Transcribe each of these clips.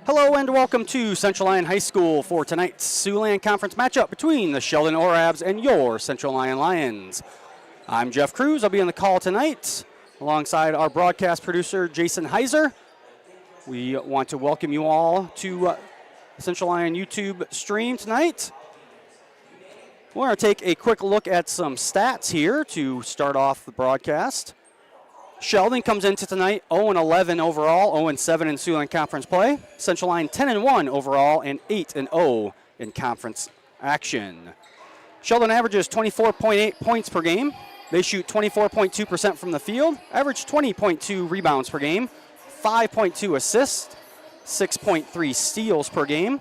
Hello and welcome to Central Lyon High School for tonight's Siouxland Conference matchup between the Sheldon Orabs and your Central Lyon Lions. I'm Jeff Cruz. I'll be on the call tonight alongside our broadcast producer, Jason Heiser. We want to welcome you all to Central Lyon YouTube stream tonight. We're going to take a quick look at some stats here to start off the broadcast. Sheldon comes into tonight 0-11 overall, 0-7 in Siouxland Conference play. Central Lyon 10-1 overall and 8-0 in conference action. Sheldon averages 24.8 points per game. They shoot 24.2% from the field, average 20.2 rebounds per game, 5.2 assists, 6.3 steals per game.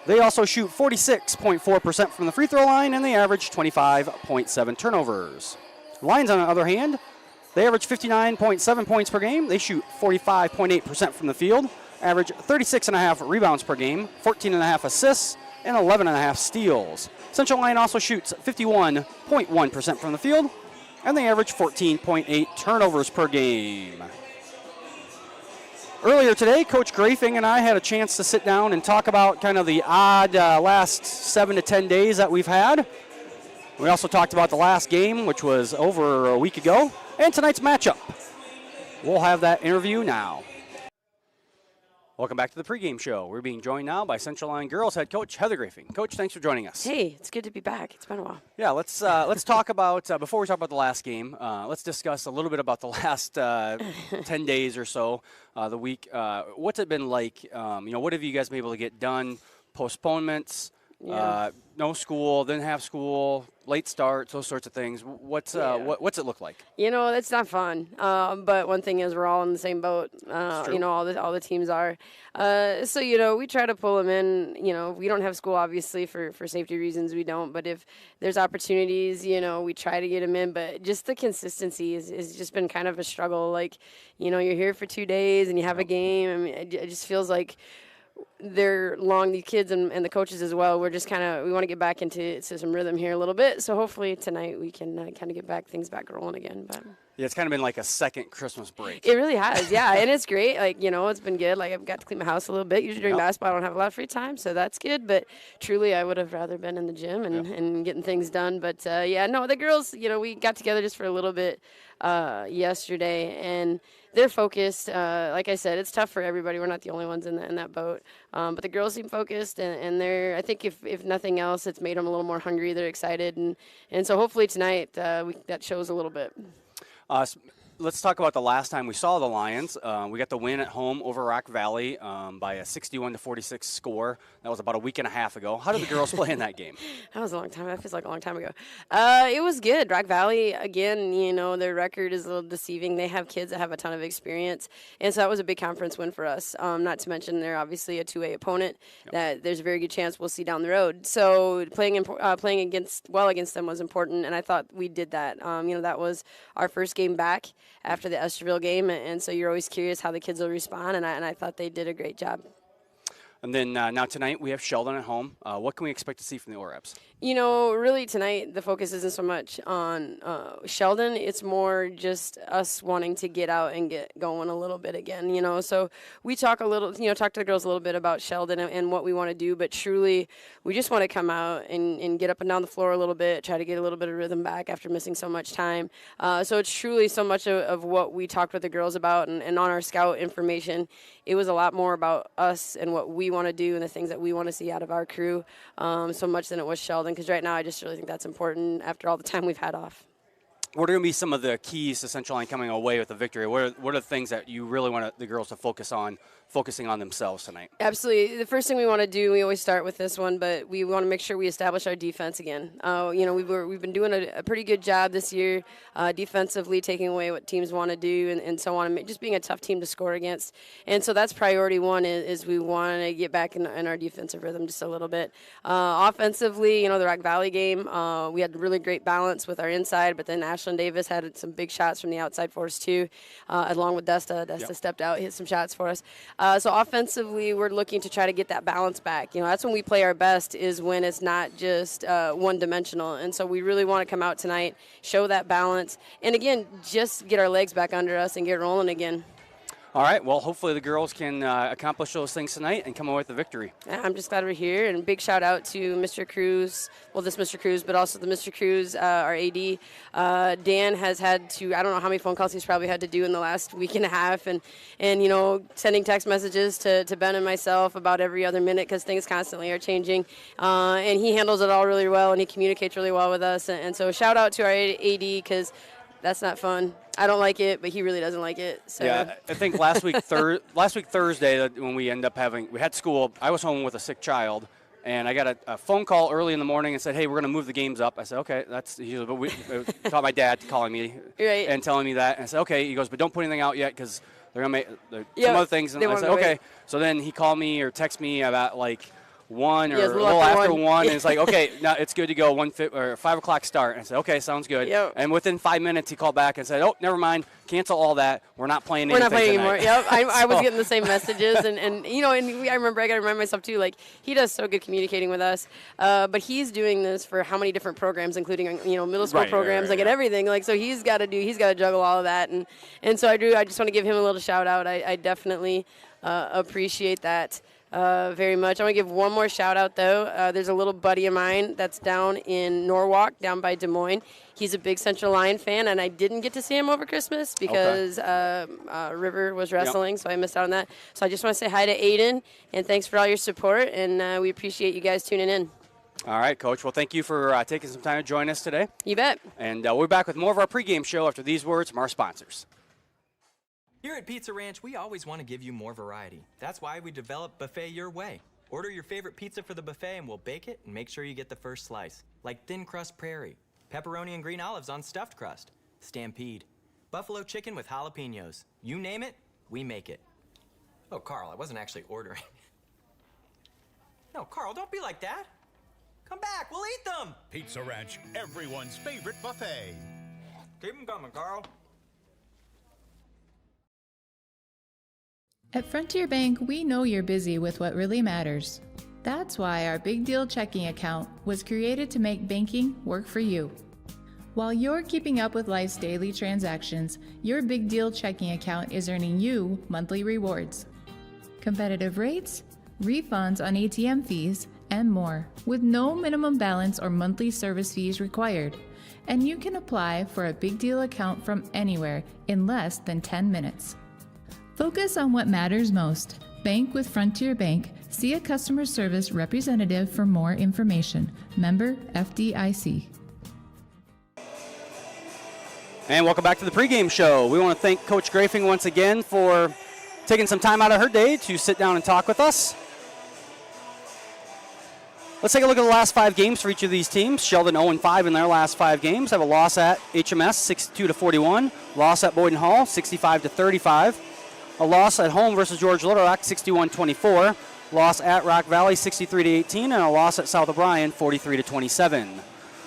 They also shoot 46.4% from the free throw line, and they average 25.7 turnovers. Lions, on the other hand, they average 59.7 points per game. They shoot 45.8% from the field, average 36.5 rebounds per game, 14.5 assists, and 11.5 steals. Central Lyon also shoots 51.1% from the field, and they average 14.8 turnovers per game. Earlier today, Coach Grafing and I had a chance to sit down and talk about kind of the odd last 7 to 10 days that we've had. We also talked about the last game, which was over a week ago, and tonight's matchup. We'll have that interview now. Welcome back to the pregame show. We're being joined now by Central Lyon girls head coach Heather Grafing. Coach, thanks for joining us. Hey, it's good to be back. It's been a while. Yeah, let's talk about before we talk about the last game. Let's discuss a little bit about the last 10 days or so, the week. What's it been like? What have you guys been able to get done? Postponements. Yeah. No school, didn't have school, late starts, those sorts of things. What's it look like? It's not fun. But one thing is we're all in the same boat. All the teams are. So we try to pull them in. We don't have school, obviously, for safety reasons. We don't. But if there's opportunities, we try to get them in. But just the consistency is just been kind of a struggle. Like, you're here for 2 days and you have a game. I mean, it just feels like they're long, the kids and the coaches as well. We're just we want to get back into some rhythm here a little bit. So hopefully tonight we can kind of get things back rolling again. But yeah, it's kind of been like a second Christmas break. It really has, yeah, and it's great. Like, it's been good. Like, I've got to clean my house a little bit. Usually during basketball, I don't have a lot of free time, so that's good. But truly, I would have rather been in the gym and getting things done. But, the girls, we got together just for a little bit yesterday, and they're focused. Like I said, it's tough for everybody. We're not the only ones in that boat. But the girls seem focused, and they're, I think if nothing else, it's made them a little more hungry. They're excited. And so hopefully tonight that shows a little bit. Let's talk about the last time we saw the Lions. We got the win at home over Rock Valley by a 61-46 score. That was about a week and a half ago. How did the girls play in that game? That was a long time. That feels like a long time ago. It was good. Rock Valley, again, their record is a little deceiving. They have kids that have a ton of experience, and so that was a big conference win for us. Not to mention they're obviously a 2A opponent that there's a very good chance we'll see down the road. So playing against them was important, and I thought we did that. That was our first game back after the Esterville game, and so you're always curious how the kids will respond, and I thought they did a great job. And then now tonight we have Sheldon at home. What can we expect to see from the Orabs? Really tonight the focus isn't so much on Sheldon. It's more just us wanting to get out and get going a little bit again. So we talk to the girls a little bit about Sheldon and what we want to do, but truly we just want to come out and get up and down the floor a little bit, try to get a little bit of rhythm back after missing so much time. So it's truly so much of what we talked with the girls about, and on our scout information, it was a lot more about us and what we want to do and the things that we want to see out of our crew, so much than it was Sheldon, because right now I just really think that's important after all the time we've had off. What are going to be some of the keys to Central Lyon coming away with the victory? What are the things that you really want the girls to focusing on themselves tonight? Absolutely. The first thing we want to do, we always start with this one, but we want to make sure we establish our defense again. We've been doing a pretty good job this year defensively, taking away what teams want to do and so on, and just being a tough team to score against. And so that's priority one is we want to get back in our defensive rhythm just a little bit. Offensively, the Rock Valley game, we had really great balance with our inside, but then Ashlyn Davis had some big shots from the outside for us too, along with Desta. Desta stepped out, hit some shots for us. So offensively, we're looking to try to get that balance back. That's when we play our best, is when it's not just one-dimensional. And so we really want to come out tonight, show that balance, and again, just get our legs back under us and get rolling again. All right, well, hopefully the girls can accomplish those things tonight and come away with the victory. Yeah, I'm just glad we're here, and big shout out to Mr. Cruz, well, this Mr. Cruz, but also the Mr. Cruz, our AD. Dan has had to, I don't know how many phone calls he's probably had to do in the last week and a half, and you know, sending text messages to Ben and myself about every other minute because things constantly are changing, and he handles it all really well, and he communicates really well with us, and so shout out to our AD because that's not fun. I don't like it, but he really doesn't like it. So. Yeah, I think last week Thursday when we had school, I was home with a sick child, and I got a phone call early in the morning and said, "Hey, we're going to move the games up." I said, "Okay, that's." But we thought my dad calling me right. and telling me that, and I said, "Okay." He goes, "But don't put anything out yet because they're going to make some other things." And I said, "Okay." So then he called me or texted me about like 1 or a little after 1, and it's like, okay, now it's good to go, 5 o'clock start. And I said, okay, sounds good. Yep. And within 5 minutes, he called back and said, oh, never mind, cancel all that. We're not playing anything anymore. Yep, I was So- getting the same messages, and you know, and I got to remind myself too, like he does so good communicating with us, but he's doing this for how many different programs, including middle school programs, and everything. Like so, he's got to juggle all of that, and so I do. I just want to give him a little shout out. I definitely appreciate that. Very much. I want to give one more shout out though. There's a little buddy of mine that's down in Norwalk, down by Des Moines. He's a big Central Lyon fan, and I didn't get to see him over Christmas because River was wrestling, so I missed out on that. So I just want to say hi to Aiden, and thanks for all your support, and we appreciate you guys tuning in. All right, Coach. Well, thank you for taking some time to join us today. You bet. And we'll be back with more of our pregame show after these words from our sponsors. Here at Pizza Ranch, we always want to give you more variety. That's why we developed Buffet Your Way. Order your favorite pizza for the buffet and we'll bake it and make sure you get the first slice. Like thin crust prairie, pepperoni and green olives on stuffed crust, stampede, buffalo chicken with jalapenos. You name it, we make it. Oh, Carl, I wasn't actually ordering. No, Carl, don't be like that. Come back, we'll eat them. Pizza Ranch, everyone's favorite buffet. Keep them coming, Carl. At Frontier Bank, we know you're busy with what really matters. That's why our Big Deal checking account was created to make banking work for you. While you're keeping up with life's daily transactions, your Big Deal checking account is earning you monthly rewards. Competitive rates, refunds on ATM fees, and more, with no minimum balance or monthly service fees required. And you can apply for a Big Deal account from anywhere in less than 10 minutes. Focus on what matters most. Bank with Frontier Bank. See a customer service representative for more information. Member FDIC. And welcome back to the pregame show. We want to thank Coach Grafing once again for taking some time out of her day to sit down and talk with us. Let's take a look at the last 5 games for each of these teams. Sheldon 0-5 in their last 5 games. Have a loss at HMS 62-41, loss at Boyden Hall 65-35. A loss at home versus George Little Rock, 61-24. Loss at Rock Valley, 63-18, and a loss at South O'Brien, 43-27.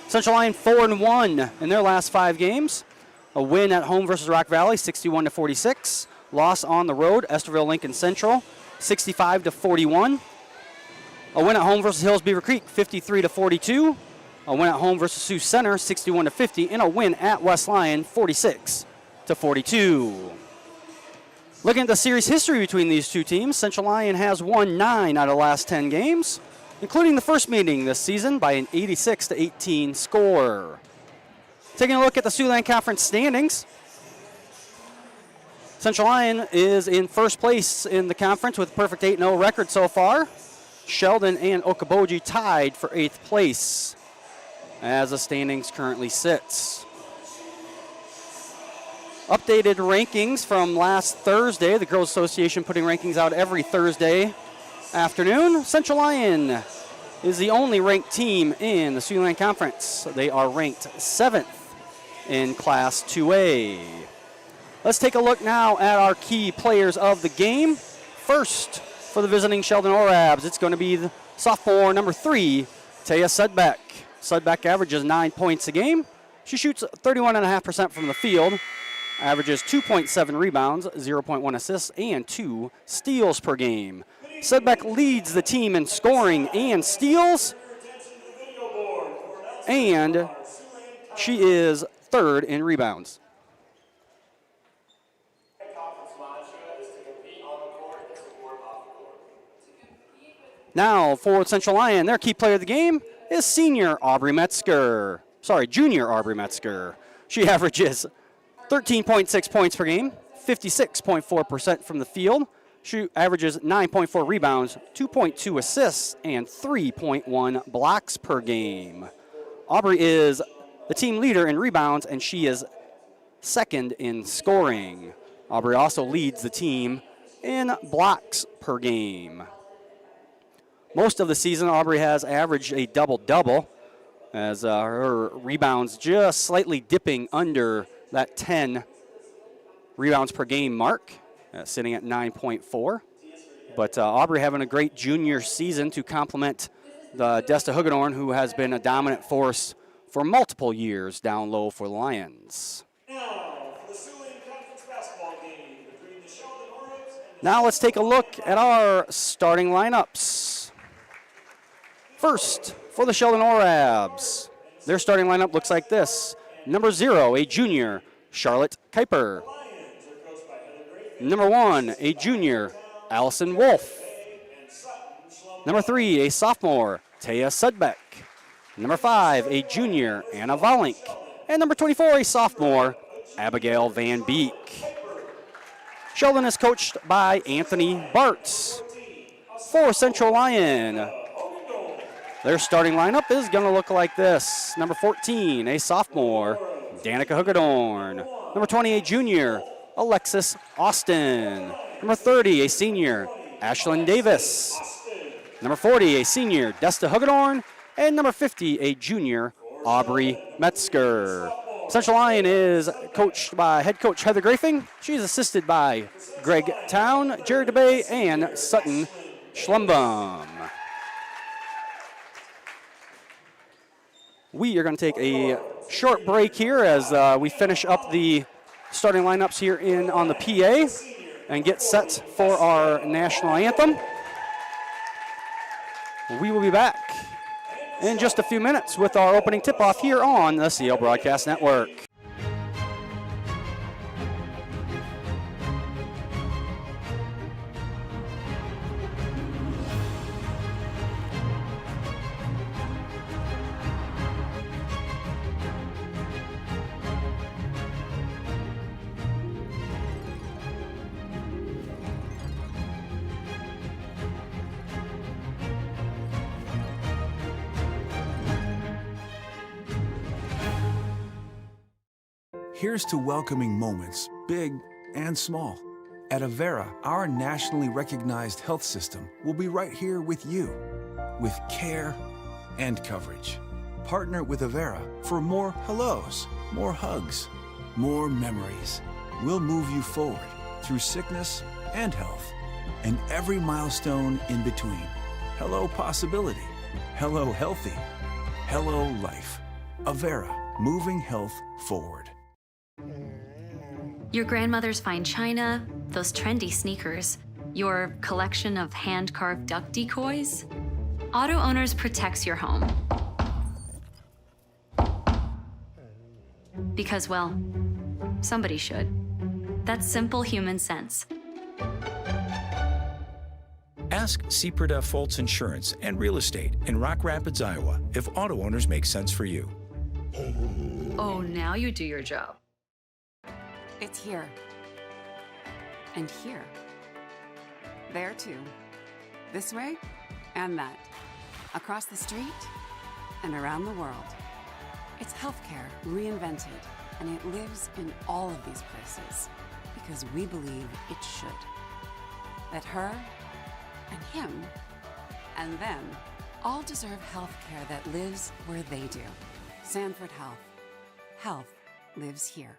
Central Lyon 4-1 in their last 5 games. A win at home versus Rock Valley, 61-46. Loss on the road, Esterville Lincoln Central, 65-41. A win at home versus Hills Beaver Creek, 53-42. A win at home versus Sioux Center, 61-50, and a win at West Lyon, 46-42. Looking at the series history between these two teams, Central Lyon has won 9 out of the last 10 games, including the first meeting this season by an 86-18 score. Taking a look at the Siouxland Conference standings, Central Lyon is in first place in the conference with a perfect 8-0 record so far. Sheldon and Okoboji tied for 8th place as the standings currently sits. Updated rankings from last Thursday. The Girls Association putting rankings out every Thursday afternoon. Central Lyon is the only ranked team in the Siouxland Conference. They are ranked 7th in Class 2A. Let's take a look now at our key players of the game. First, for the visiting Sheldon Orabs, it's going to be the sophomore number 3, Taya Sudbeck. Sudbeck averages 9 points a game. She shoots 31.5% from the field. Averages 2.7 rebounds, 0.1 assists, and 2 steals per game. Sudbeck leads the team in scoring and steals, and she is 3rd in rebounds. Now for Central Lyon, their key player of the game is junior Aubrey Metzger. She averages 13.6 points per game, 56.4% from the field. She averages 9.4 rebounds, 2.2 assists, and 3.1 blocks per game. Aubrey is the team leader in rebounds, and she is second in scoring. Aubrey also leads the team in blocks per game. Most of the season, Aubrey has averaged a double-double, as her rebounds just slightly dipping under that 10 rebounds per game mark, sitting at 9.4. But Aubrey having a great junior season to complement the Desta Hugedorn, who has been a dominant force for multiple years down low for the Lions. Now let's take a look at our starting lineups. First, for the Sheldon Orabs, their starting lineup looks like this. Number 0, a junior, Charlotte Kuiper. Number 1, a junior, Allison Wolf. Number 3, a sophomore, Taya Sudbeck. Number 5, a junior, Anna Volink. And number 24, a sophomore, Abigail Van Beek. Sheldon is coached by Anthony Bartz. For Central Lyon, their starting lineup is going to look like this. Number 14, a sophomore, Danica Hugedorn. Number 20, a junior, Alexis Austin. Number 30, a senior, Ashlyn Davis. Number 40, a senior, Desta Hugedorn. And number 50, a junior, Aubrey Metzger. Central Lyon is coached by head coach Heather Grafing. She is assisted by Greg Town, Jared DeBay, and Sutton Schlumbum. We are going to take a short break here as we finish up the starting lineups here on the PA and get set for our national anthem. We will be back in just a few minutes with our opening tip-off here on the CL Broadcast Network. Here's to welcoming moments, big and small. At Avera, our nationally recognized health system will be right here with you, with care and coverage. Partner with Avera for more hellos, more hugs, more memories. We'll move you forward through sickness and health, and every milestone in between. Hello possibility, hello healthy, hello life. Avera, moving health forward. Your grandmother's fine china, those trendy sneakers, your collection of hand-carved duck decoys. Auto Owners protects your home. Because, well, somebody should. That's simple human sense. Ask Sepreda Foltz Insurance and Real Estate in Rock Rapids, Iowa, if Auto Owners make sense for you. Oh, now you do your job. It's here. And here. There too. This way and that. Across the street and around the world. It's healthcare reinvented, and it lives in all of these places because we believe it should. That her and him and them all deserve healthcare that lives where they do. Sanford Health. Health lives here.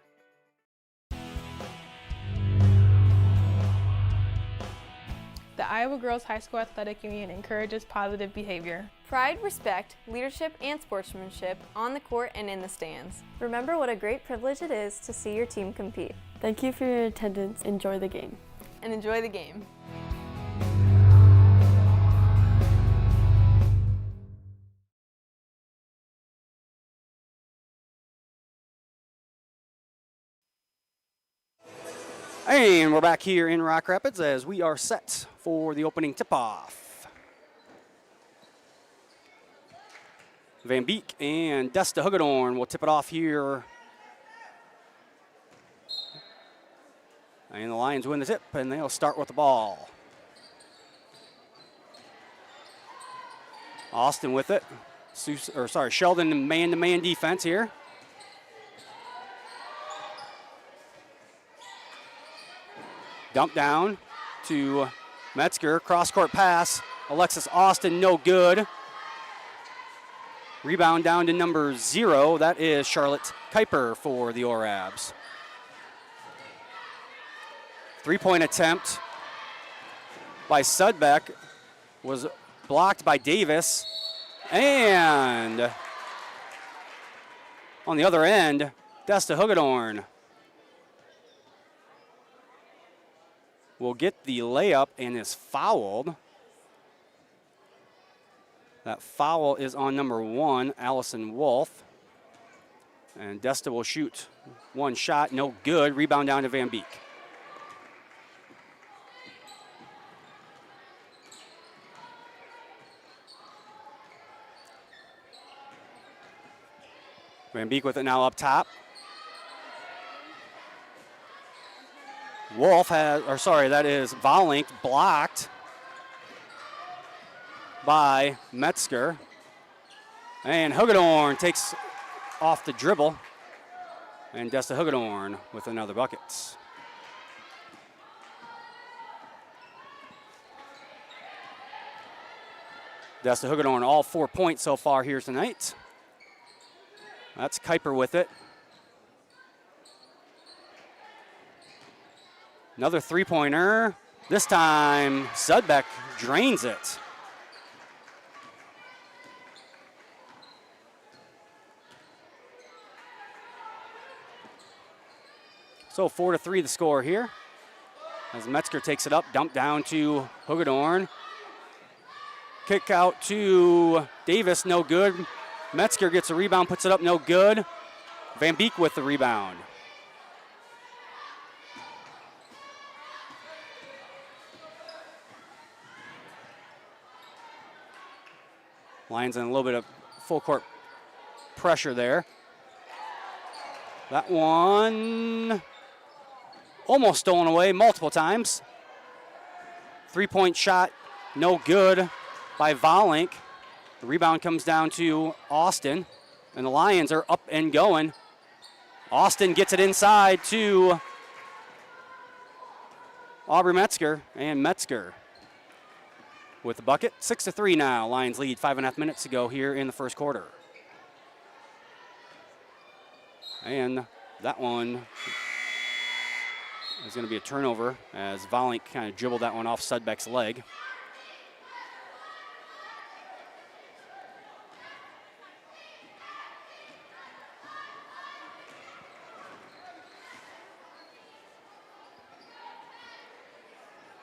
The Iowa Girls High School Athletic Union encourages positive behavior. Pride, respect, leadership, and sportsmanship on the court and in the stands. Remember what a great privilege it is to see your team compete. Thank you for your attendance. Enjoy the game. And enjoy the game. And we're back here in Rock Rapids as we are set for the opening tip-off. Van Beek and Desta Hugedorn will tip it off here. And the Lions win the tip, and they'll start with the ball. Austin with it. Sheldon man-to-man defense here. Dump down to Metzger. Cross-court pass. Alexis Austin, no good. Rebound down to number 0. That is Charlotte Kuiper for the Orabs. Three-point attempt by Sudbeck was blocked by Davis. And on the other end, Desta Hugedorn will get the layup and is fouled. That foul is on number 1, Allison Wolf. And Desta will shoot one shot, no good. Rebound down to Van Beek. Van Beek with it now up top. That is Volink blocked by Metzger. And Hugedorn takes off the dribble. And Desta Hugedorn with another bucket. Desta Hugedorn all 4 points so far here tonight. That's Kuiper with it. Another three-pointer. This time, Sudbeck drains it. So 4-3 the score here. As Metzger takes it up, dump down to Hugedorn. Kick out to Davis, no good. Metzger gets a rebound, puts it up, no good. Van Beek with the rebound. Lions in a little bit of full court pressure there. That one almost stolen away multiple times. Three-point shot, no good by Volink. The rebound comes down to Austin, and the Lions are up and going. Austin gets it inside to Aubrey Metzger, and Metzger with the bucket. 6-3 now. Lions lead 5.5 minutes to go here in the first quarter. And that one is going to be a turnover as Volink kind of dribbled that one off Sudbeck's leg.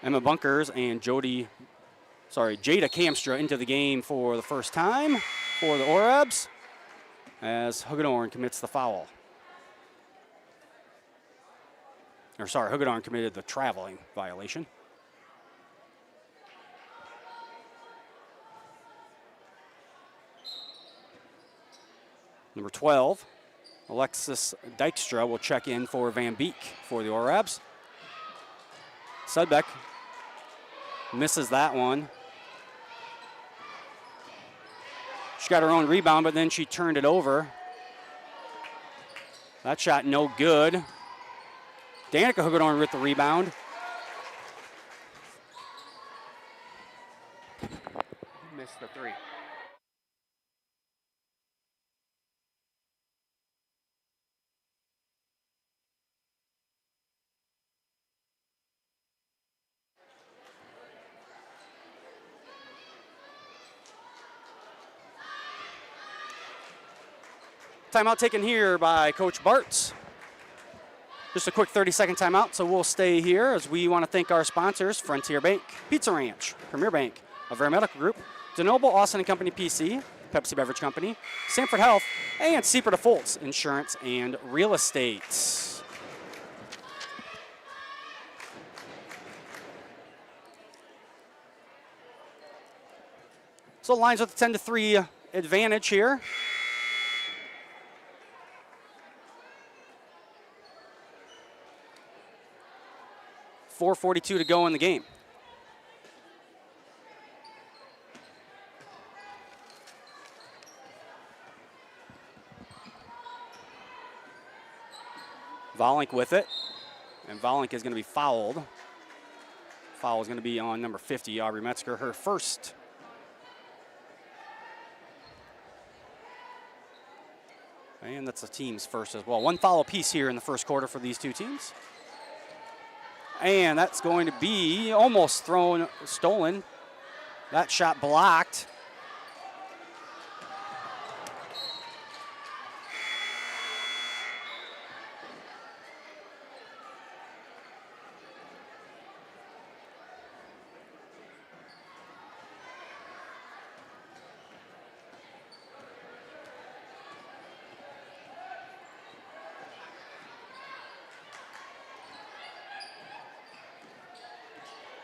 Emma Bunkers and Jada Kamstra into the game for the first time for the Orabs as Hugedorn commits the foul. Hugedorn committed the traveling violation. Number 12, Alexis Dykstra will check in for Van Beek for the Orabs. Sudbeck misses that one. She got her own rebound, but then she turned it over. That shot no good. Danica Hugedorn with the rebound. Missed the three. Timeout taken here by Coach Bartz. Just a quick 30-second timeout, so we'll stay here as we want to thank our sponsors, Frontier Bank, Pizza Ranch, Premier Bank, Avera Medical Group, DeNoble Austin & Company PC, Pepsi Beverage Company, Sanford Health, and Seaport of Foltz Insurance and Real Estate. So Lions with a 10-3 advantage here. .442 to go in the game. Volink with it, and Volink is going to be fouled. Foul is going to be on number 50, Aubrey Metzger, her first. And that's the team's first as well. One foul apiece here in the first quarter for these two teams. And that's going to be almost stolen. That shot blocked.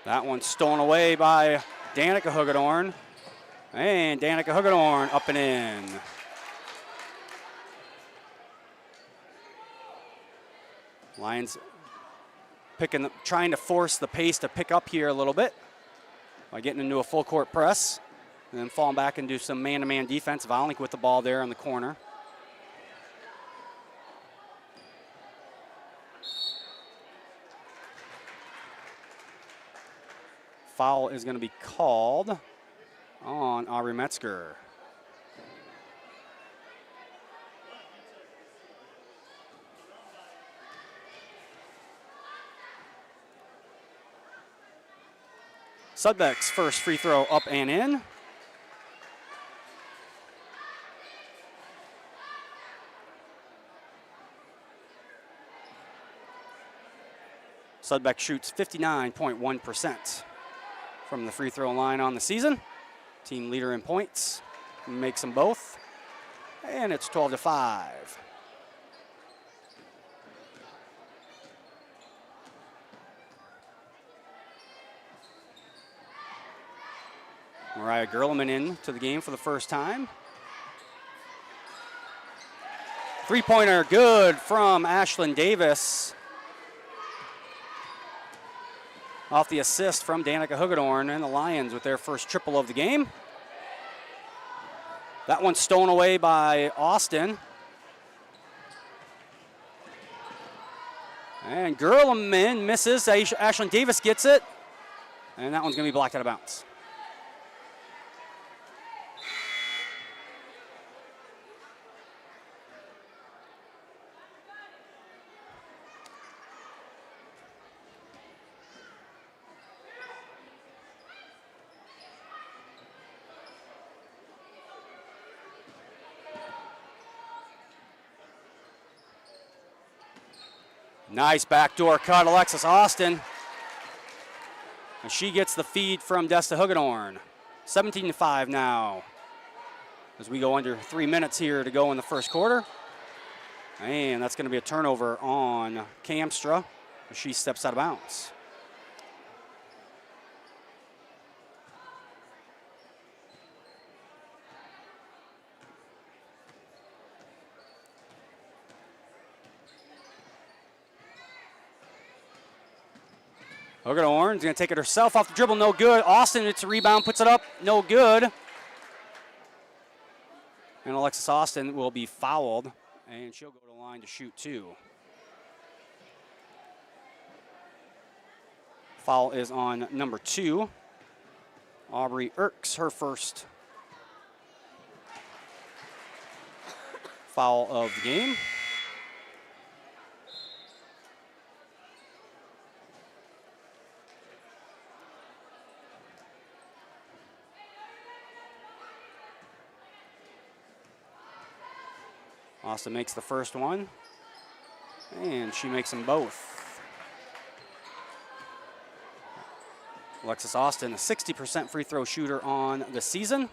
That one's stolen away by Danica Hugedorn. And Danica Hugedorn up and in. Lions trying to force the pace to pick up here a little bit by getting into a full court press and then falling back and do some man-to-man defense. Volink with the ball there in the corner. Foul is going to be called on Aubrey Metzger. Sudbeck's first free throw up and in. Sudbeck shoots 59.1% from the free throw line on the season. Team leader in points, makes them both. And it's 12-5. Mariah Gerleman in to the game for the first time. Three-pointer good from Ashlyn Davis. Off the assist from Danica Hugedorn, and the Lions with their first triple of the game. That one's stolen away by Austin. And Gerleman misses. Ashlyn Davis gets it. And that one's going to be blocked out of bounds. Nice backdoor cut, Alexis Austin. And she gets the feed from Desta Hugedorn. 17-5 now. As we go under 3 minutes here to go in the first quarter. And that's going to be a turnover on Kamstra as she steps out of bounds. Hugedorn's going to take it herself off the dribble, no good. Austin, it's a rebound, puts it up, no good. And Alexis Austin will be fouled, and she'll go to the line to shoot two. Foul is on number 2. Aubrey Erks, her first foul of the game. Austin makes the first one, and she makes them both. Alexis Austin, a 60% free throw shooter on the season.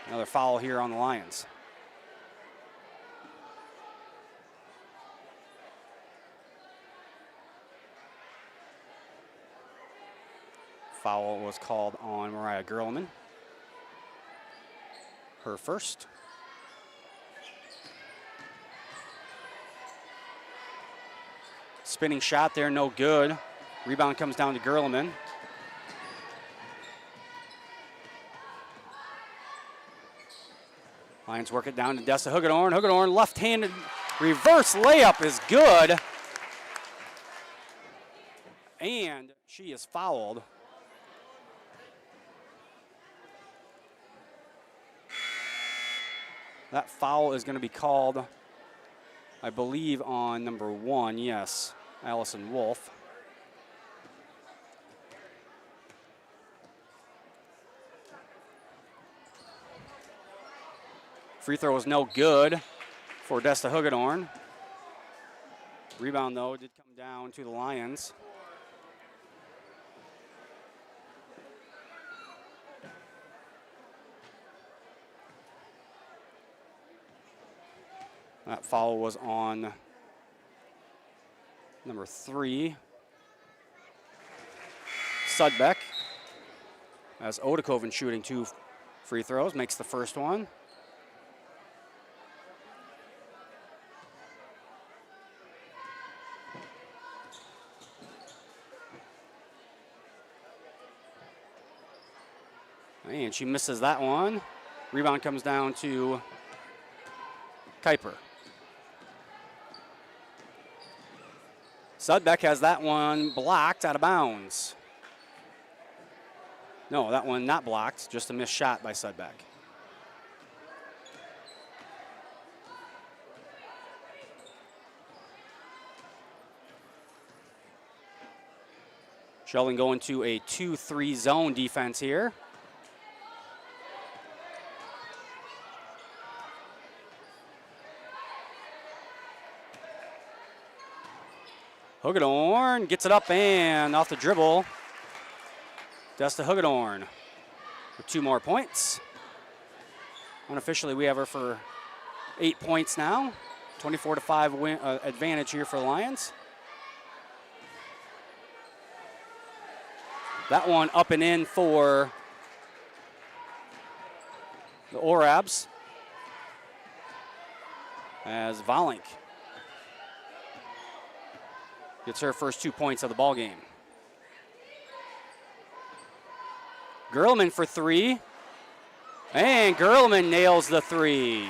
Another foul here on the Lions. Foul was called on Mariah Gerlman. Her first. Spinning shot there, no good. Rebound comes down to Gerlman. Lions work it down to Dessa Hugedorn. Hugedorn, left-handed reverse layup is good. And she is fouled. That foul is going to be called, I believe, on number 1, yes, Allison Wolf. Free throw is no good for Dessa Hugedorn. Rebound, though, did come down to the Lions. That foul was on number 3, Sudbeck. As Odekoven shooting 2 free throws, makes the first one. And she misses that one. Rebound comes down to Kuiper. Sudbeck has that one blocked out of bounds. No, that one not blocked, just a missed shot by Sudbeck. Sheldon going to a 2-3 zone defense here. Hugedorn gets it up and off the dribble. Dessa Hugedorn for 2 more points. Unofficially, we have her for 8 points now. 24-5 win, advantage here for the Lions. That one up and in for the Orabs. As Volink gets her first 2 points of the ball game. Gerlman for 3. And Gerlman nails the 3.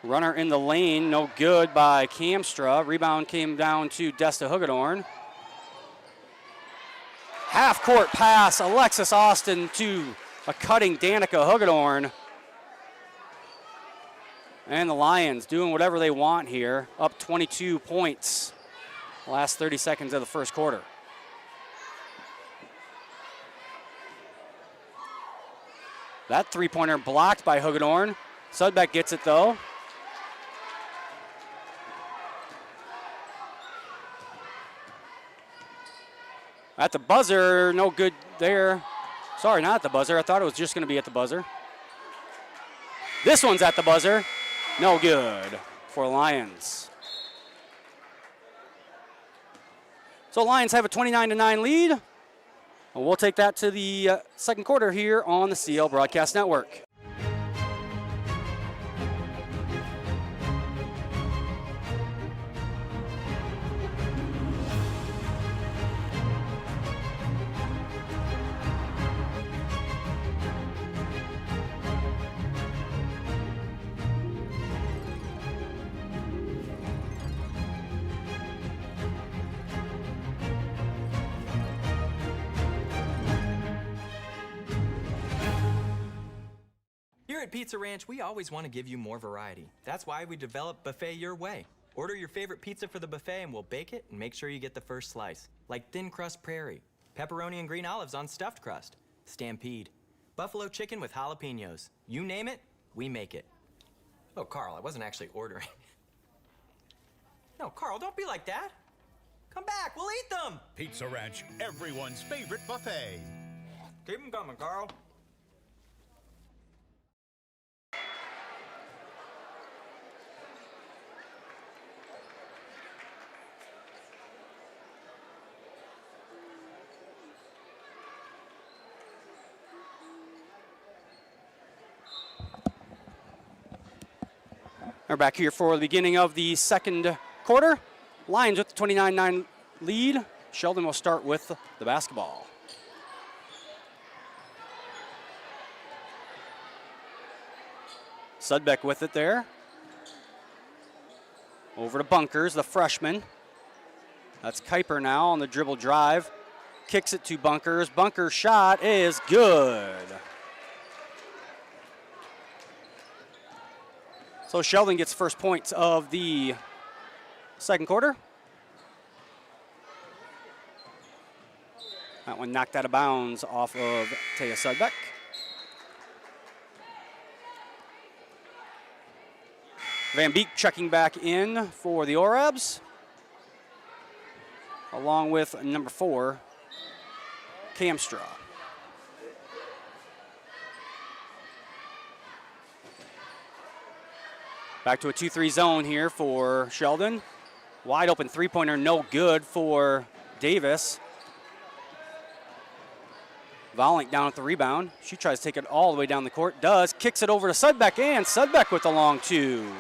Runner in the lane, no good by Kamstra. Rebound came down to Dessa Hugedorn. Half-court pass, Alexis Austin to a cutting Danica Hugedorn. And the Lions doing whatever they want here, up 22 points. Last 30 seconds of the first quarter. That three-pointer blocked by Hugedorn. Sudbeck gets it though. At the buzzer, no good there. Sorry, not at the buzzer. I thought it was just going to be at the buzzer. This one's at the buzzer. No good for Lions. So Lions have a 29-9 lead. And we'll take that to the second quarter here on the CL Broadcast Network. Here at Pizza Ranch, we always want to give you more variety. That's why we developed Buffet Your Way. Order your favorite pizza for the buffet and we'll bake it and make sure you get the first slice. Like thin crust prairie, pepperoni and green olives on stuffed crust, stampede, buffalo chicken with jalapenos. You name it, we make it. Oh, Carl, I wasn't actually ordering. No, Carl, don't be like that. Come back, we'll eat them. Pizza Ranch, everyone's favorite buffet. Keep them coming, Carl. We're back here for the beginning of the second quarter. Lions with the 29-9 lead. Sheldon will start with the basketball. Sudbeck with it there. Over to Bunkers, the freshman. That's Kuiper now on the dribble drive. Kicks it to Bunkers. Bunkers' shot is good. So Sheldon gets first points of the second quarter. That one knocked out of bounds off of Taya Sudbeck. Van Beek checking back in for the Orabs, along with number 4, Kamstra. Back to a 2-3 zone here for Sheldon. Wide open three-pointer, no good for Davis. Volink down at the rebound. She tries to take it all the way down the court. Does. Kicks it over to Sudbeck, and Sudbeck with the long 2.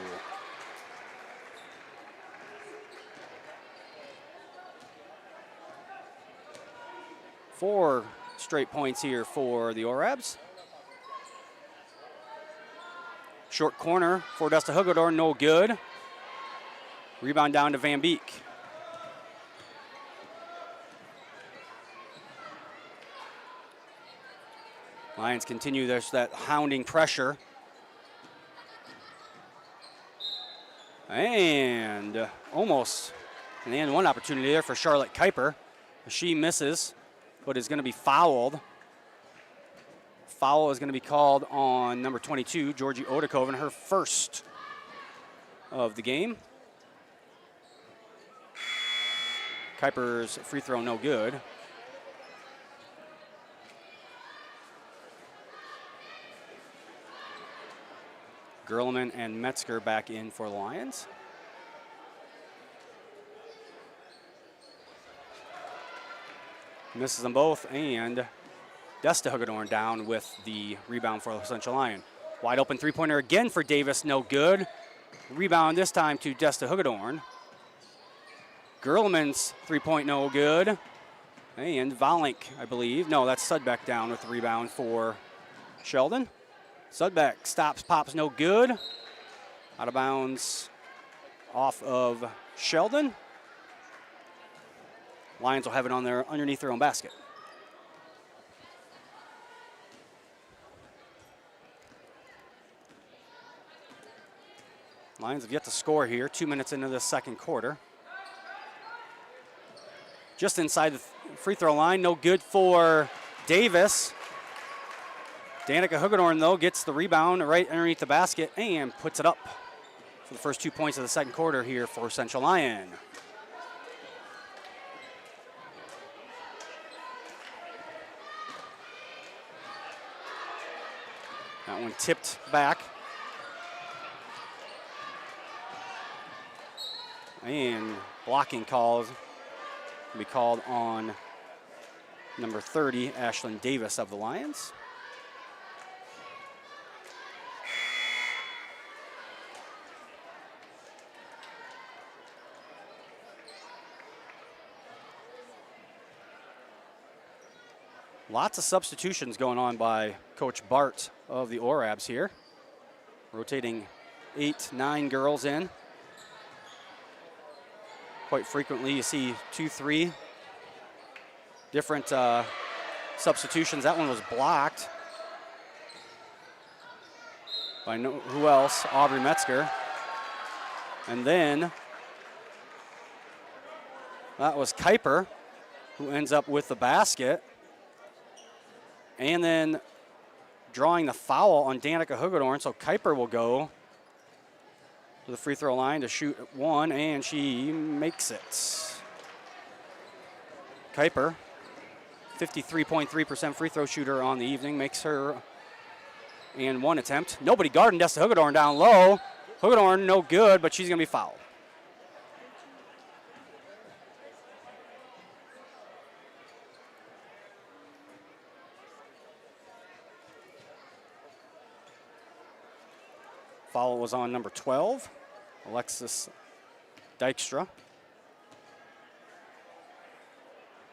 Four straight points here for the Orabs. Short corner for Desta Hugador, no good. Rebound down to Van Beek. Lions continue that hounding pressure. And almost an and one opportunity there for Charlotte Kuiper. She misses, but is going to be fouled. Foul is going to be called on number 22, Georgie Odakoven, her first of the game. Kuiper's free throw no good. Gerlman and Metzger back in for the Lions. Misses them both, and Desta Hugadorn down with the rebound for the Central Lion. Wide open three-pointer again for Davis, no good. Rebound this time to Desta Hugadorn. Gerlman's three-point no good. And Volink, I believe. No, that's Sudbeck down with the rebound for Sheldon. Sudbeck stops, pops, no good. Out of bounds off of Sheldon. Lions will have it on their underneath their own basket. Lions have yet to score here, 2 minutes into the second quarter. Just inside the free throw line, no good for Davis. Danica Hugadorn, though, gets the rebound right underneath the basket and puts it up for the first 2 points of the second quarter here for Central Lyon. That one tipped back. And blocking calls will be called on number 30, Ashlyn Davis of the Lions. Lots of substitutions going on by Coach Bart of the Orabs here. Rotating 8, 9 girls in. Quite frequently you see 2, 3 different substitutions. That one was blocked by who else? Aubrey Metzger. And then that was Kuiper, who ends up with the basket. And then drawing the foul on Danica Hugadorn, so Kuiper will go to the free throw line to shoot one, and she makes it. Kuiper, 53.3% free throw shooter on the evening, makes her and one attempt. Nobody guarding Desta Hugadorn down low. Hugadorn no good, but she's going to be fouled. Foul was on number 12. Alexis Dykstra.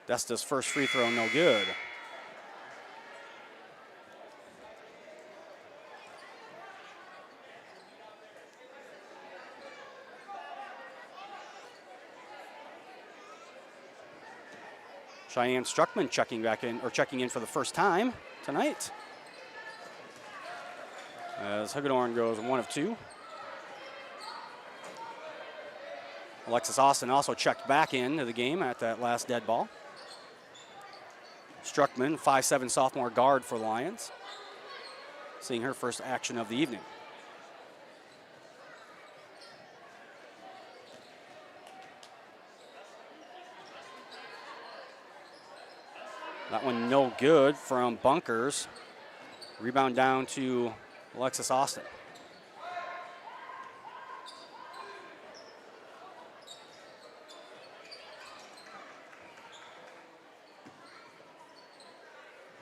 Desta's first free throw, no good. Cheyenne Struckman checking in for the first time tonight. As Hagedorn goes 1 of 2. Alexis Austin also checked back into the game at that last dead ball. Struckman, 5'7" sophomore guard for the Lions, seeing her first action of the evening. That one no good from Bunkers. Rebound down to Alexis Austin.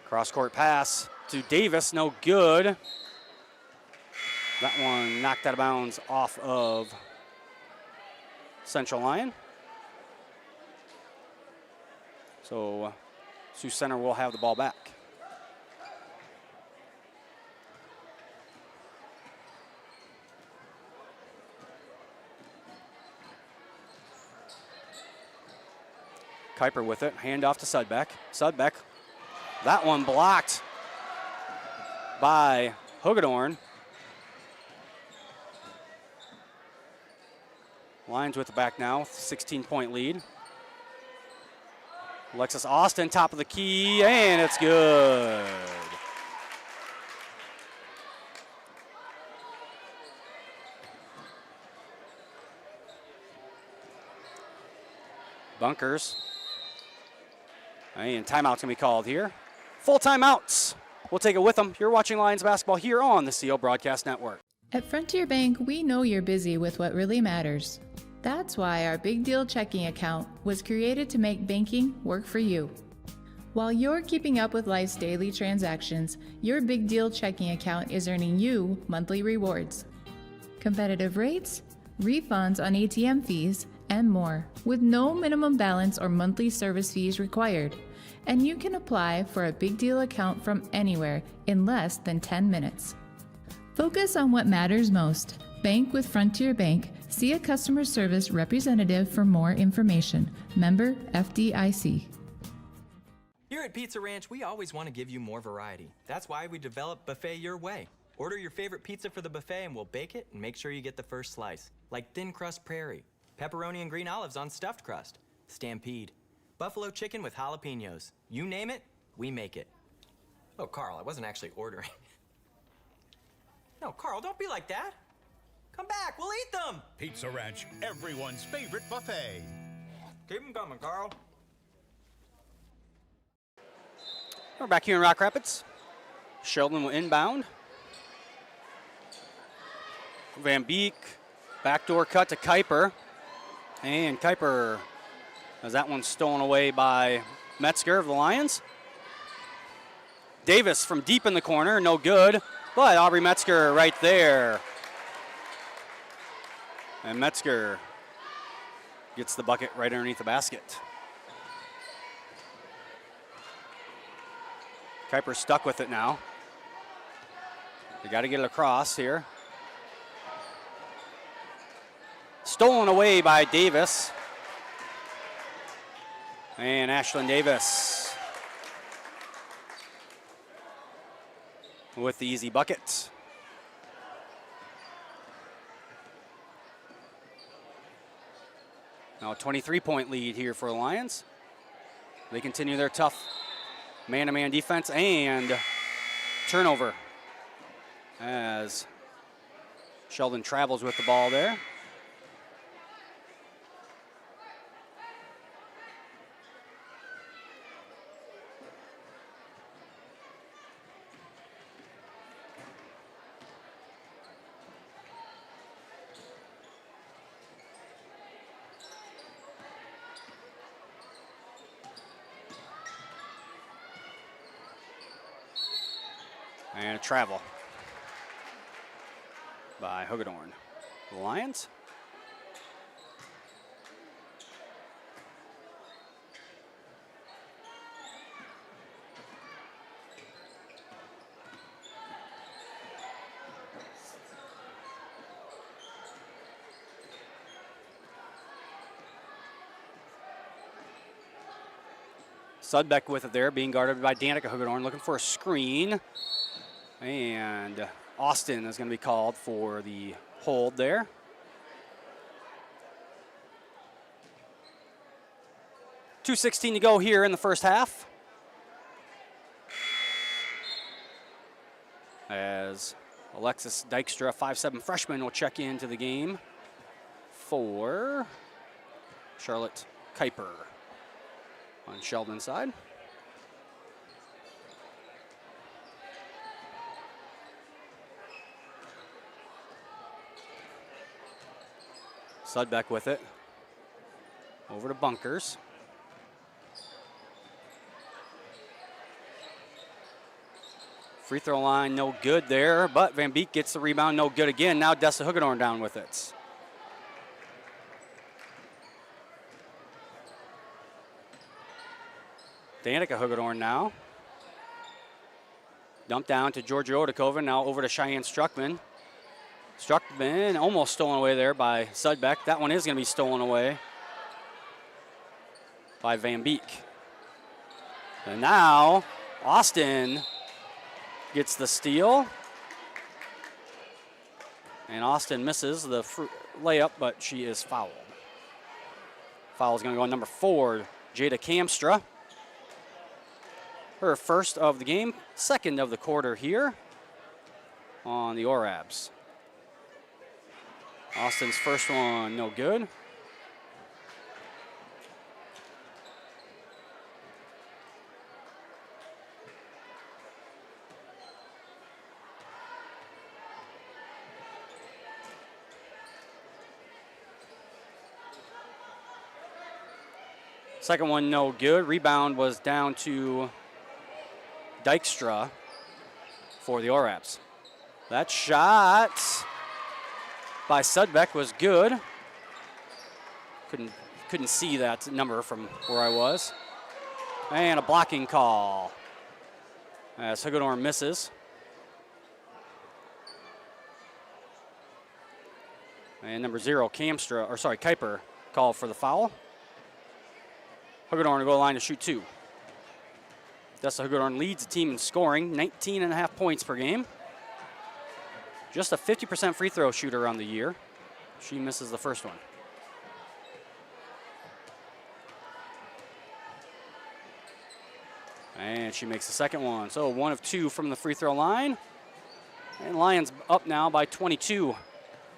Cross-court pass to Davis, no good. That one knocked out of bounds off of Central Lyon. So Sioux Center will have the ball back. Kuiper with it, hand off to Sudbeck. Sudbeck, that one blocked by Hagedorn. Lions with the back now, 16-point lead. Alexis Austin, top of the key, and it's good. Bunkers. And timeout's gonna be called here. Full timeouts. We'll take it with them. You're watching Lions basketball here on the CO Broadcast Network. At Frontier Bank, we know you're busy with what really matters. That's why our Big Deal checking account was created to make banking work for you. While you're keeping up with life's daily transactions, your Big Deal checking account is earning you monthly rewards. Competitive rates, refunds on ATM fees, and more, with no minimum balance or monthly service fees required. And you can apply for a Big Deal account from anywhere in less than 10 minutes. Focus on what matters most. Bank with Frontier Bank. See a customer service representative for more information. Member FDIC. Here at Pizza Ranch, we always want to give you more variety. That's why we developed Buffet Your Way. Order your favorite pizza for the buffet and we'll bake it and make sure you get the first slice. Like thin crust prairie, pepperoni and green olives on stuffed crust, stampede, buffalo chicken with jalapenos. You name it, we make it. Oh, Carl, I wasn't actually ordering. No, Carl, don't be like that. Come back, we'll eat them. Pizza Ranch, everyone's favorite buffet. Keep them coming, Carl. We're back here in Rock Rapids. Sheldon will inbound. Van Beek, backdoor cut to Kuiper. And Kuiper has that one stolen away by Metzger of the Lions. Davis from deep in the corner, no good. But Aubrey Metzger right there. And Metzger gets the bucket right underneath the basket. Kuiper stuck with it now. They got to get it across here. Stolen away by Davis. And Ashlyn Davis with the easy bucket. Now a 23-point lead here for the Lions. They continue their tough man-to-man defense and turnover as Sheldon travels with the ball there. And a travel by Hagedorn. The Lions Sudbeck with it there, being guarded by Danica Hugedorn, looking for a screen. And Austin is going to be called for the hold there. .2:16 to go here in the first half. As Alexis Dykstra, 5'7" freshman, will check into the game for Charlotte Kuiper on Sheldon's side. Sudbeck with it. Over to Bunkers. Free throw line, no good there, but Van Beek gets the rebound, no good again. Now Dessa Hugedorn down with it. Danica Hugedorn now. Dumped down to Georgia Odakova, now over to Cheyenne Struckman. Struckman almost stolen away there by Sudbeck. That one is going to be stolen away by Van Beek. And now Austin gets the steal. And Austin misses the layup, but she is fouled. Foul is going to go on number 4, Jada Kamstra. Her first of the game, second of the quarter here on the Orabs. Austin's first one, no good. Second one, no good. Rebound was down to Dykstra for the Orabs. That shot by Sudbeck was good. Couldn't see that number from where I was. And a blocking call as Hugedorn misses. And number 0, Kuiper called for the foul. Hugedorn to go to the line to shoot 2. Dessa Hugedorn leads the team in scoring, 19.5 points per game. Just a 50% free throw shooter on the year. She misses the first one. And she makes the second one. So 1 of 2 from the free throw line. And Lions up now by 22.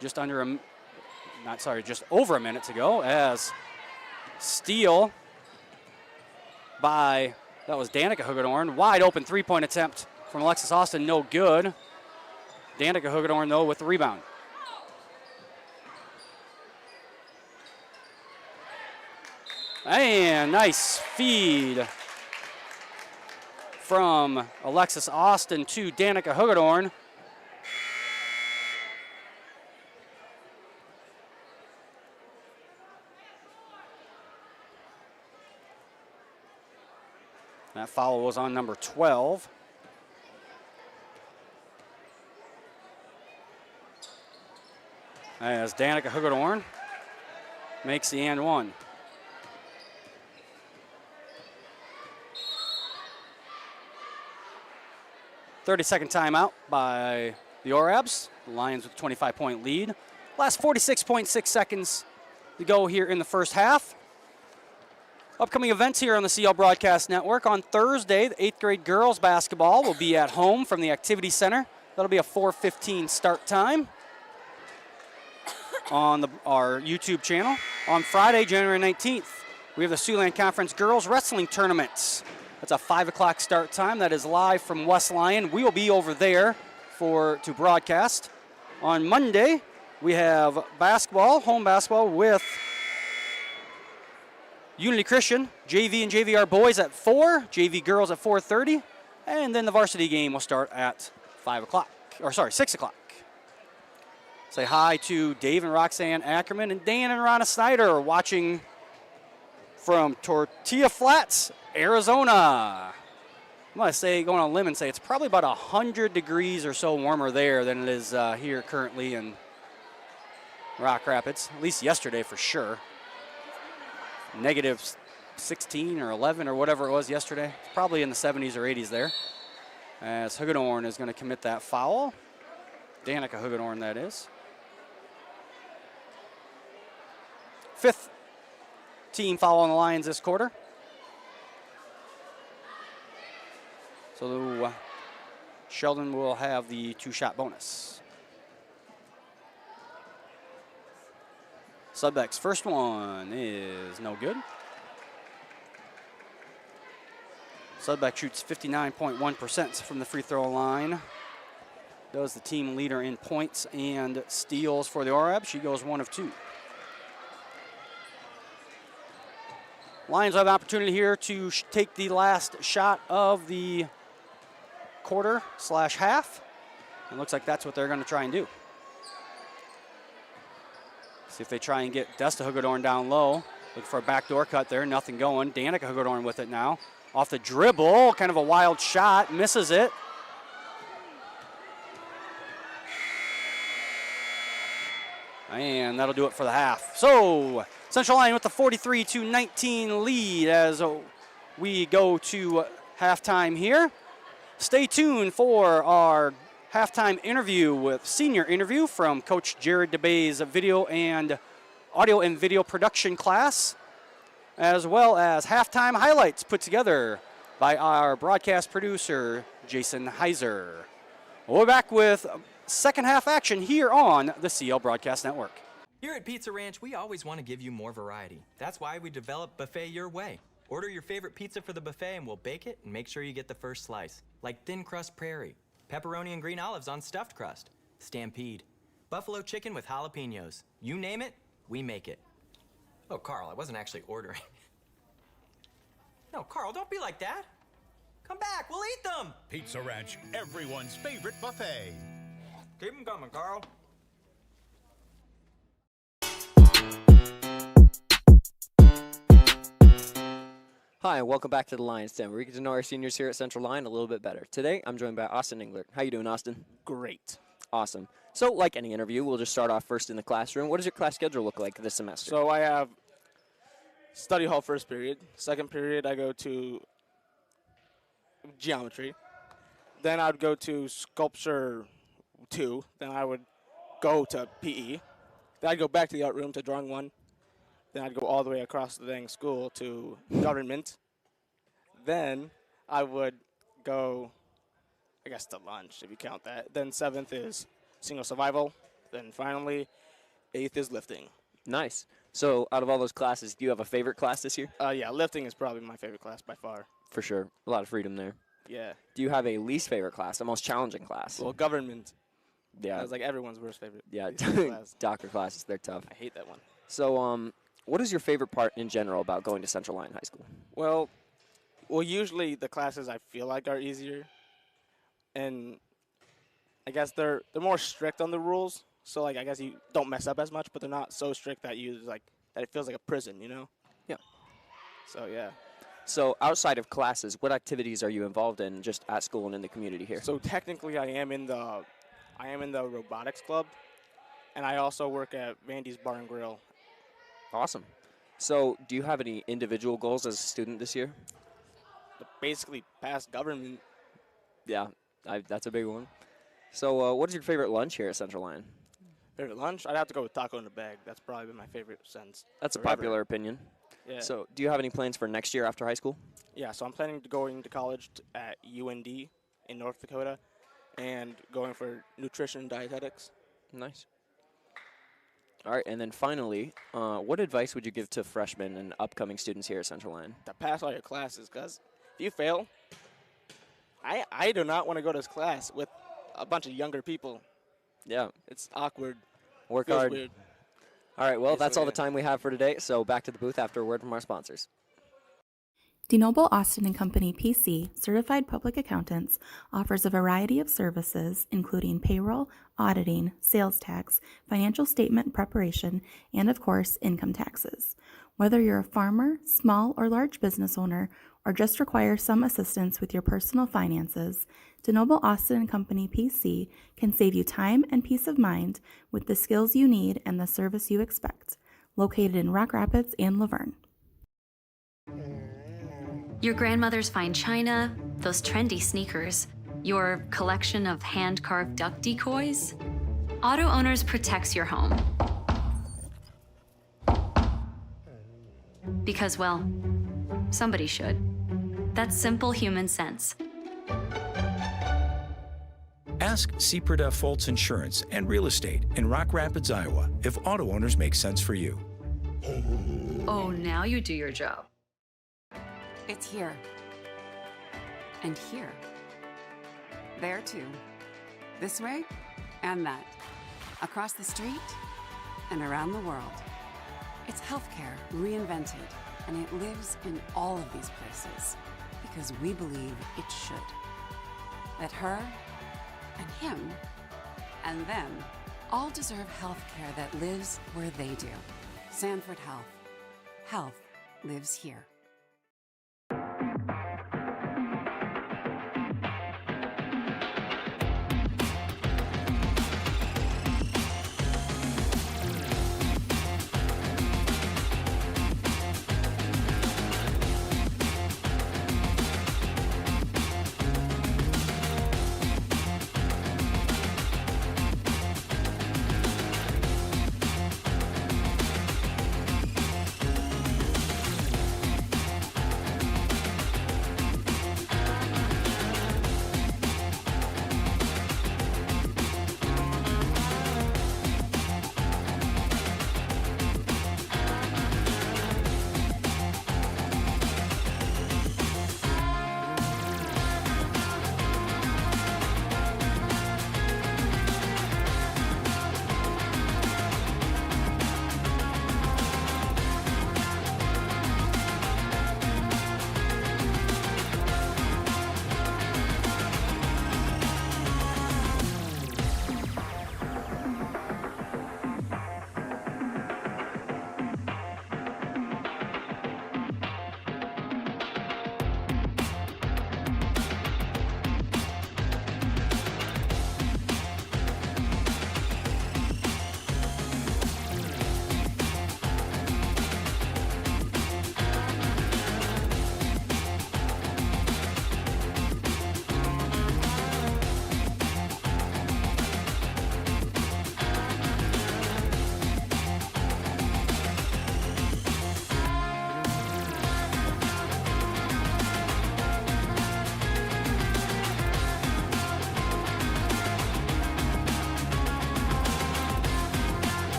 Just over a minute to go as steal by, that was Danica Hugedorn. Wide open three-point attempt from Alexis Austin, no good. Danica Hugedorn, though, with the rebound. And nice feed from Alexis Austin to Danica Hugedorn. That foul was on number 12. As Danica Hugedorn makes the and one. .30-second timeout by the Orabs. The Lions with a 25-point lead. Last 46.6 seconds to go here in the first half. Upcoming events here on the CL Broadcast Network. On Thursday, the 8th grade girls basketball will be at home from the Activity Center. That'll be a 4:15 start time on our YouTube channel. On Friday, January 19th, we have the Siouxland Conference Girls Wrestling Tournament. That's a 5 o'clock start time. That is live from West Lyon. We will be over there to broadcast. On Monday, we have basketball, home basketball with Unity Christian, JV and JVR boys at 4, JV girls at 4:30, and then the varsity game will start at 6 o'clock. Say hi to Dave and Roxanne Ackerman and Dan and Ronna Snyder watching from Tortilla Flats, Arizona. I'm going to go on a limb and say it's probably about 100 degrees or so warmer there than it is here currently in Rock Rapids, at least yesterday for sure. Negative 16 or 11 or whatever it was yesterday. It's probably in the 70s or 80s there. As Hugedorn is going to commit that foul. Danica Hugedorn, that is. 5th team foul on the Lions this quarter. So Sheldon will have the 2-shot bonus. Subbeck's first one is no good. Subbeck shoots 59.1% from the free throw line. Does the team leader in points and steals for the Orab. She goes 1 of 2. Lions have an opportunity here to take the last shot of the quarter/half. It looks like that's what they're going to try and do. See if they try and get Desta Hugedorn down low. Looking for a backdoor cut there. Nothing going. Danica Hugedorn with it now. Off the dribble. Kind of a wild shot. Misses it. And that'll do it for the half. So Central Lyon with the 43-19 lead as we go to halftime here. Stay tuned for our halftime senior interview from Coach Jared DeBay's audio and video production class, as well as halftime highlights put together by our broadcast producer, Jason Heiser. We'll be back with second half action here on the CL Broadcast Network. Here at Pizza Ranch, we always want to give you more variety. That's why we developed Buffet Your Way. Order your favorite pizza for the buffet and we'll bake it and make sure you get the first slice. Like thin crust prairie, pepperoni and green olives on stuffed crust, stampede, buffalo chicken with jalapenos. You name it, we make it. Oh, Carl, I wasn't actually ordering. No, Carl, don't be like that. Come back, we'll eat them. Pizza Ranch, everyone's favorite buffet. Keep them coming, Carl. Hi, and welcome back to the Lions Den, where we get to know our seniors here at Central Lyon a little bit better. Today, I'm joined by Austin Englert. How you doing, Austin? Great. Awesome. So, like any interview, we'll just start off first in the classroom. What does your class schedule look like this semester? So I have study hall first period. Second period, I go to geometry. Then I would go to sculpture 2. Then I would go to PE. Then I'd go back to the art room to drawing 1. Then I'd go all the way across the dang school to government. Then I would go, I guess, to lunch, if you count that. Then 7th is single survival. Then finally, 8th is lifting. Nice. So out of all those classes, do you have a favorite class this year? Yeah, lifting is probably my favorite class by far. For sure. A lot of freedom there. Yeah. Do you have a least favorite class, the most challenging class? Well, government. Yeah. That's like everyone's worst favorite. Yeah, class. doctor classes, they're tough. I hate that one. So, what is your favorite part in general about going to Central Lyon High School? Well, usually the classes I feel like are easier, and I guess they're more strict on the rules. So like I guess you don't mess up as much, but they're not so strict that that it feels like a prison, you know? Yeah. So yeah. So outside of classes, what activities are you involved in just at school and in the community here? So technically, I am in the robotics club, and I also work at Vandy's Bar and Grill. Awesome. So do you have any individual goals as a student this year? Basically, pass government. Yeah, that's a big one. So what is your favorite lunch here at Central Lyon? Favorite lunch? I'd have to go with taco in the bag. That's probably been my favorite since. That's forever. a popular opinion. Yeah. So do you have any plans for next year after high school? Yeah, so I'm planning to going to college at UND in North Dakota and going for nutrition and dietetics. Nice. All right, and then finally, what advice would you give to freshmen and upcoming students here at Central Lyon? To pass all your classes, because if you fail, I do not want to go to this class with a bunch of younger people. Yeah. It's awkward. Work Feels hard. weird. All right, well, that's all the time we have for today, so back to the booth after a word from our sponsors. DeNoble Austin & Company PC, certified public accountants, offers a variety of services including payroll, auditing, sales tax, financial statement preparation, and of course, income taxes. Whether you're a farmer, small or large business owner, or just require some assistance with your personal finances, DeNoble Austin & Company PC can save you time and peace of mind with the skills you need and the service you expect. Located in Rock Rapids and Laverne. Your grandmother's fine china, those trendy sneakers, your collection of hand-carved duck decoys. Auto Owners protects your home. Because, well, somebody should. That's simple human sense. Ask Sepreda Foltz Insurance and Real Estate in Rock Rapids, Iowa, if auto owners make sense for you. Oh, now you do your job. It's here. And here. There too. This way and that. Across the street and around the world. It's healthcare reinvented, and it lives in all of these places because we believe it should. That her and him and them all deserve healthcare that lives where they do. Sanford Health. Health lives here.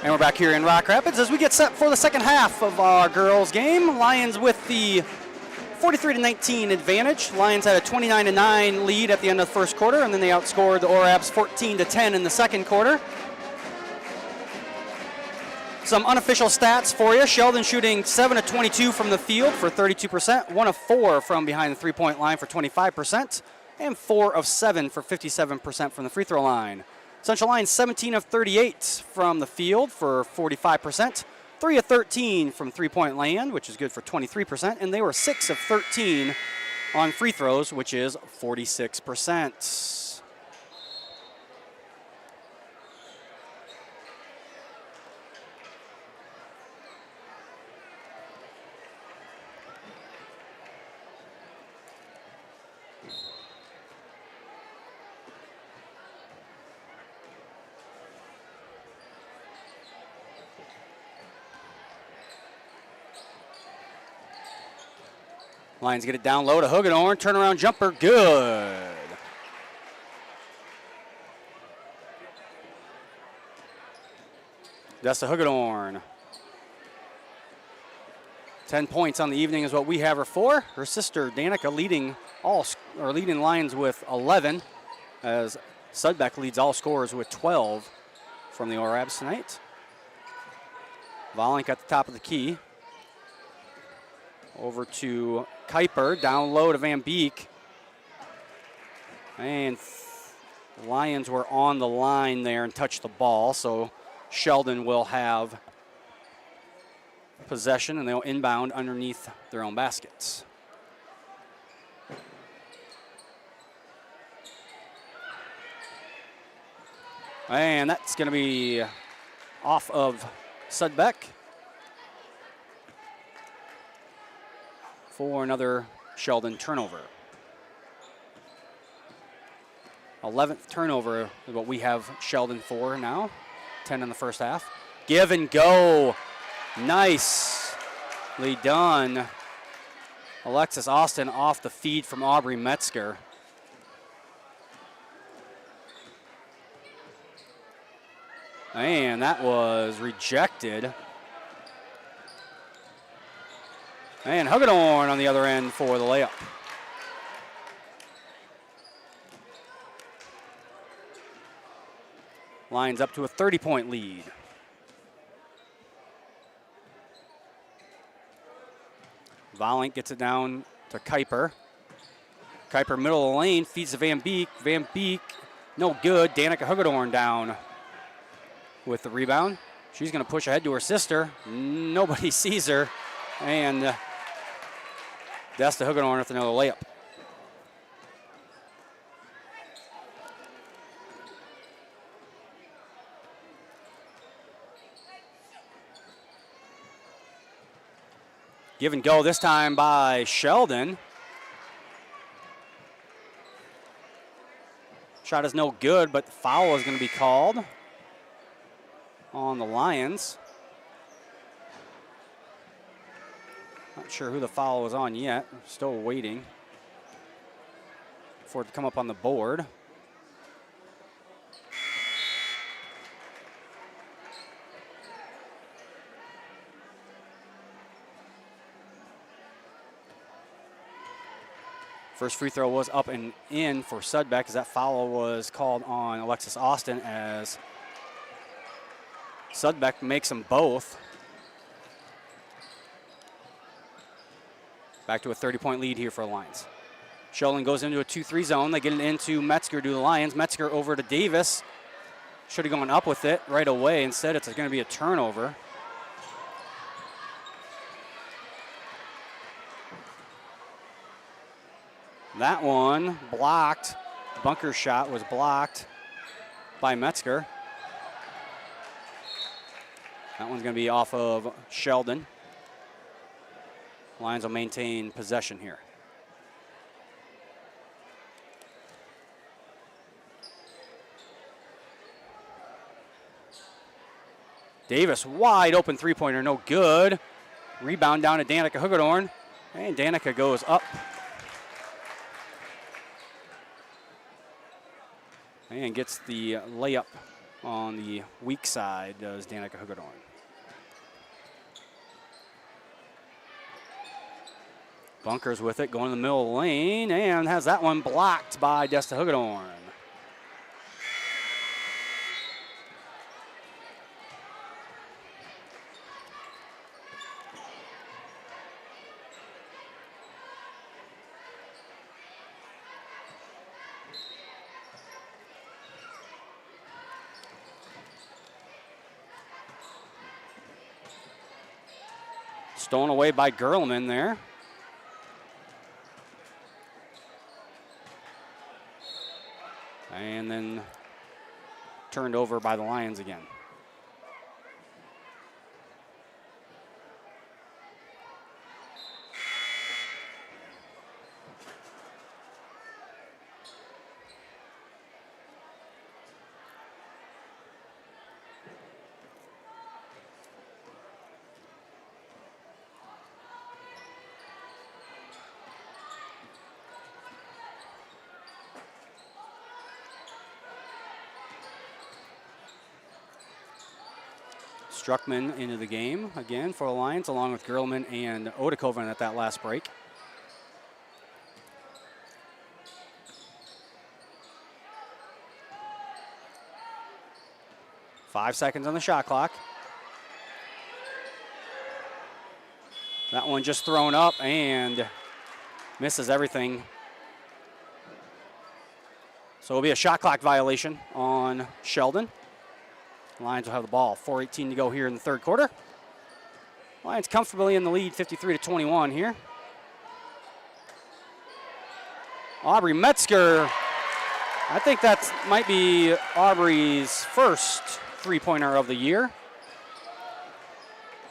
And we're back here in Rock Rapids as we get set for the second half of our girls' game. Lions with the 43-19 advantage. Lions had a 29-9 lead at the end of the first quarter, and then they outscored the ORABs 14-10 in the second quarter. Some unofficial stats for you. Sheldon shooting 7 of 22 from the field for 32%, 1 of 4 from behind the three-point line for 25%, and 4 of 7 for 57% from the free throw line. Central Lyon 17 of 38 from the field for 45%, 3 of 13 from three-point land, which is good for 23%, and they were 6 of 13 on free throws, which is 46%. Lions get it down low to Huggenhorn. Turnaround jumper, good. That's the Huggenhorn. 10 points on the evening is what we have her for. Her sister Danica leading Lions with 11, as Sudbeck leads all scorers with 12 from the ORABs tonight. Volink at the top of the key. Over to Kuiper, down low to Van Beek. And the Lions were on the line there and touched the ball, so Sheldon will have possession and they'll inbound underneath their own baskets. And that's going to be off of Sudbeck for another Sheldon turnover. 11th turnover is what we have Sheldon for now. 10 in the first half. Give and go. Nicely done. Alexis Austin off the feed from Aubrey Metzger. And that was rejected. And Huggenhorn on the other end for the layup. Lions up to a 30-point lead. Volink gets it down to Kuiper. Kuiper middle of the lane, feeds to Van Beek. Van Beek, no good. Danica Huggenhorn down with the rebound. She's going to push ahead to her sister. Nobody sees her. And that's the Huggenhorn with another layup. Give and go this time by Sheldon. Shot is no good, but the foul is going to be called on the Lions. Not sure who the foul was on yet. Still waiting for it to come up on the board. First free throw was up and in for Sudbeck, as that foul was called on Alexis Austin, as Sudbeck makes them both. Back to a 30-point lead here for the Lions. Sheldon goes into a 2-3 zone. They get it into Metzger to the Lions. Metzger over to Davis. Should have gone up with it right away. Instead, it's going to be a turnover. That one blocked. Bunker shot was blocked by Metzger. That one's going to be off of Sheldon. Lions will maintain possession here. Davis, wide open three-pointer, no good. Rebound down to Danica Huggenhorn, and Danica goes up. And gets the layup on the weak side, does Danica Hagedorn. Bunkers with it, going in the middle of the lane, and has that one blocked by Desta Hagedorn. Stolen away by Gerlman there. And then turned over by the Lions again. Struckman into the game again for the Lions, along with Gerlman and Odekoven at that last break. Five seconds on the shot clock. That one just thrown up and misses everything. So it'll be a shot clock violation on Sheldon. Lions will have the ball. 4:18 to go here in the third quarter. Lions comfortably in the lead, 53-21 here. Aubrey Metzger. I think that might be Aubrey's first three-pointer of the year.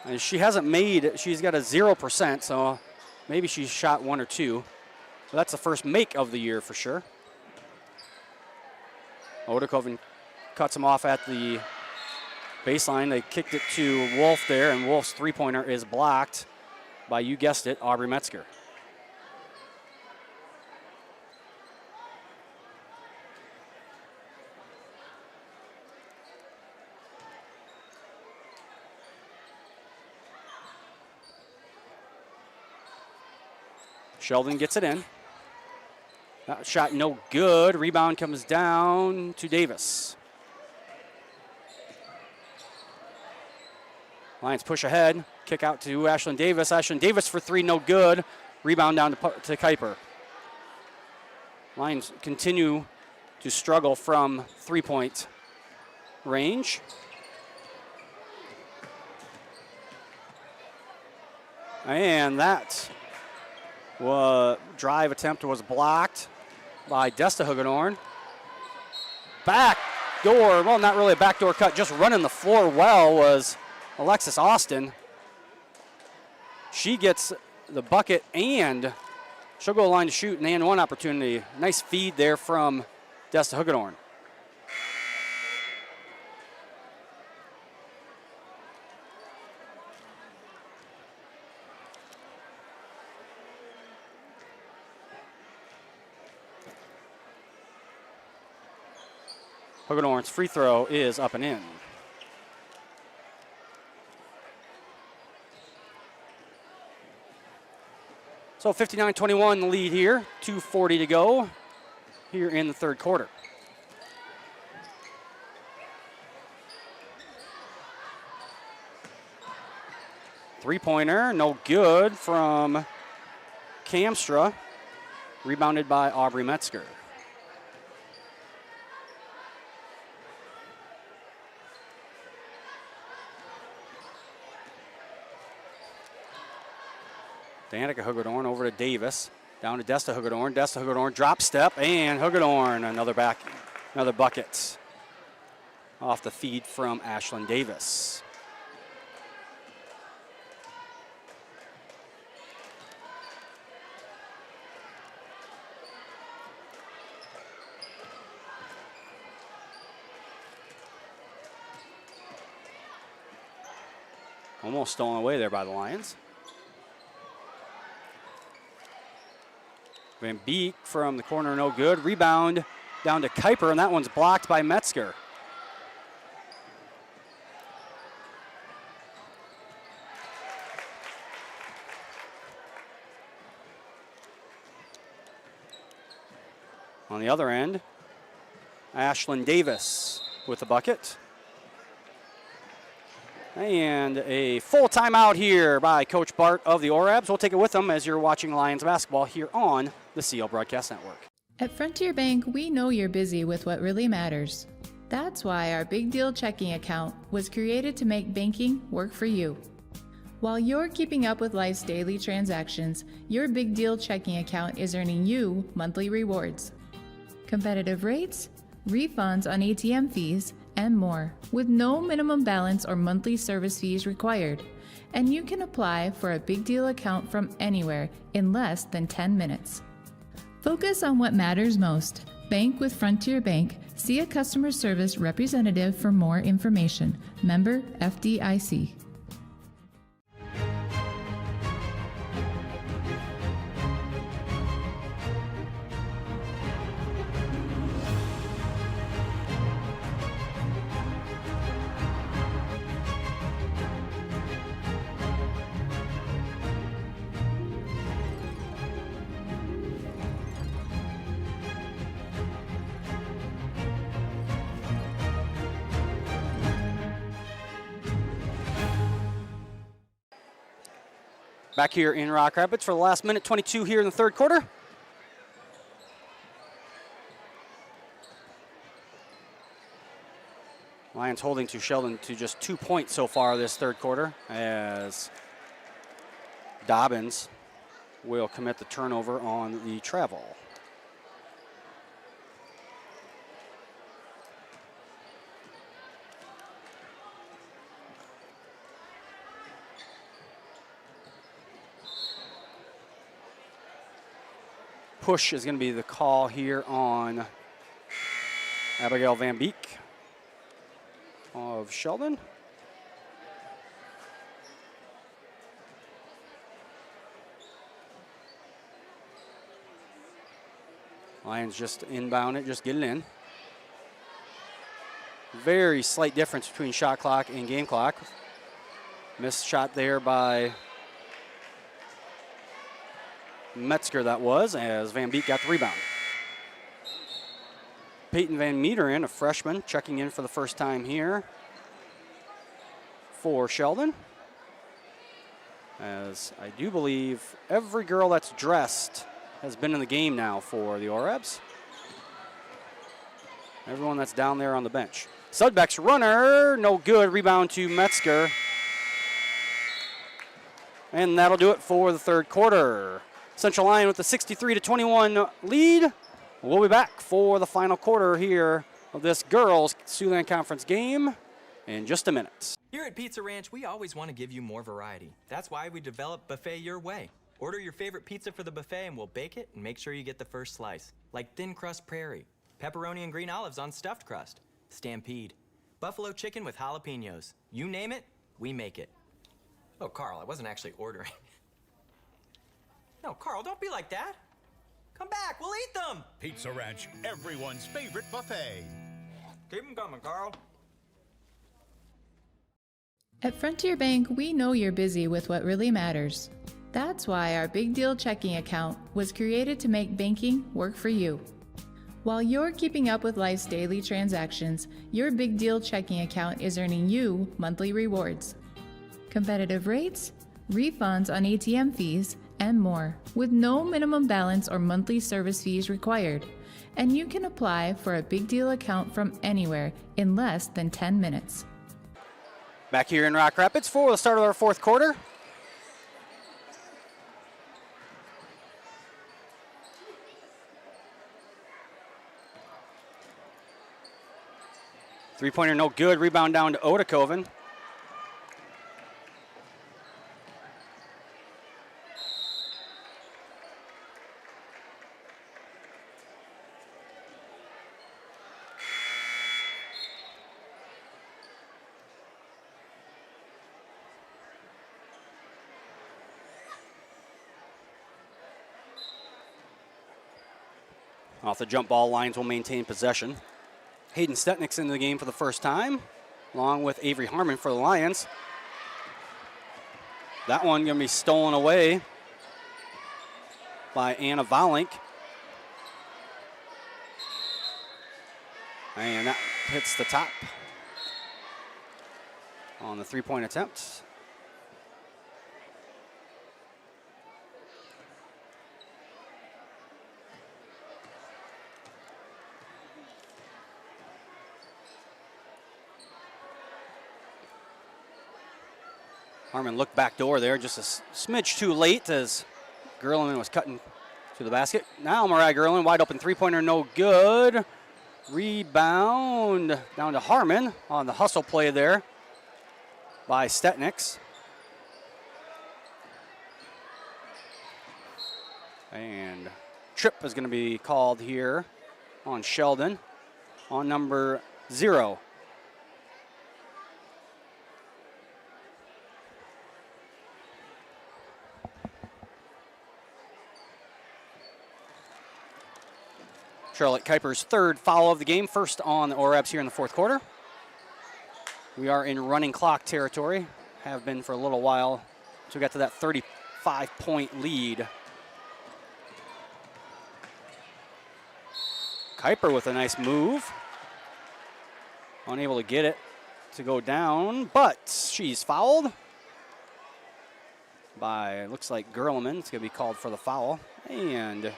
And she hasn't made, she's got a 0%, so maybe she's shot one or two. But that's the first make of the year for sure. Odekoven cuts him off at the baseline. They kicked it to Wolf there, and Wolf's three-pointer is blocked by, you guessed it, Aubrey Metzger. Sheldon gets it in. That shot no good. Rebound comes down to Davis. Lions push ahead. Kick out to Ashlyn Davis. Ashlyn Davis for three, no good. Rebound down to Kuiper. Lions continue to struggle from three-point range. And that drive attempt was blocked by Desta Hagedorn. Back door, well, not really a backdoor cut, just running the floor well was Alexis Austin. She gets the bucket and she'll go line to shoot an and one opportunity. Nice feed there from Desta Hagedorn. Hagedorn's free throw is up and in. So 59-21 the lead here, 2:40 to go here in the third quarter. Three-pointer, no good from Kamstra, rebounded by Aubrey Metzger. Danica Hagedorn over to Davis, down to Desta Hagedorn. Desta Hagedorn drop step, and Hagedorn another bucket off the feed from Ashlyn Davis. Almost stolen away there by the Lions. Van Beek from the corner, no good. Rebound down to Kuiper, and that one's blocked by Metzger. On the other end, Ashlyn Davis with the bucket. And a full timeout here by Coach Bart of the Orabs. We'll take it with them as you're watching Lions basketball here on the CL Broadcast Network. At Frontier Bank, we know you're busy with what really matters. That's why our Big Deal checking account was created to make banking work for you. While you're keeping up with life's daily transactions, your Big Deal checking account is earning you monthly rewards. Competitive rates, refunds on ATM fees, and more, with no minimum balance or monthly service fees required. And you can apply for a Big Deal account from anywhere in less than 10 minutes. Focus on what matters most. Bank with Frontier Bank. See a customer service representative for more information. Member FDIC. Back here in Rock Rapids for the last minute 22 here in the third quarter. Lions holding to Sheldon to just 2 points so far this third quarter as Dobbins will commit the turnover on the travel. Push is going to be the call here on Abigail Van Beek of Sheldon. Lions just inbound it, just get it in. Very slight difference between shot clock and game clock. Missed shot there by Metzger, that was, as Van Beek got the rebound. Peyton Van Meteren, a freshman, checking in for the first time here for Sheldon. As I do believe every girl that's dressed has been in the game now for the Orabs. Everyone that's down there on the bench. Sudbeck's runner, no good. Rebound to Metzger. And that'll do it for the third quarter. Central Lyon with the 63-21 lead. We'll be back for the final quarter here of this girls Siouxland Conference game in just a minute. Here at Pizza Ranch, we always want to give you more variety. That's why we developed Buffet Your Way. Order your favorite pizza for the buffet and we'll bake it and make sure you get the first slice. Like thin crust prairie, pepperoni and green olives on stuffed crust, stampede, buffalo chicken with jalapenos. You name it, we make it. Oh, Carl, I wasn't actually ordering. No, Carl, don't be like that. Come back, we'll eat them. Pizza Ranch, everyone's favorite buffet. Keep them coming, Carl. At Frontier Bank, we know you're busy with what really matters. That's why our Big Deal checking account was created to make banking work for you. While you're keeping up with life's daily transactions, your Big Deal checking account is earning you monthly rewards. Competitive rates, refunds on ATM fees, and more, with no minimum balance or monthly service fees required. And you can apply for a Big Deal account from anywhere in less than 10 minutes. Back here in Rock Rapids for the start of our fourth quarter. Three-pointer no good. Rebound down to Odekoven. Off the jump ball, Lions will maintain possession. Hayden Stetnick's in the game for the first time, along with Avery Harmon for the Lions. That one going to be stolen away by Anna Volink. And that hits the top on the three-point attempt. Harmon looked back door there, just a smidge too late as Gerlin was cutting to the basket. Now Mariah Gerlin, wide open three-pointer, no good. Rebound down to Harmon on the hustle play there by Stetniks. And trip is going to be called here on Sheldon on number 0. Charlotte Kuiper's third foul of the game, first on the Orabs here in the fourth quarter. We are in running clock territory, have been for a little while, so we got to that 35-point lead. Kuiper with a nice move. Unable to get it to go down, but she's fouled by, looks like Gerlman. It's going to be called for the foul. And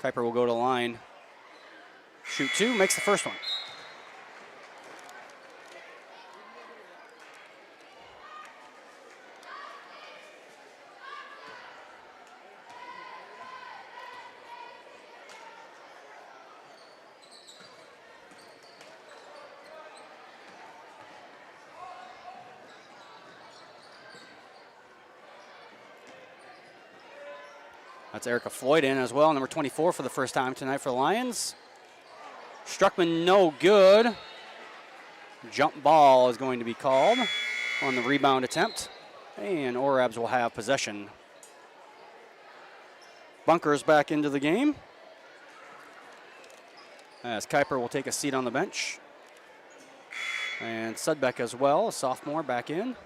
Kuiper will go to the line. Shoot 2, makes the first one. That's Erica Floyd in as well, number 24 for the first time tonight for the Lions. Struckman no good. Jump ball is going to be called on the rebound attempt, and Orabs will have possession. Bunkers back into the game as Kuiper will take a seat on the bench. And Sudbeck as well, a sophomore, back in.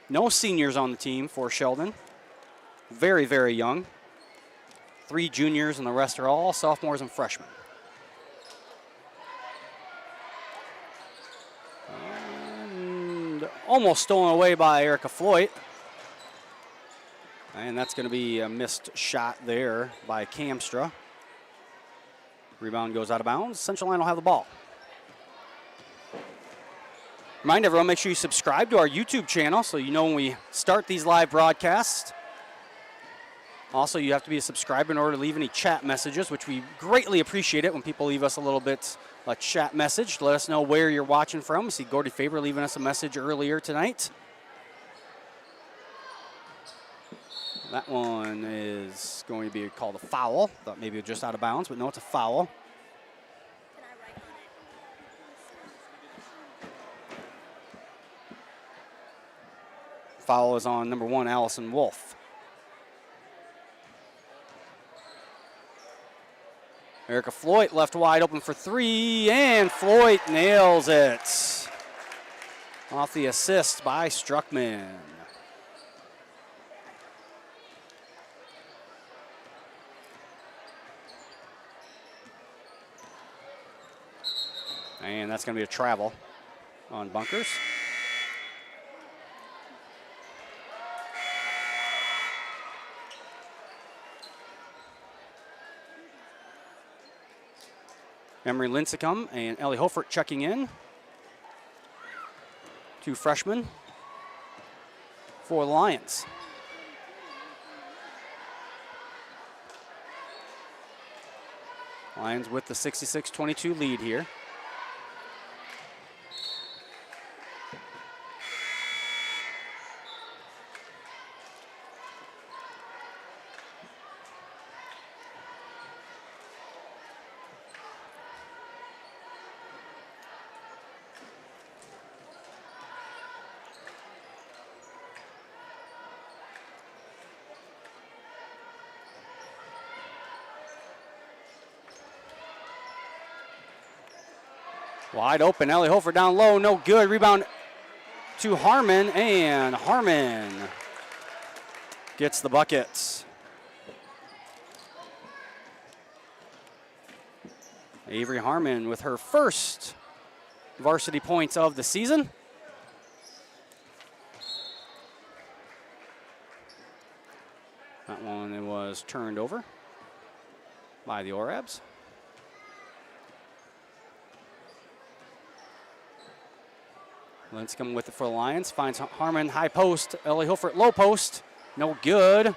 No seniors on the team for Sheldon. Very, very young. 3 juniors and the rest are all sophomores and freshmen. And almost stolen away by Erica Floyd. And that's going to be a missed shot there by Kamstra. Rebound goes out of bounds. Central Line will have the ball. Remind everyone, make sure you subscribe to our YouTube channel so you know when we start these live broadcasts. Also, you have to be a subscriber in order to leave any chat messages, which we greatly appreciate it when people leave us a little bit a chat message. Let us know where you're watching from. We see Gordy Faber leaving us a message earlier tonight. That one is going to be called a foul. Thought maybe it was just out of bounds, but no, it's a foul. Foul is on number 1, Allison Wolf. Erica Floyd left wide open for 3, and Floyd nails it. Off the assist by Struckman. And that's going to be a travel on Bunkers. Emery Lincecum and Ellie Hofert checking in. 2 freshmen for the Lions. Lions with the 66-22 lead here. Wide open, Ellie Hofer down low, no good. Rebound to Harmon, and Harmon gets the buckets. Avery Harmon with her first varsity points of the season. That one was turned over by the Orabs. Linscomb with it for the Lions. Finds Harmon, high post. Ellie Hilfert, low post. No good.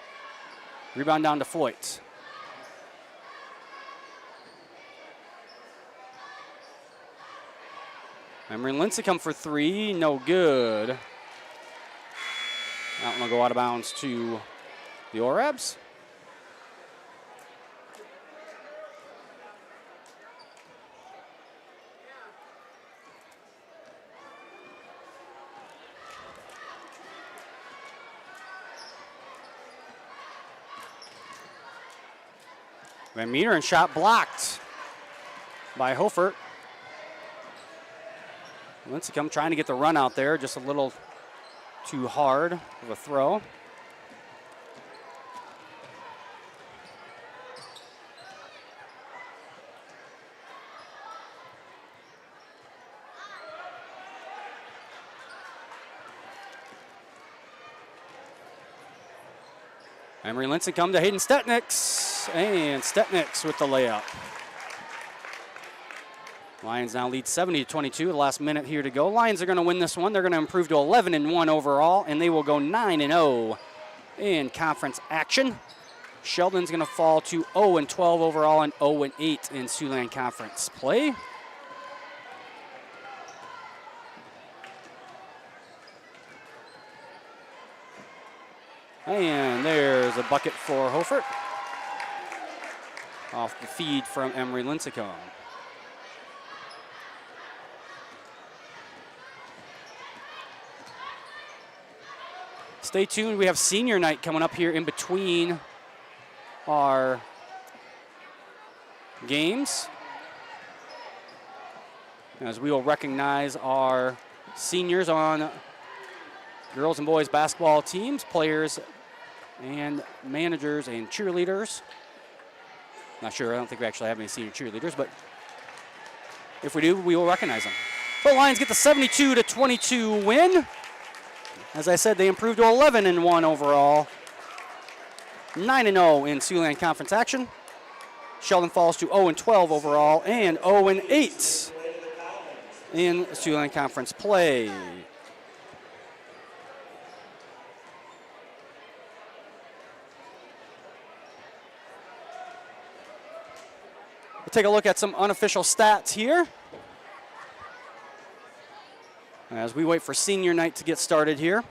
Rebound down to Foyt. Emery Lincecum for three. No good. That one will go out of bounds to the Orabs. Van Meteren shot blocked by Hofert. Lincecum trying to get the run out there, just a little too hard of a throw. Emery Lincecum to Hayden Stetniks, and Stetniks with the layup. Lions now lead 70-22, the last minute here to go. Lions are going to win this one. They're going to improve to 11-1 overall, and they will go 9-0 in conference action. Sheldon's going to fall to 0-12 overall and 0-8 in Siouxland Conference play. And there's a bucket for Hofert. Off the feed from Emery Lincecum. Stay tuned. We have senior night coming up here in between our games, as we will recognize our seniors on girls and boys basketball teams, players and managers and cheerleaders. Not sure, I don't think we actually have any senior cheerleaders, but if we do, we will recognize them. But Lions get the 72-22 win. As I said, they improved to 11-1 overall, 9-0 in Siouxland Conference action. Sheldon falls to 0-12 overall and 0-8 in Siouxland Conference play. We'll take a look at some unofficial stats here as we wait for senior night to get started here.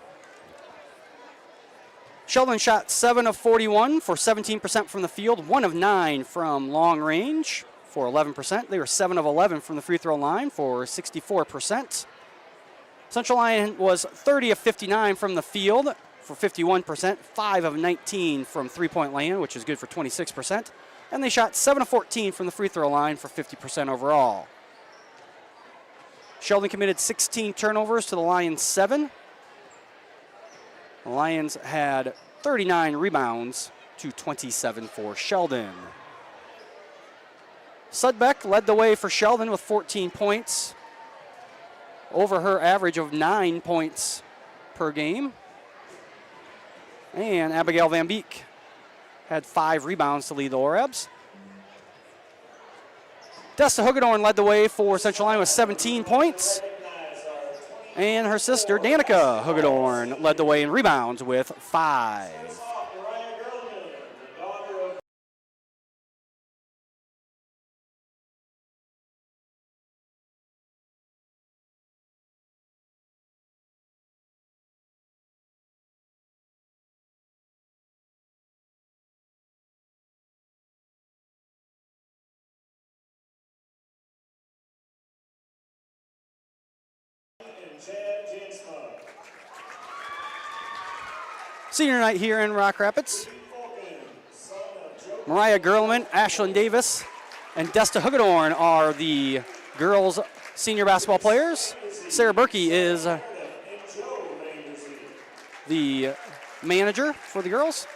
Sheldon shot 7 of 41 for 17% from the field, 1 of 9 from long range for 11%. They were 7 of 11 from the free throw line for 64%. Central Lyon was 30 of 59 from the field for 51%, 5 of 19 from three-point land, which is good for 26%. And they shot 7 of 14 from the free throw line for 50% overall. Sheldon committed 16 turnovers to the Lions 7. The Lions had 39 rebounds to 27 for Sheldon. Sudbeck led the way for Sheldon with 14 points, over her average of 9 points per game. And Abigail Van Beek had 5 rebounds to lead the Orabs. Desta Hugedorn led the way for Central Lyon with 17 points. And her sister, Danica Hugedorn, led the way in rebounds with 5. Senior night here in Rock Rapids. Mariah Gerlman, Ashlyn Davis, and Desta Hugedorn are the girls' senior basketball players. Sarah Berkey is the manager for the girls.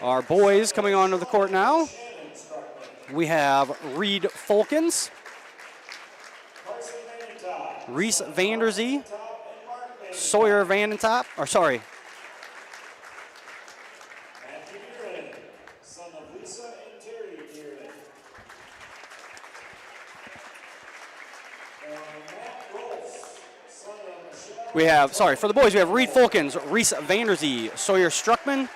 Our boys coming onto the court now. We have Reed Folkens, Reese Vanderzee, Sawyer Vandentop, or sorry, we have, sorry, for the boys, we have Reed Folkens, Reese Vanderzee, Sawyer Struckman,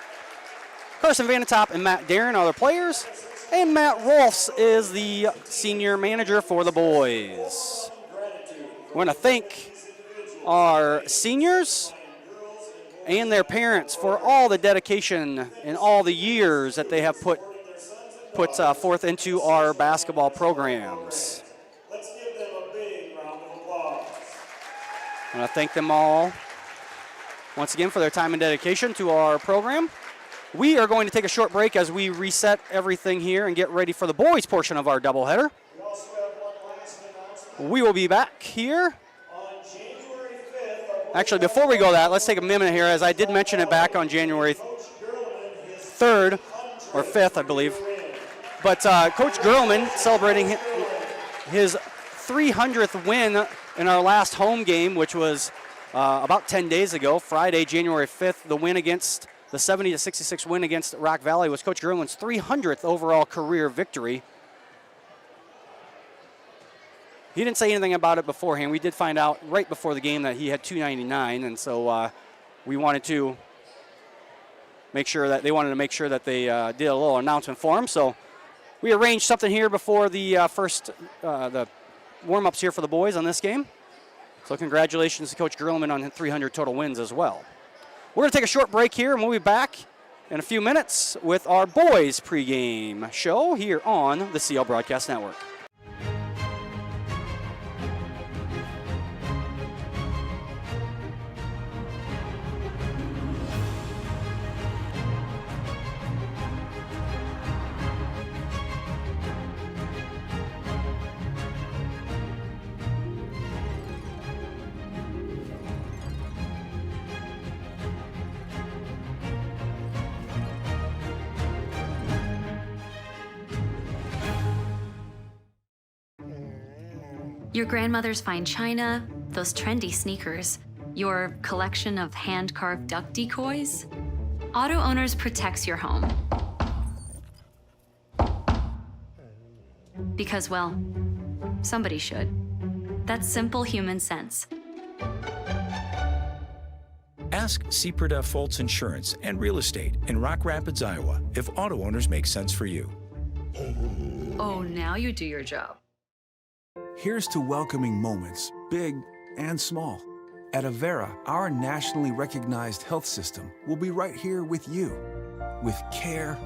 Carson Vandentop, and Matt Darren are the players. And Matt Rolfs is the senior manager for the boys. I want to thank our seniors and their parents for all the dedication and all the years that they have put forth into our basketball programs. Let's give them a big round of applause. I want to thank them all once again for their time and dedication to our program. We are going to take a short break as we reset everything here and get ready for the boys portion of our doubleheader. We will be back here. Actually, before we go that, let's take a minute here, as I did mention it back on January 3rd, or 5th, I believe. But Coach Gerlman celebrating his 300th win in our last home game, which was about 10 days ago, Friday, January 5th. The win against the 70-66 win against Rock Valley was Coach Gerlman's 300th overall career victory. He didn't say anything about it beforehand. We did find out right before the game that he had 299, and so we wanted to make sure that they did a little announcement for him. So we arranged something here before the the warm-ups here for the boys on this game. So congratulations to Coach Gerlman on 300 total wins as well. We're going to take a short break here, and we'll be back in a few minutes with our boys pregame show here on the CL Broadcast Network. Your grandmother's fine china, those trendy sneakers, your collection of hand-carved duck decoys. Auto Owners protects your home. Because, well, somebody should. That's simple human sense. Ask Sepreda Foltz Insurance and Real Estate in Rock Rapids, Iowa, if auto owners make sense for you. Oh, now you do your job. Here's to welcoming moments, big and small. At Avera, our nationally recognized health system will be right here with you, with care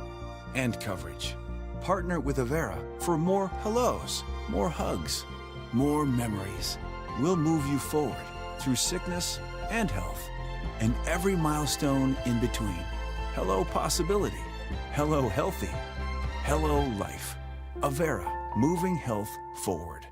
and coverage. Partner with Avera for more hellos, more hugs, more memories. We'll move you forward through sickness and health, and every milestone in between. Hello possibility, hello healthy, hello life. Avera, moving health forward.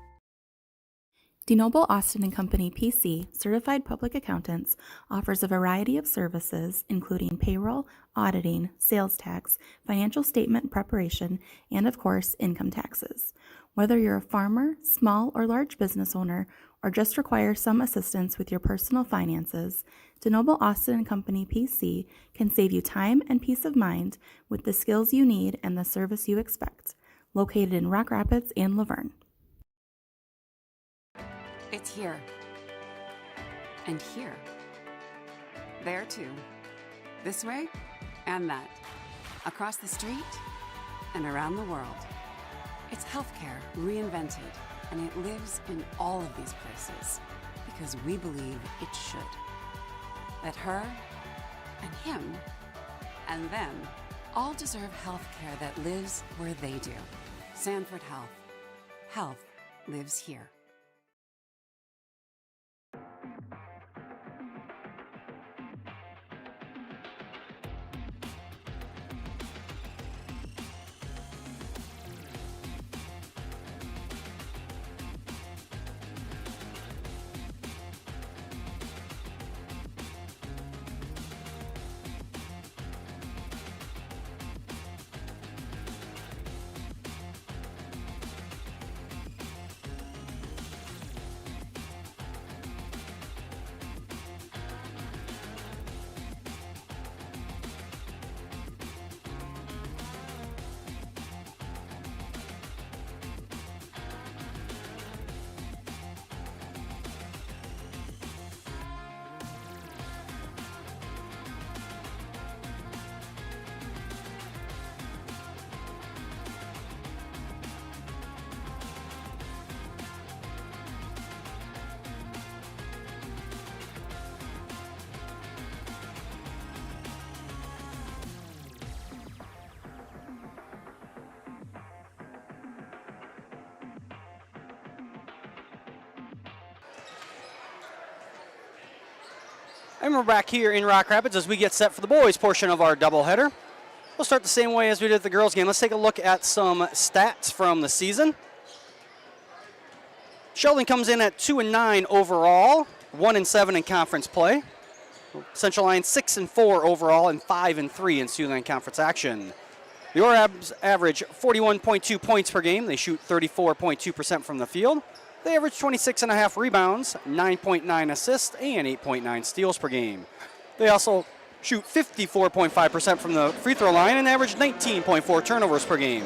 DeNoble Austin & Company PC, certified public accountants, offers a variety of services including payroll, auditing, sales tax, financial statement preparation, and of course, income taxes. Whether you're a farmer, small or large business owner, or just require some assistance with your personal finances, DeNoble Austin & Company PC can save you time and peace of mind with the skills you need and the service you expect. Located in Rock Rapids and Laverne. It's here. And here. There too. This way and that. Across the street and around the world. It's healthcare reinvented, and it lives in all of these places because we believe it should. That her and him and them all deserve healthcare that lives where they do. Sanford Health. Health lives here. And we're back here in Rock Rapids as we get set for the boys portion of our doubleheader. We'll start the same way as we did the girls game. Let's take a look at some stats from the season. Sheldon comes in at 2-9 overall, 1-7 in conference play. Central Lyon 6-4 overall and 5-3 in Siouxland Conference action. The Orabs average 41.2 points per game. They shoot 34.2% from the field. They average 26.5 rebounds, 9.9 assists, and 8.9 steals per game. They also shoot 54.5% from the free throw line and average 19.4 turnovers per game.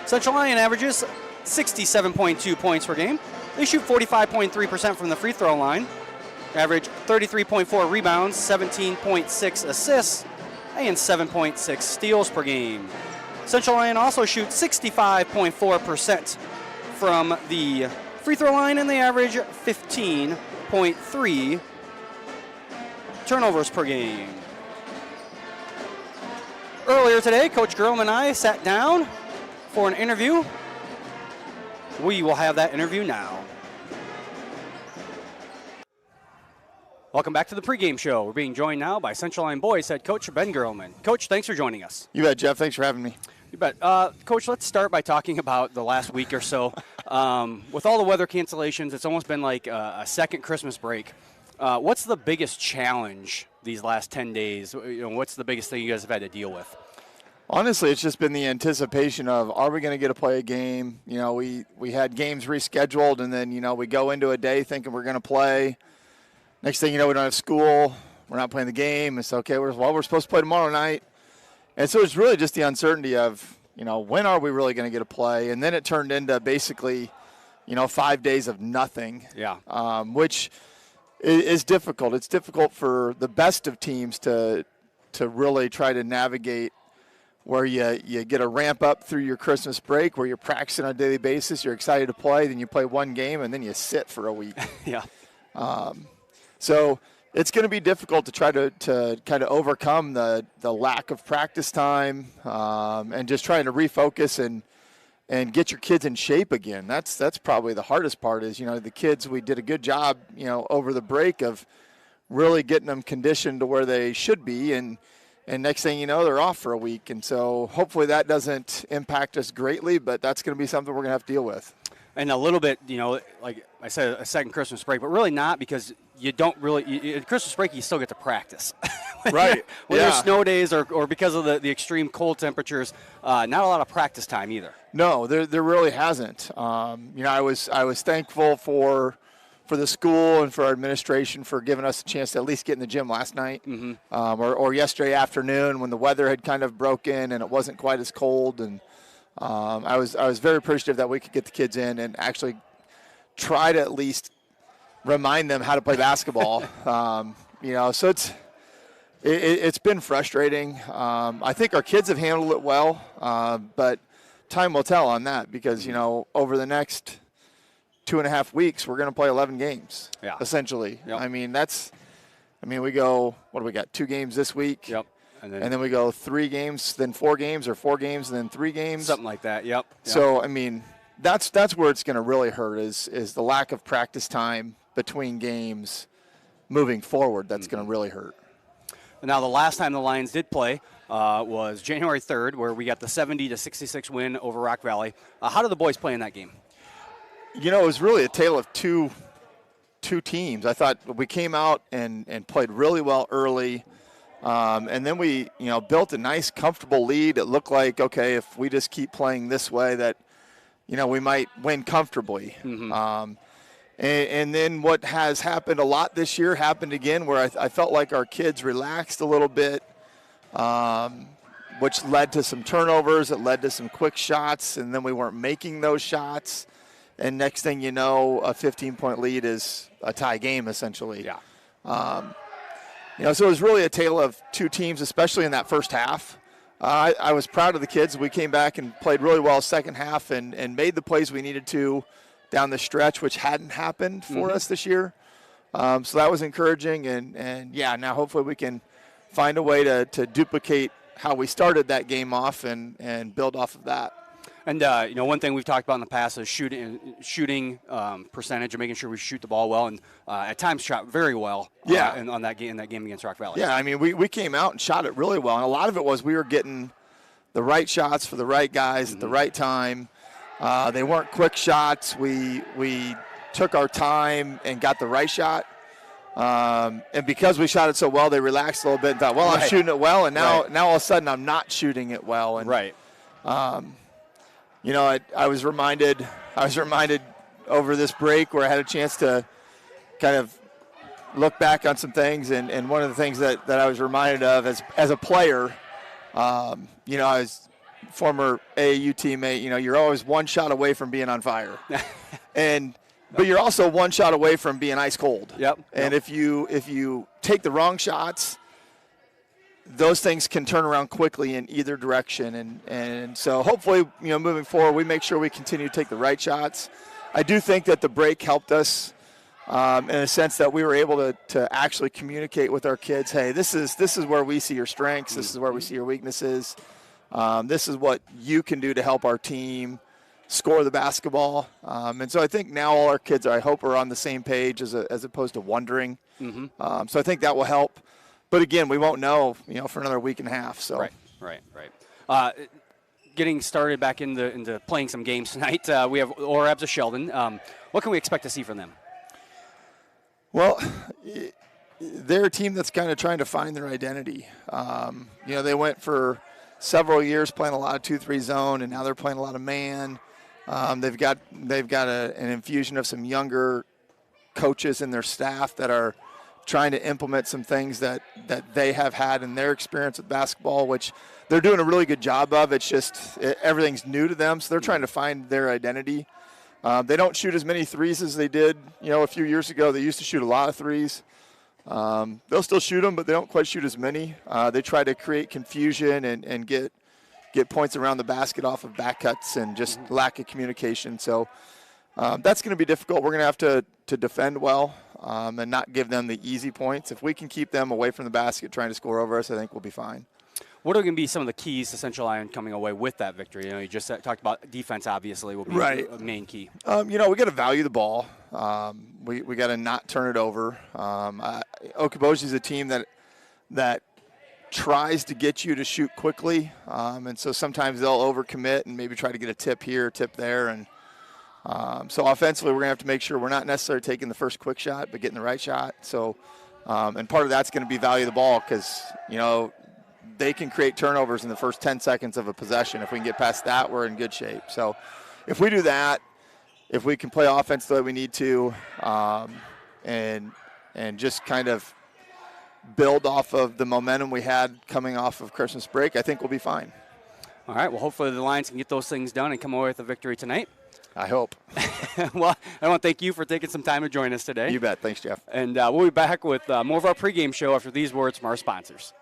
Central Lyon averages 67.2 points per game. They shoot 45.3% from the free throw line, average 33.4 rebounds, 17.6 assists, and 7.6 steals per game. Central Lyon also shoots 65.4% from the free throw line, and they average 15.3 turnovers per game. Earlier today, Coach Gurley and I sat down for an interview. We will have that interview now. Welcome back to the pregame show. We're being joined now by Central Lyon boys head coach Ben Gerlman. Coach, thanks for joining us. You bet, Jeff. Thanks for having me. You bet. Coach, let's start by talking about the last week or so. With all the weather cancellations, it's almost been like a second Christmas break. What's the biggest challenge these last 10 days? What's the biggest thing you guys have had to deal with? Honestly, it's just been the anticipation of, are we going to get to play a game? We had games rescheduled, and then, we go into a day thinking we're going to play. Next thing you know, we don't have school. We're not playing the game. It's okay. We're supposed to play tomorrow night. And so it's really just the uncertainty of, when are we really going to get to play? And then it turned into basically, 5 days of nothing. Yeah. Which is difficult. It's difficult for the best of teams to really try to navigate where you get a ramp up through your Christmas break, where you're practicing on a daily basis, you're excited to play, then you play one game, and then you sit for a week. Yeah. So it's going to be difficult to try to kind of overcome the lack of practice time and just trying to refocus and get your kids in shape again. That's probably the hardest part is, the kids, we did a good job, over the break of really getting them conditioned to where they should be. And next thing you know, they're off for a week. And so hopefully that doesn't impact us greatly, but that's going to be something we're going to have to deal with. And a little bit, like I said, a second Christmas break, but really not, because you don't really, at Christmas break, you still get to practice. Right. When there's snow days or because of the extreme cold temperatures, not a lot of practice time either. No, there really hasn't. I was thankful for the school and for our administration for giving us a chance to at least get in the gym last night, or yesterday afternoon when the weather had kind of broken and it wasn't quite as cold. And I was very appreciative that we could get the kids in and actually try to at least remind them how to play basketball. So it's been frustrating. I think our kids have handled it well, but time will tell on that because, over the next 2.5 weeks, we're going to play 11 games, essentially. Yep. We go, what do we got, 2 games this week? Yep. And then we go 3 games, then 4 games, or 4 games, and then 3 games. Something like that, yep. So, that's where it's going to really hurt is the lack of practice time between games moving forward. That's going to really hurt. Now, the last time the Lions did play was January 3rd, where we got the 70-66 win over Rock Valley. How did the boys play in that game? It was really a tale of two teams. I thought we came out and played really well early. And then we, built a nice, comfortable lead. It looked like, okay, if we just keep playing this way that, we might win comfortably. Mm-hmm. And then what has happened a lot this year happened again where I felt like our kids relaxed a little bit, which led to some turnovers. It led to some quick shots, and then we weren't making those shots. And next thing you know, a 15-point lead is a tie game, essentially. Yeah. So it was really a tale of two teams, especially in that first half. I was proud of the kids. We came back and played really well second half and made the plays we needed to down the stretch, which hadn't happened for us this year. So that was encouraging. And now hopefully we can find a way to duplicate how we started that game off and build off of that. And one thing we've talked about in the past is shooting percentage and making sure we shoot the ball well, and at times shot very well. Yeah. In that game against Rock Valley. Yeah, I mean, we came out and shot it really well, and a lot of it was we were getting the right shots for the right guys at the right time. They weren't quick shots. We took our time and got the right shot. And because we shot it so well, they relaxed a little bit and thought, well, I'm shooting it well, and now all of a sudden I'm not shooting it well. And, I was reminded over this break where I had a chance to kind of look back on some things, and one of the things that I was reminded of as a player, I was former AAU teammate, you're always one shot away from being on fire. But you're also one shot away from being ice cold. And if you take the wrong shots, those things can turn around quickly in either direction. And so hopefully, moving forward, we make sure we continue to take the right shots. I do think that the break helped us in a sense that we were able to actually communicate with our kids, hey, this is where we see your strengths, this is where we see your weaknesses. This is what you can do to help our team score the basketball. And so I think now all our kids, I hope, are on the same page as opposed to wondering. So I think that will help. But again, we won't know, for another week and a half. So Right. Getting started back into playing some games tonight, we have ORABs of Sheldon. What can we expect to see from them? Well, they're a team that's kind of trying to find their identity. They went for several years playing a lot of 2-3 zone, and now they're playing a lot of man. They've got an infusion of some younger coaches in their staff that are trying to implement some things that they have had in their experience with basketball, which they're doing a really good job of. It's just everything's new to them, so they're trying to find their identity. They don't shoot as many threes as they did, a few years ago. They used to shoot a lot of threes. They'll still shoot them, but they don't quite shoot as many. They try to create confusion and get points around the basket off of back cuts and just lack of communication. So that's going to be difficult. We're going to have to defend well and not give them the easy points. If we can keep them away from the basket trying to score over us, I think we'll be fine. What are going to be some of the keys to Central Lyon coming away with that victory? You just talked about defense, obviously, will be a main key. We got to value the ball. We got to not turn it over. Okoboji is a team that tries to get you to shoot quickly, and so sometimes they'll overcommit and maybe try to get a tip here, tip there, and so offensively we're going to have to make sure we're not necessarily taking the first quick shot, but getting the right shot. So, and part of that's going to be value the ball because they can create turnovers in the first 10 seconds of a possession. If we can get past that, we're in good shape. So if we do that, if we can play offense the way we need to, and just kind of build off of the momentum we had coming off of Christmas break, I think we'll be fine. All right, well, hopefully the Lions can get those things done and come away with a victory tonight. I hope. Well, I want to thank you for taking some time to join us today. You bet. Thanks, Jeff. And we'll be back with more of our pregame show after these words from our sponsors.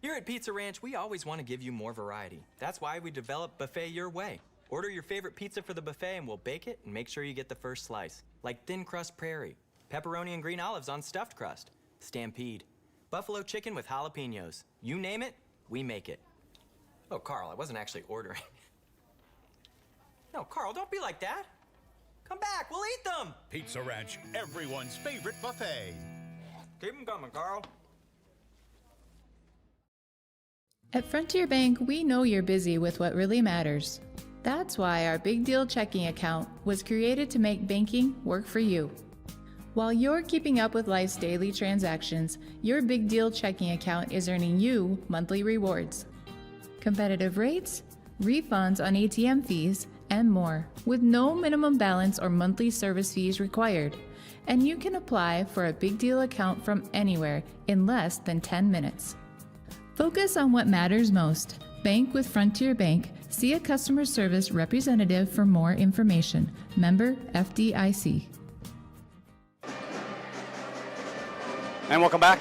Here at Pizza Ranch, we always want to give you more variety. That's why we developed Buffet Your Way. Order your favorite pizza for the buffet and we'll bake it and make sure you get the first slice. Like thin crust prairie, pepperoni and green olives on stuffed crust, stampede, buffalo chicken with jalapenos. You name it, we make it. Oh, Carl, I wasn't actually ordering. No, Carl, don't be like that. Come back, we'll eat them. Pizza Ranch, everyone's favorite buffet. Keep them coming, Carl. At Frontier Bank, we know you're busy with what really matters. That's why our Big Deal checking account was created to make banking work for you. While you're keeping up with life's daily transactions, your Big Deal checking account is earning you monthly rewards. Competitive rates, refunds on ATM fees, and more, with no minimum balance or monthly service fees required. And you can apply for a Big Deal account from anywhere in less than 10 minutes. Focus on what matters most. Bank with Frontier Bank See a customer service representative for more information. Member FDIC. And welcome back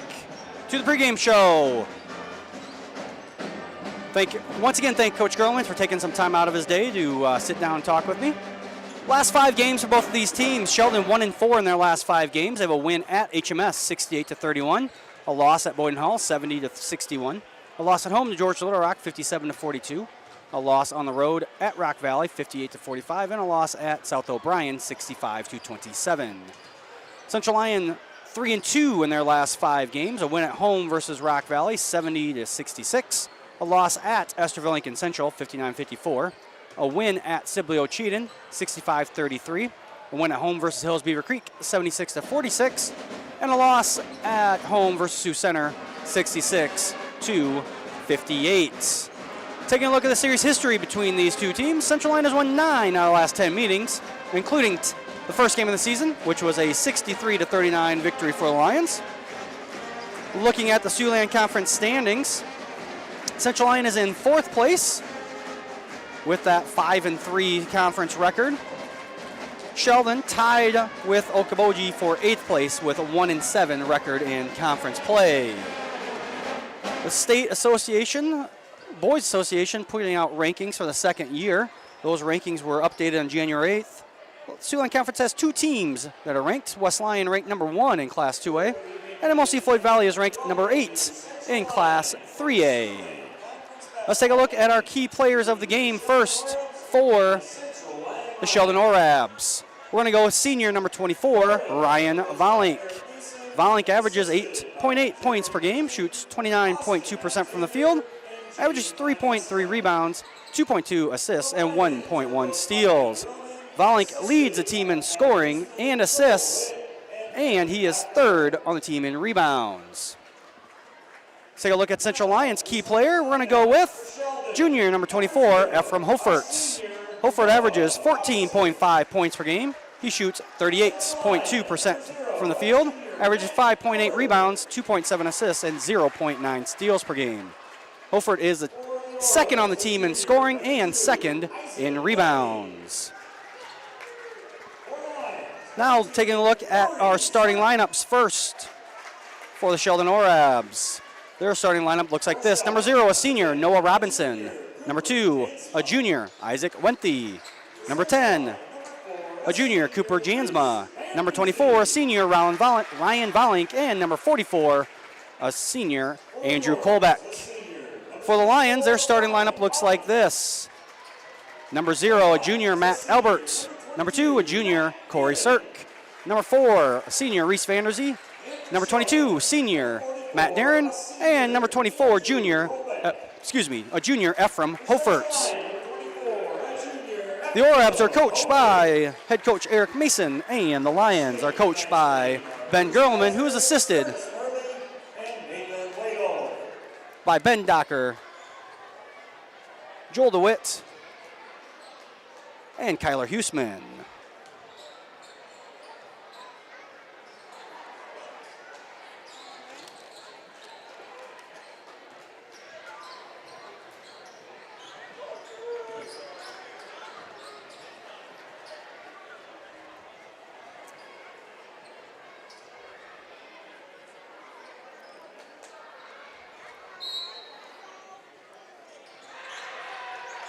to the pregame show. Once again, thank Coach Gerlman for taking some time out of his day to sit down and talk with me. Last 5 games for both of these teams. Sheldon 1-4 in their last 5 games. They have a win at HMS 68-31, a loss at Boyden Hall 70-61, a loss at home to George Little Rock 57-42, a loss on the road at Rock Valley 58-45, and a loss at South O'Brien 65-27. Central Lyon 3-2 in their last 5 games. A win at home versus Rock Valley 70-66. A loss at Esterville Lincoln Central, 59-54. A win at Sibley Ocheyedan, 65-33. A win at home versus Hills Beaver Creek, 76-46. And a loss at home versus Sioux Center, 66-58. Taking a look at the series history between these two teams, Central Lyon has won 9 out of the last 10 meetings, including the first game of the season, which was a 63-39 victory for the Lions. Looking at the Siouxland Conference standings, Central Lyon is in 4th place with that 5-3 conference record. Sheldon tied with Okoboji for 8th place with a 1-7 record in conference play. The State Association, Boys Association, putting out rankings for the 2nd year. Those rankings were updated on January 8th. Siouxland Conference has 2 teams that are ranked. West Lyon ranked number 1 in Class 2A, and MLC Floyd Valley is ranked number 8 in Class 3A. Let's take a look at our key players of the game first for the Sheldon Orabs. We're going to go with senior number 24, Ryan Volink. Volink averages 8.8 points per game, shoots 29.2% from the field, averages 3.3 rebounds, 2.2 assists, and 1.1 steals. Volink leads the team in scoring and assists, and he is 3rd on the team in rebounds. Let's take a look at Central Lyon's key player. We're going to go with junior number 24, Ephraim Hofert. Hofert averages 14.5 points per game. He shoots 38.2% from the field, averages 5.8 rebounds, 2.7 assists, and 0.9 steals per game. Hofert is 2nd on the team in scoring and 2nd in rebounds. Now taking a look at our starting lineups first for the Sheldon Orabs. Their starting lineup looks like this. Number 0, a senior, Noah Robinson. Number 2, a junior, Isaac Wenthe. Number 10, a junior, Cooper Jansma. Number 24, a senior, Ryan Volink. And number 44, a senior, Andrew Kolbeck. For the Lions, their starting lineup looks like this. Number 0, a junior, Matt Albert. Number 2, a junior, Corey Sirk. Number 4, a senior, Reese Vanderzee. Number 22, senior, Matt Darren. And number 24, a junior, Ephraim Hofert. The Orabs are coached by head coach Eric Mason, and the Lions are coached by Ben Gerlman, who is assisted by Ben Docker, Joel DeWitt, and Kyler Huseman.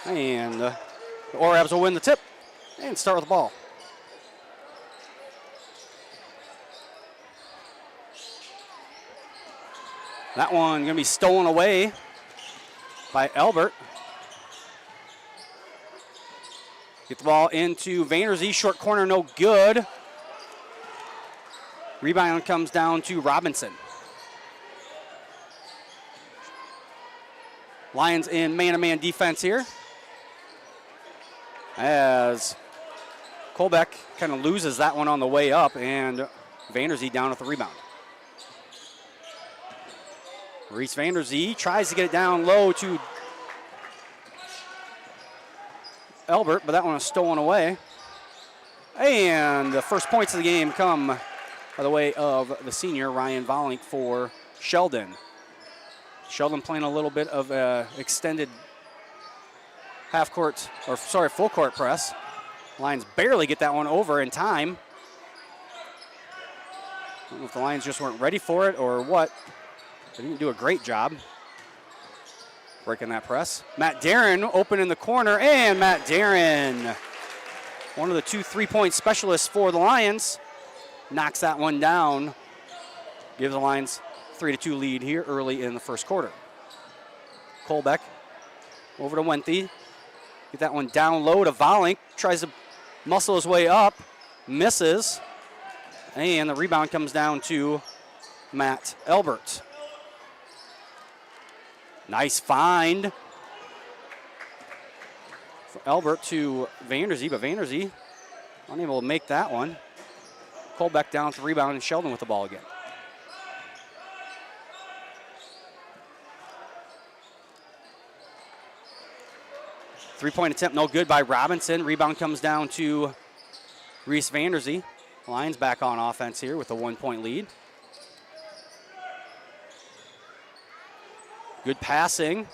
And the Orabs will win the tip and start with the ball. That one going to be stolen away by Albert. Get the ball into Vanderzee, short corner, no good. Rebound comes down to Robinson. Lions in man-to-man defense here, as Kolbeck kind of loses that one on the way up, and Vanderzee down with the rebound. Reese Vanderzee tries to get it down low to Albert, but that one is stolen away. And the first points of the game come by the way of the senior, Ryan Volink, for Sheldon. Sheldon playing a little bit of extended full court press. Lions barely get that one over in time. I don't know if the Lions just weren't ready for it or what. They didn't do a great job breaking that press. Matt Darren open in the corner, and Matt Darren, one of the 2 3-point specialists for the Lions, knocks that one down. Gives the Lions 3-2 lead here early in the first quarter. Colbeck over to Wenthy. Get that one down low to Volink. Tries to muscle his way up. Misses. And the rebound comes down to Matt Elbert. Nice find. For Elbert to Vanderzee, but Vanderzee unable to make that one. Colbeck down to rebound, and Sheldon with the ball again. Three-point attempt, no good by Robinson. Rebound comes down to Reese Vanderzee. Lions back on offense here with a 1-point lead. Good passing.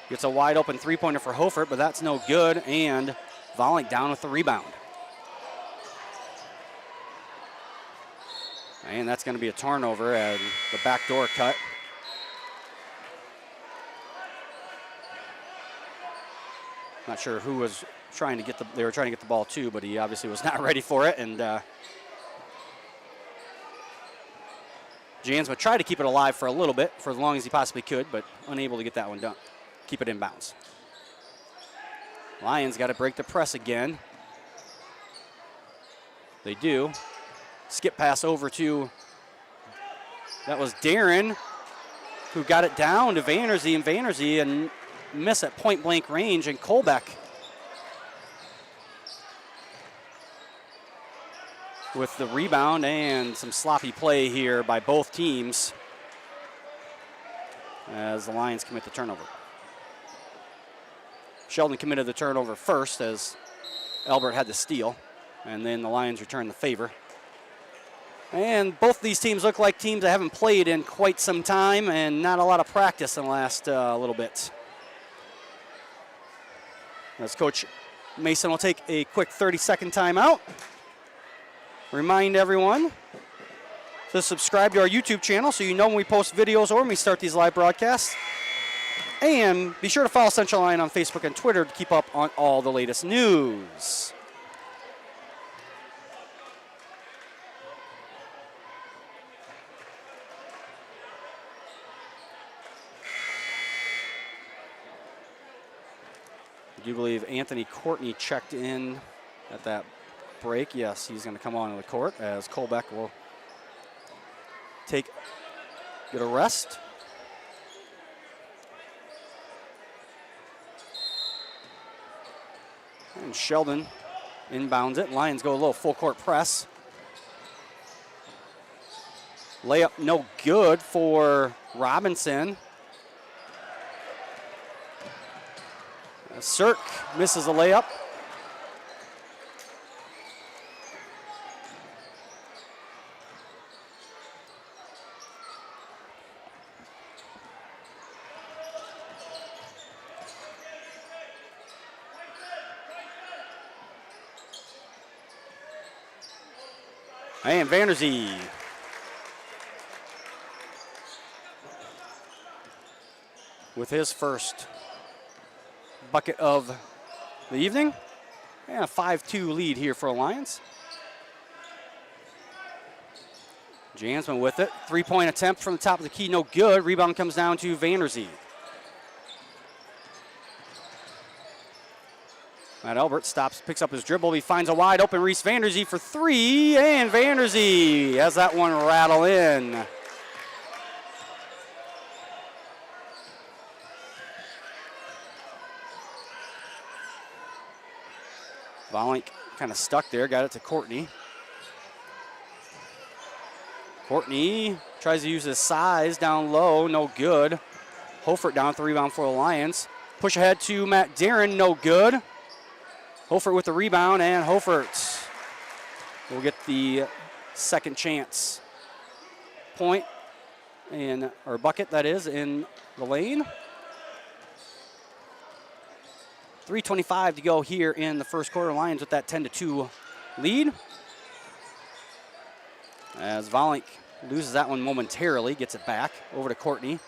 Gets a wide open three-pointer for Hofert, but that's no good, and Volink down with the rebound. And that's going to be a turnover and the backdoor cut. Not sure who was trying to get they were trying to get the ball to, but he obviously was not ready for it, and Jansma tried to keep it alive for a little bit, for as long as he possibly could, but unable to get that one done. Keep it in bounds. Lions got to break the press again. They do. Skip pass over to, that was Darren, who got it down to Vanderzee, and Vanderzee and miss at point blank range, and Colbeck with the rebound, and some sloppy play here by both teams as the Lions commit the turnover. Sheldon committed the turnover first as Elbert had the steal, and then the Lions return the favor. And both these teams look like teams that haven't played in quite some time and not a lot of practice in the last little bit. As Coach Mason will take a quick 30-second timeout. Remind everyone to subscribe to our YouTube channel so you know when we post videos or when we start these live broadcasts. And be sure to follow Central Lyon on Facebook and Twitter to keep up on all the latest news. I do believe Anthony Courtney checked in at that break. Yes, he's going to come onto the court as Colbeck will get a rest. And Sheldon inbounds it. Lions go a little full court press. Layup no good for Robinson. Sirk misses a layup. And Vanderzee. With his first bucket of the evening. And a 5-2 lead here for Lions. Jansman with it. Three-point attempt from the top of the key, no good. Rebound comes down to Vanderzee. Matt Elbert picks up his dribble. He finds a wide open Reese Vanderzee for three, and Vanderzee has that one rattle in. Volink kind of stuck there, got it to Courtney. Courtney tries to use his size down low, no good. Hofert down with the rebound for the Lions. Push ahead to Matt Darren, no good. Hofert with the rebound, and Hofert will get the second chance point, or bucket that is, in the lane. 3:25 to go here in the first quarter. Lions with that 10-2 lead. As Volink loses that one momentarily, gets it back over to Courtney.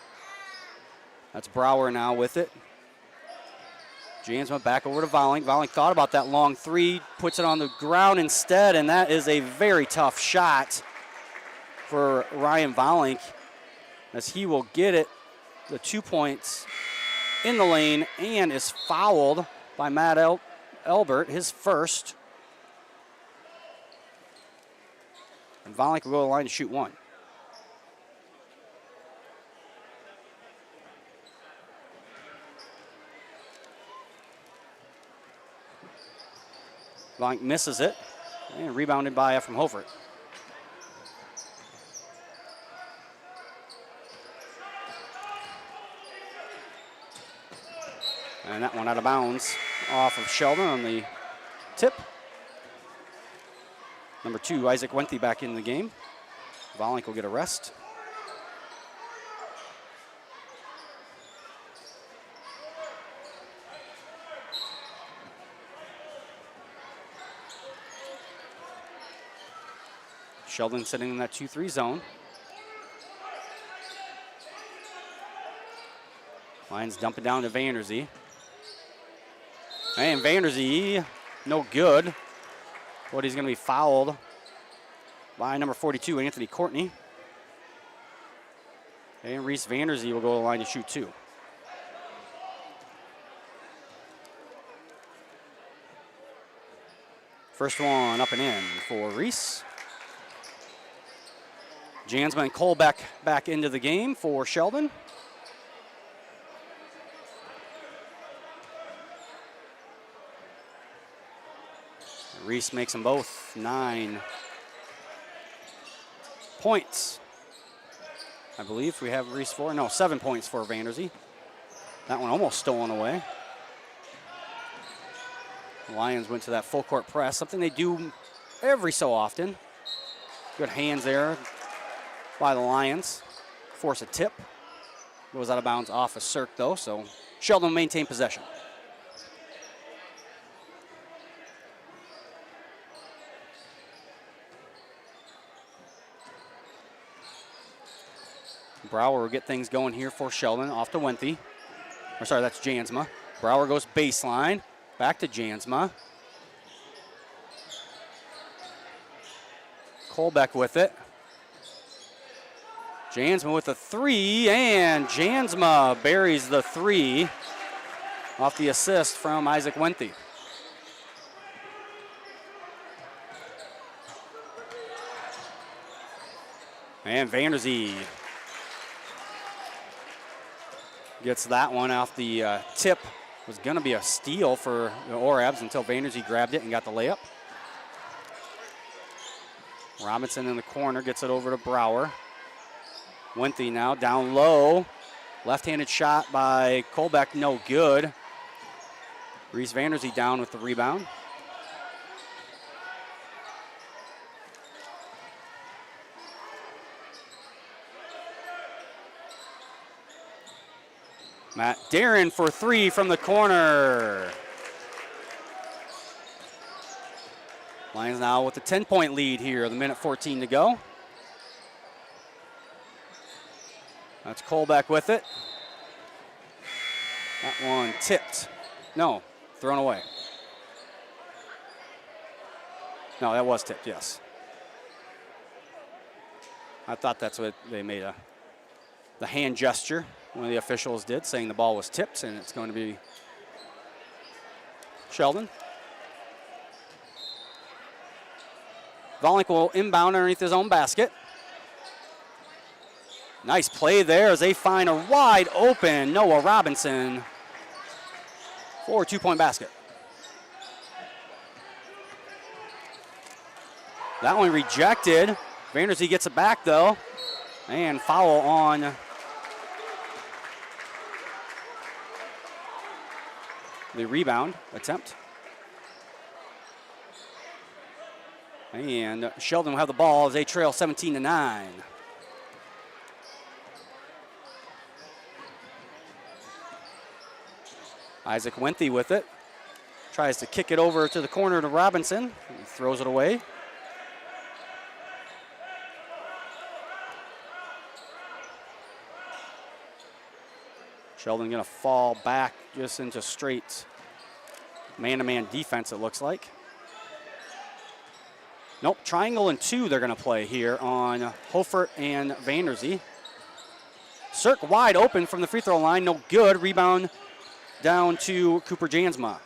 That's Brower now with it. Jansma back over to Volink. Volink thought about that long three, puts it on the ground instead, and that is a very tough shot for Ryan Volink, as he will get it, the 2 points in the lane, and is fouled by Matt Elbert, his first. And Volink will go to the line to shoot one. Volink misses it, and rebounded by from Hofert. And that one out of bounds off of Sheldon on the tip. Number 2, Isaac Wenthy back in the game. Volink will get a rest. Sheldon sitting in that 2-3 zone. Lions dump it down to Vanderzee. And Vanderzee, no good. But he's going to be fouled by number 42, Anthony Courtney. And Reese Vanderzee will go to the line to shoot two. First one up and in for Reese. Jansma and Cole back into the game for Sheldon. Reese makes them both 9 points. I believe we have Reese 4. No, 7 points for Vanderzee. That one almost stolen away. The Lions went to that full court press, something they do every so often. Good hands there by the Lions. Force a tip. Goes out of bounds off a circ though, so Sheldon will maintain possession. Brower will get things going here for Sheldon. Off to Wenthy. Or sorry, that's Jansma. Brower goes baseline. Back to Jansma. Colbeck with it. Jansma with a 3, and Jansma buries the 3 off the assist from Isaac Wenthy. And Vanderzee gets that one off the tip. Was going to be a steal for the Orabs until Vanderzee grabbed it and got the layup. Robinson in the corner gets it over to Brower. Wenthy now down low. Left-handed shot by Colbeck, no good. Reese Vanderzee down with the rebound. Matt Darren for 3 from the corner. Lions now with a 10-point lead here, the minute 14 to go. That's Colbeck with it. That one tipped. No, thrown away. No, that was tipped, yes. I thought that's what they made the hand gesture. One of the officials did, saying the ball was tipped, and it's going to be Sheldon. Volink will inbound underneath his own basket. Nice play there as they find a wide open Noah Robinson for a 2-point basket. That one rejected. Vanderzee gets it back though, and foul on the rebound attempt. And Sheldon will have the ball as they trail 17-9. Isaac Wenthy with it. Tries to kick it over to the corner to Robinson. He throws it away. Sheldon going to fall back just into straight man-to-man defense, it looks like. Nope, triangle and 2 they're going to play here on Hofert and Vanderzee. Cirque wide open from the free throw line, no good. Rebound down to Cooper Jansma.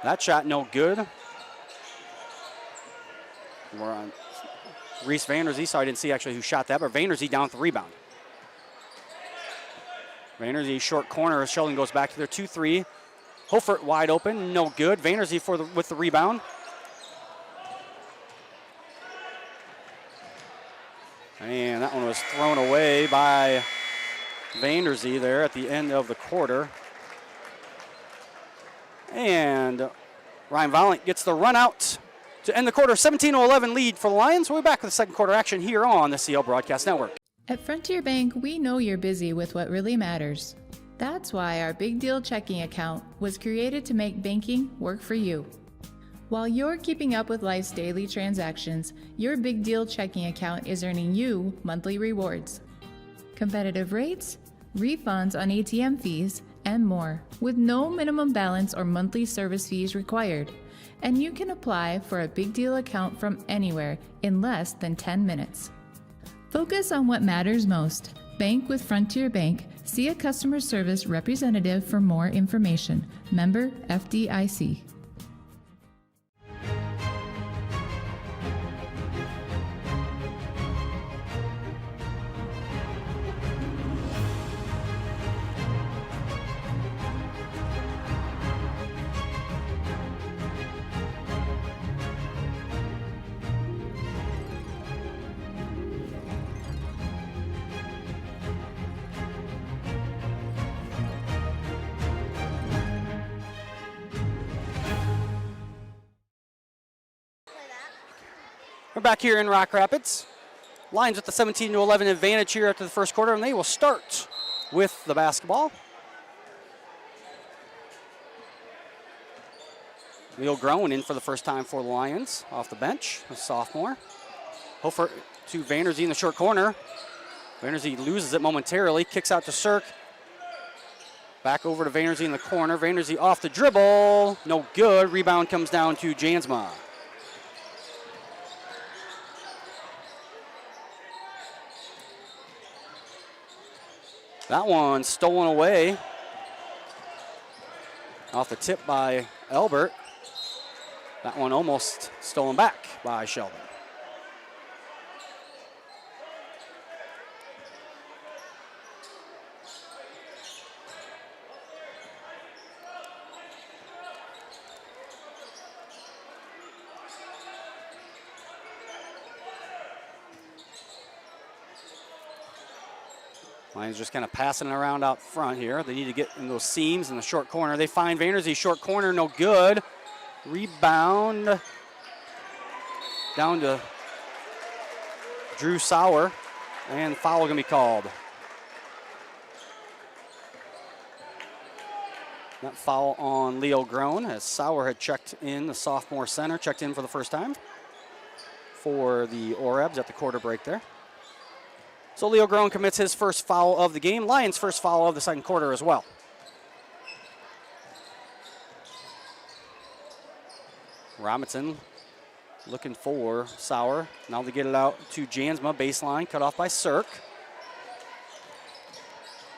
That shot no good. We're on Reese Vanderzee, so I didn't see actually who shot that, but Vanderzee down with the rebound. Vanderzee short corner as Sheldon goes back to their 2-3. Hofert wide open, no good. Vanderzee with the rebound. And that one was thrown away by Vanderzee there at the end of the quarter. And Ryan Vollant gets the run out to end the quarter. 17-11 lead for the Lions. We'll be back with the second quarter action here on the CL Broadcast Network. At Frontier Bank, we know you're busy with what really matters. That's why our Big Deal checking account was created to make banking work for you. While you're keeping up with life's daily transactions, your Big Deal checking account is earning you monthly rewards. Competitive rates, refunds on ATM fees, and more, with no minimum balance or monthly service fees required. And you can apply for a Big Deal account from anywhere in less than 10 minutes. Focus on what matters most. Bank with Frontier Bank. See a customer service representative for more information. Member FDIC. We're back here in Rock Rapids. Lions with the 17-11 advantage here after the first quarter, and they will start with the basketball. Leo Groen in for the first time for the Lions off the bench, a sophomore. Hofert to Vanderzee in the short corner. Vanderzee loses it momentarily, kicks out to Cirque. Back over to Vanderzee in the corner. Vanderzee off the dribble, no good. Rebound comes down to Jansma. That one stolen away off the tip by Albert. That one almost stolen back by Sheldon. Lions just kind of passing it around out front here. They need to get in those seams in the short corner. They find Vanderzee short corner, no good. Rebound down to Drew Sauer, and foul going to be called. That foul on Leo Groen as Sauer had checked in, the sophomore center, checked in for the first time for the Orebs at the quarter break there. So Leo Groen commits his first foul of the game. Lions' first foul of the second quarter as well. Robinson looking for Sauer. Now they get it out to Jansma, baseline, cut off by Cirque.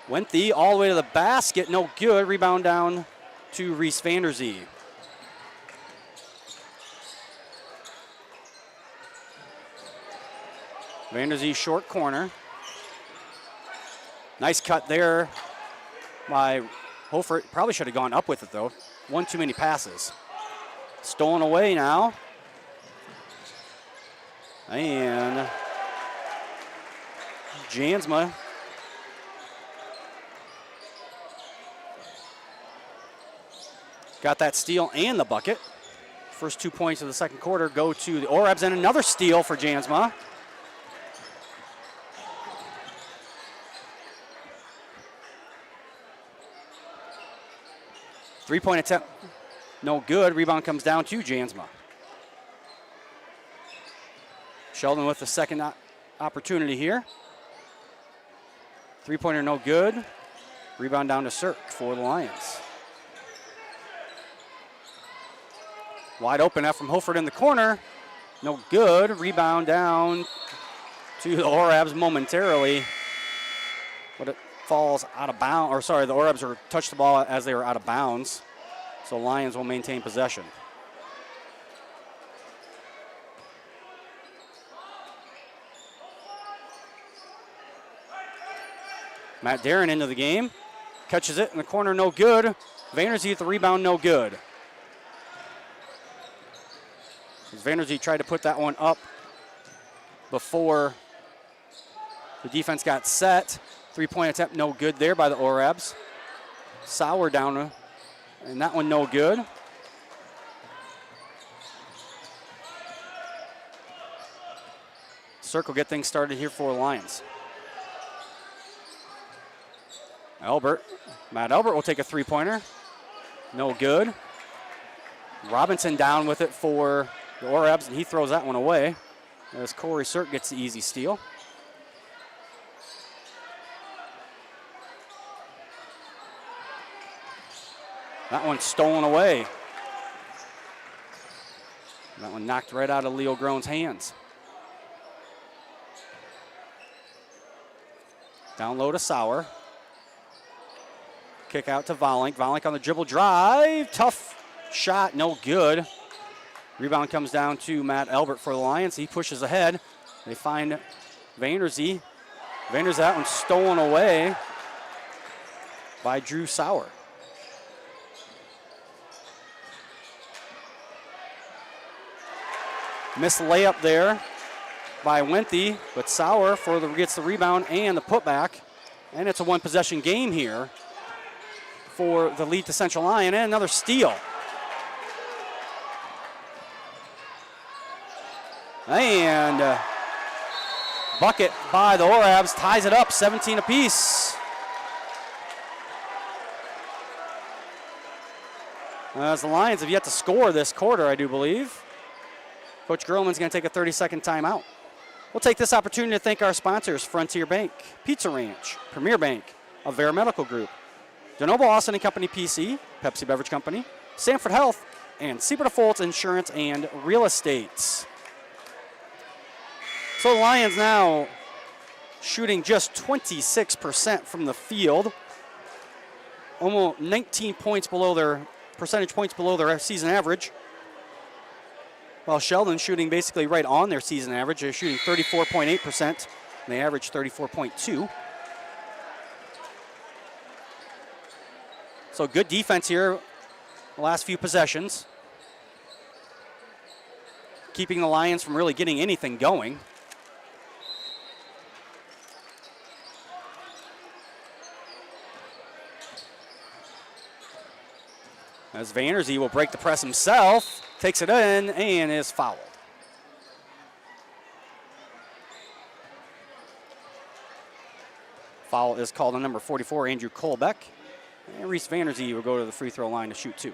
Wenthy all the way to the basket, no good. Rebound down to Reese Vanderzee. Vanderzee short corner. Nice cut there by Hofert. Probably should have gone up with it though. One too many passes. Stolen away now. And Jansma got that steal and the bucket. First 2 points of the second quarter go to the Orebs, and another steal for Jansma. Three-point attempt, no good. Rebound comes down to Jansma. Sheldon with the second opportunity here. Three-pointer, no good. Rebound down to Cirque for the Lions. Wide open out from Holford in the corner. No good. Rebound down to the Orabs momentarily. But it falls out of bounds. Or sorry, the Orabs are touched the ball as they were out of bounds. So Lions will maintain possession. Matt Darren into the game. Catches it in the corner, no good. Vanderzee at the rebound, no good. Vanderzee tried to put that one up before the defense got set. Three-point attempt, no good there by the Orabs. Sauer down, and that one no good. Circle get things started here for the Lions. Matt Albert will take a three-pointer. No good. Robinson down with it for the Orabs, and he throws that one away as Corey Cirque gets the easy steal. That one's stolen away. That one knocked right out of Leo Groen's hands. Down low to Sauer. Kick out to Volink. Volink on the dribble drive. Tough shot, no good. Rebound comes down to Matt Albert for the Lions. He pushes ahead. They find Vanderzee. That one stolen away by Drew Sauer. Missed layup there by Wenthy, but Sauer gets the rebound and the putback. And it's a one-possession game here for the lead to Central Lyon, and another steal. And bucket by the Orabs ties it up, 17 apiece. As the Lions have yet to score this quarter, I do believe. Coach Gerlman's going to take a 30-second timeout. We'll take this opportunity to thank our sponsors, Frontier Bank, Pizza Ranch, Premier Bank, Avera Medical Group, DeNoble Austin & Company PC, Pepsi Beverage Company, Sanford Health, and Seabird Foltz Insurance and Real Estate. So the Lions now shooting just 26% from the field, almost 19 points below their percentage points below their season average. While Sheldon shooting basically right on their season average. They're shooting 34.8%, and they average 34.2. So good defense here the last few possessions, keeping the Lions from really getting anything going. As Vanderzee will break the press himself, takes it in, and is fouled. Foul is called on number 44, Andrew Kolbeck. And Reese Vanderzee will go to the free throw line to shoot two.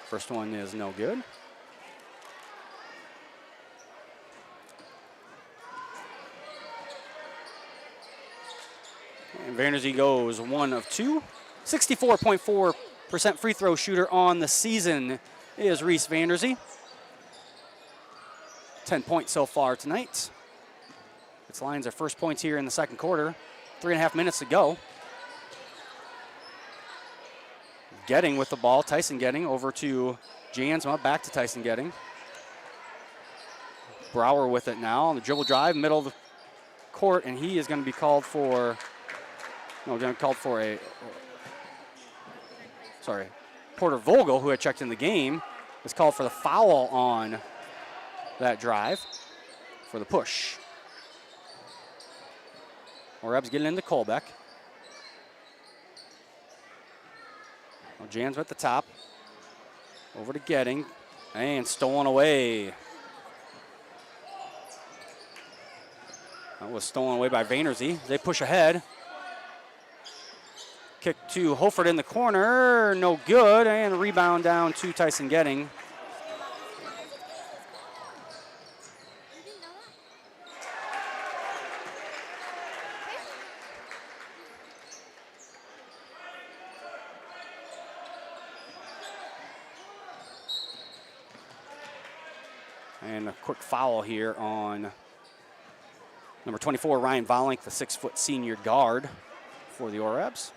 First one is no good. And Vanderzee goes 1 of 2. 64.4% free throw shooter on the season is Reese Vanderzee. 10 points so far tonight. Its Lions are first points here in the second quarter. 3.5 minutes to go. Getting with the ball, Tyson Getting over to Jansma, back to Tyson Getting. Brower with it now on the dribble drive, middle of the court, and he is going to be called for, Porter Vogel, who had checked in the game, is called for the foul on that drive for the push. Orab's getting into Kolbeck. Well, Jansma at the top. Over to Getting. And stolen away. That was stolen away by Vaynersy. They push ahead. Kick to Holford in the corner, no good, and rebound down to Tyson Getting. And a quick foul here on number 24, Ryan Volink, the 6-foot senior guard for the Orabs.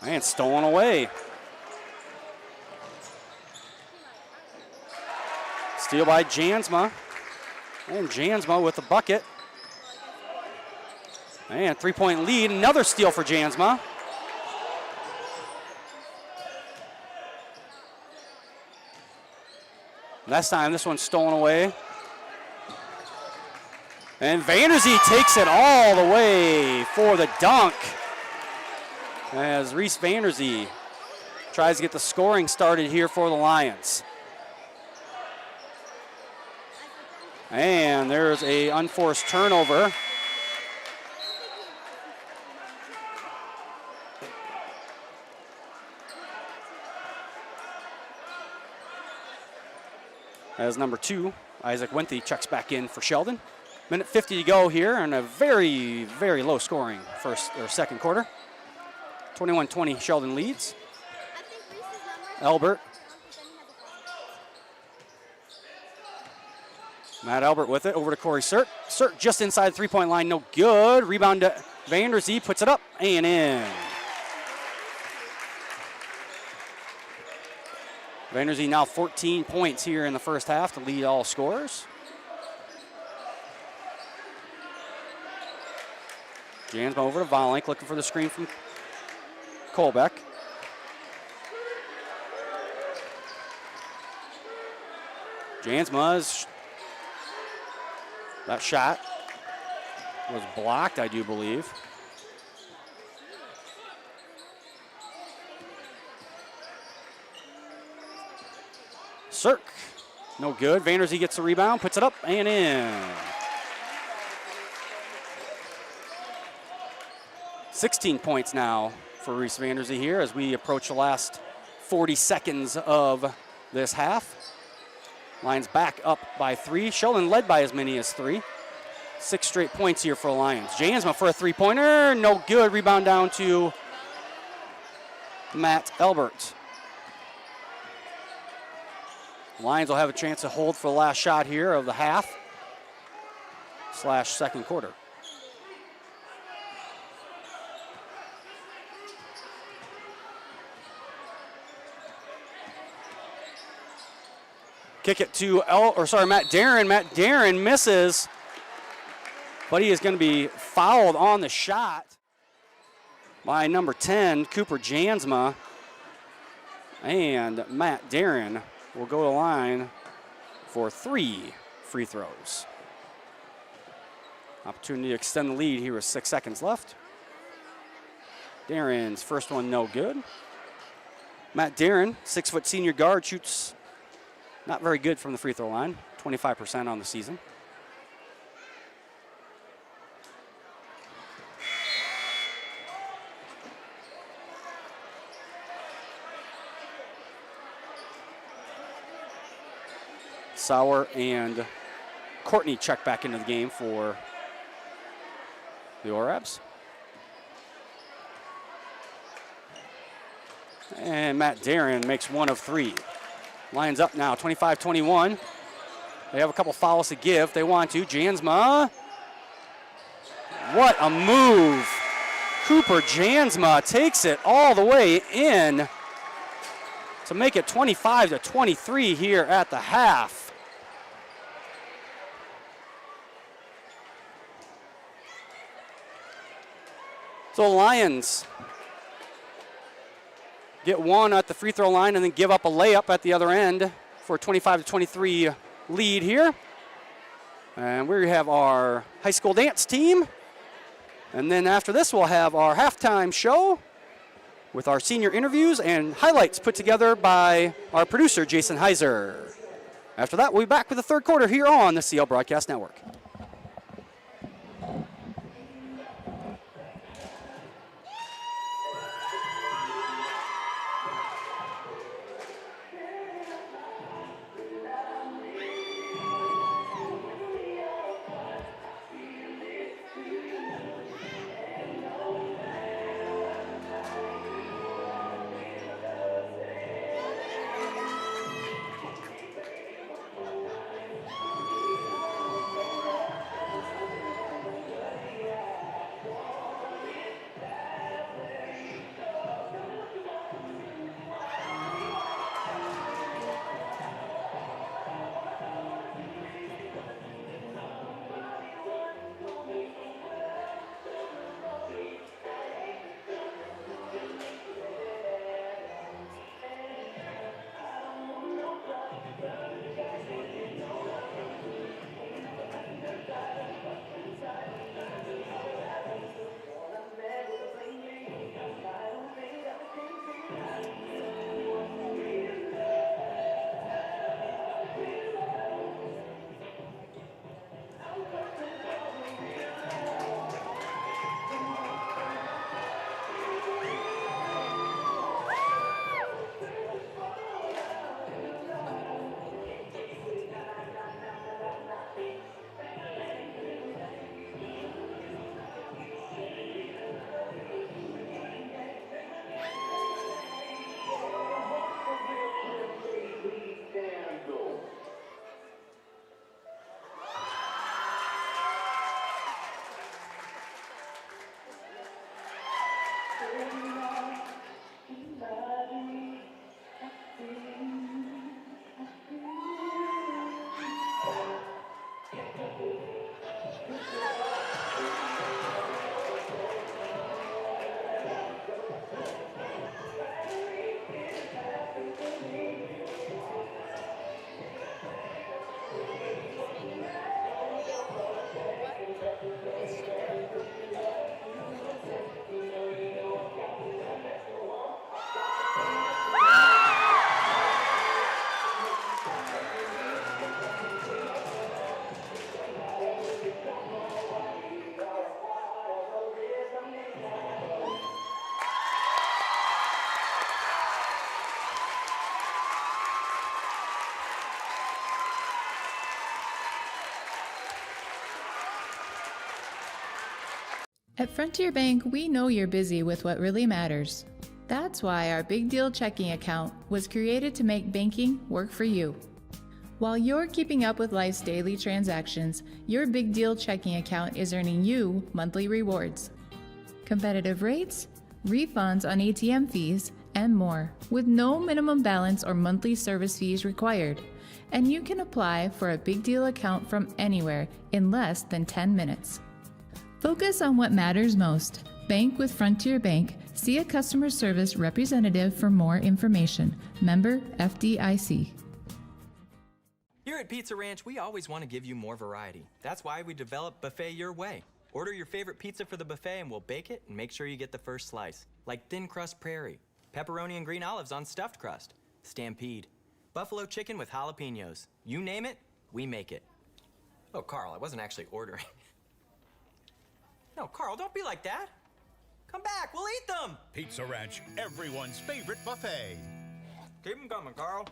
And stolen away. Steal by Jansma. And Jansma with the bucket. And 3-point lead. Another steal for Jansma. Last time, this one's stolen away. And Vanderzee takes it all the way for the dunk. As Reese Vanderzee tries to get the scoring started here for the Lions. And there's a unforced turnover. As number 2, Isaac Wenthy checks back in for Sheldon. Minute 50 to go here and a very, very low scoring second quarter. 21-20, Sheldon leads. Albert. Matt Albert with it, over to Corey Sirk. Sirk just inside the 3-point line, no good. Rebound to Vanderzee, puts it up and in. Vanderzee now 14 points here in the first half to lead all scorers. Jansma over to Volink, looking for the screen from Colbeck. Jansma's, that shot was blocked, I do believe. Sirk, no good. Vanderzee gets the rebound, puts it up and in. 16 points now for Reese Vanderzee here as we approach the last 40 seconds of this half. Lions back up by 3. Sheldon led by as many as 3. 6 straight points here for the Lions. Jansma for a 3-pointer, no good. Rebound down to Matt Elbert. Lions will have a chance to hold for the last shot here of the half / second quarter. Kick it to Matt Darren. Matt Darren misses, but he is going to be fouled on the shot by number 10, Cooper Jansma. And Matt Darren will go to the line for 3 free throws. Opportunity to extend the lead here with 6 seconds left. Darren's first one no good. Matt Darren, 6-foot senior guard, shoots not very good from the free throw line, 25% on the season. Sauer and Courtney check back into the game for the Orabs. And Matt Darren makes 1 of 3. Lions up now, 25-21. They have a couple fouls to give if they want to. Jansma. What a move. Cooper Jansma takes it all the way in to make it 25-23 here at the half. So Lions get one at the free throw line and then give up a layup at the other end for a 25-23 lead here. And we have our high school dance team. And then after this, we'll have our halftime show with our senior interviews and highlights put together by our producer, Jason Heiser. After that, we'll be back with the third quarter here on the CL Broadcast Network. At Frontier Bank, we know you're busy with what really matters. That's why our Big Deal checking account was created to make banking work for you. While you're keeping up with life's daily transactions, your Big Deal checking account is earning you monthly rewards. Competitive rates, refunds on ATM fees, and more, with no minimum balance or monthly service fees required. And you can apply for a Big Deal account from anywhere in less than 10 minutes. Focus on what matters most. Bank with Frontier Bank. See a customer service representative for more information. Member FDIC. Here at Pizza Ranch, we always want to give you more variety. That's why we developed Buffet Your Way. Order your favorite pizza for the buffet and we'll bake it and make sure you get the first slice. Like thin crust prairie, pepperoni and green olives on stuffed crust, stampede, buffalo chicken with jalapenos. You name it, we make it. Oh, Carl, I wasn't actually ordering. No, Carl, don't be like that. Come back, we'll eat them. Pizza Ranch, everyone's favorite buffet. Keep them coming, Carl.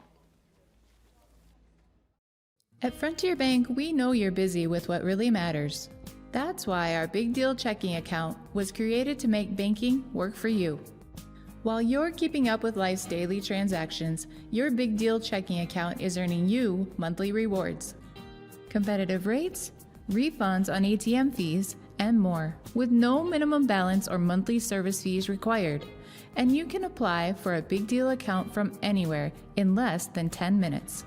At Frontier Bank, we know you're busy with what really matters. That's why our Big Deal checking account was created to make banking work for you. While you're keeping up with life's daily transactions, your Big Deal checking account is earning you monthly rewards. Competitive rates, refunds on ATM fees, and more, with no minimum balance or monthly service fees required. And you can apply for a Big Deal account from anywhere in less than 10 minutes.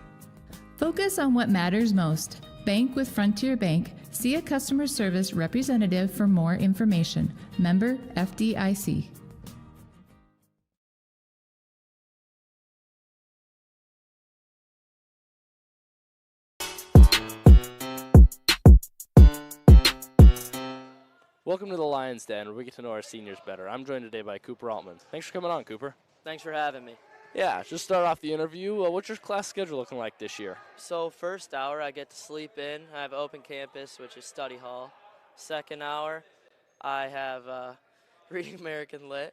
Focus on what matters most. Bank with Frontier Bank. See a customer service representative for more information. Member FDIC. Welcome to the Lions Den, where we get to know our seniors better. I'm joined today by Cooper Altman. Thanks for coming on, Cooper. Thanks for having me. Yeah, just start off the interview. What's your class schedule looking like this year? So first hour, I get to sleep in. I have open campus, which is study hall. Second hour, I have reading American Lit.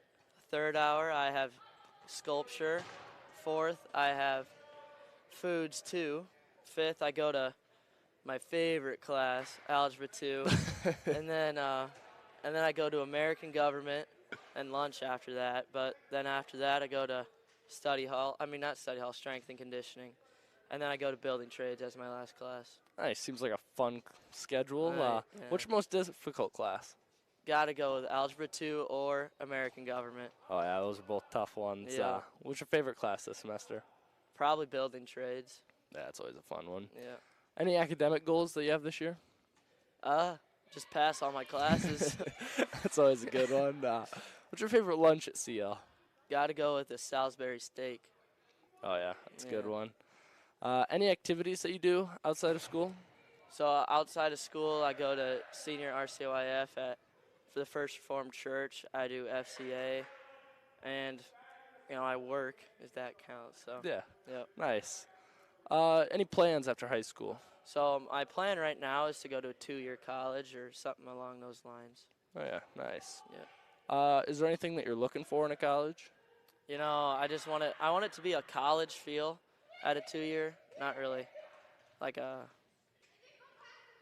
Third hour, I have sculpture. Fourth, I have foods 2. Fifth, I go to my favorite class, Algebra 2. and then I go to American Government and lunch after that. But then after that, I go to study hall. I mean, not study hall, strength and conditioning. And then I go to building trades as my last class. Nice. Seems like a fun schedule. Right, yeah. What's your most difficult class? Got to go with Algebra 2 or American Government. Oh, yeah, those are both tough ones. Yeah. What's your favorite class this semester? Probably building trades. Yeah, it's always a fun one. Yeah. Any academic goals that you have this year? Just pass all my classes. That's always a good one. What's your favorite lunch at CL? Got to go with the Salisbury steak. Oh, yeah, that's a good one. Any activities that you do outside of school? So outside of school, I go to senior RCYF for the First Reformed Church. I do FCA, and I work, if that counts. So Yeah. Yep. Nice. Any plans after high school? So my plan right now is to go to a 2-year college or something along those lines. Oh, yeah, nice. Yeah. Is there anything that you're looking for in a college? I want it to be a college feel at a 2-year, not really like a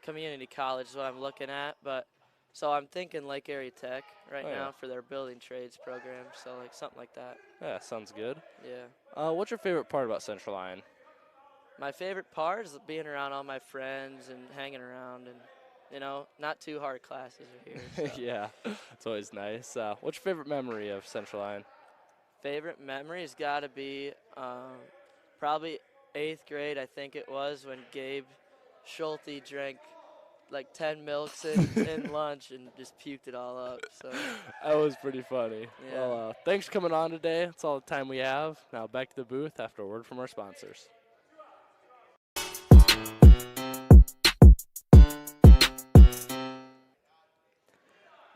community college is what I'm looking at. But so I'm thinking Lake Area Tech right now for their building trades program. So like something like that. Yeah, sounds good. Yeah. What's your favorite part about Central Lyon? My favorite part is being around all my friends and hanging around and, not too hard classes are here. So. Yeah, it's always nice. What's your favorite memory of Central Lyon? Favorite memory has got to be probably 8th grade, I think it was, when Gabe Schulte drank like 10 milks in lunch and just puked it all up. So That was pretty funny. Yeah. Well, thanks for coming on today. That's all the time we have. Now back to the booth after a word from our sponsors.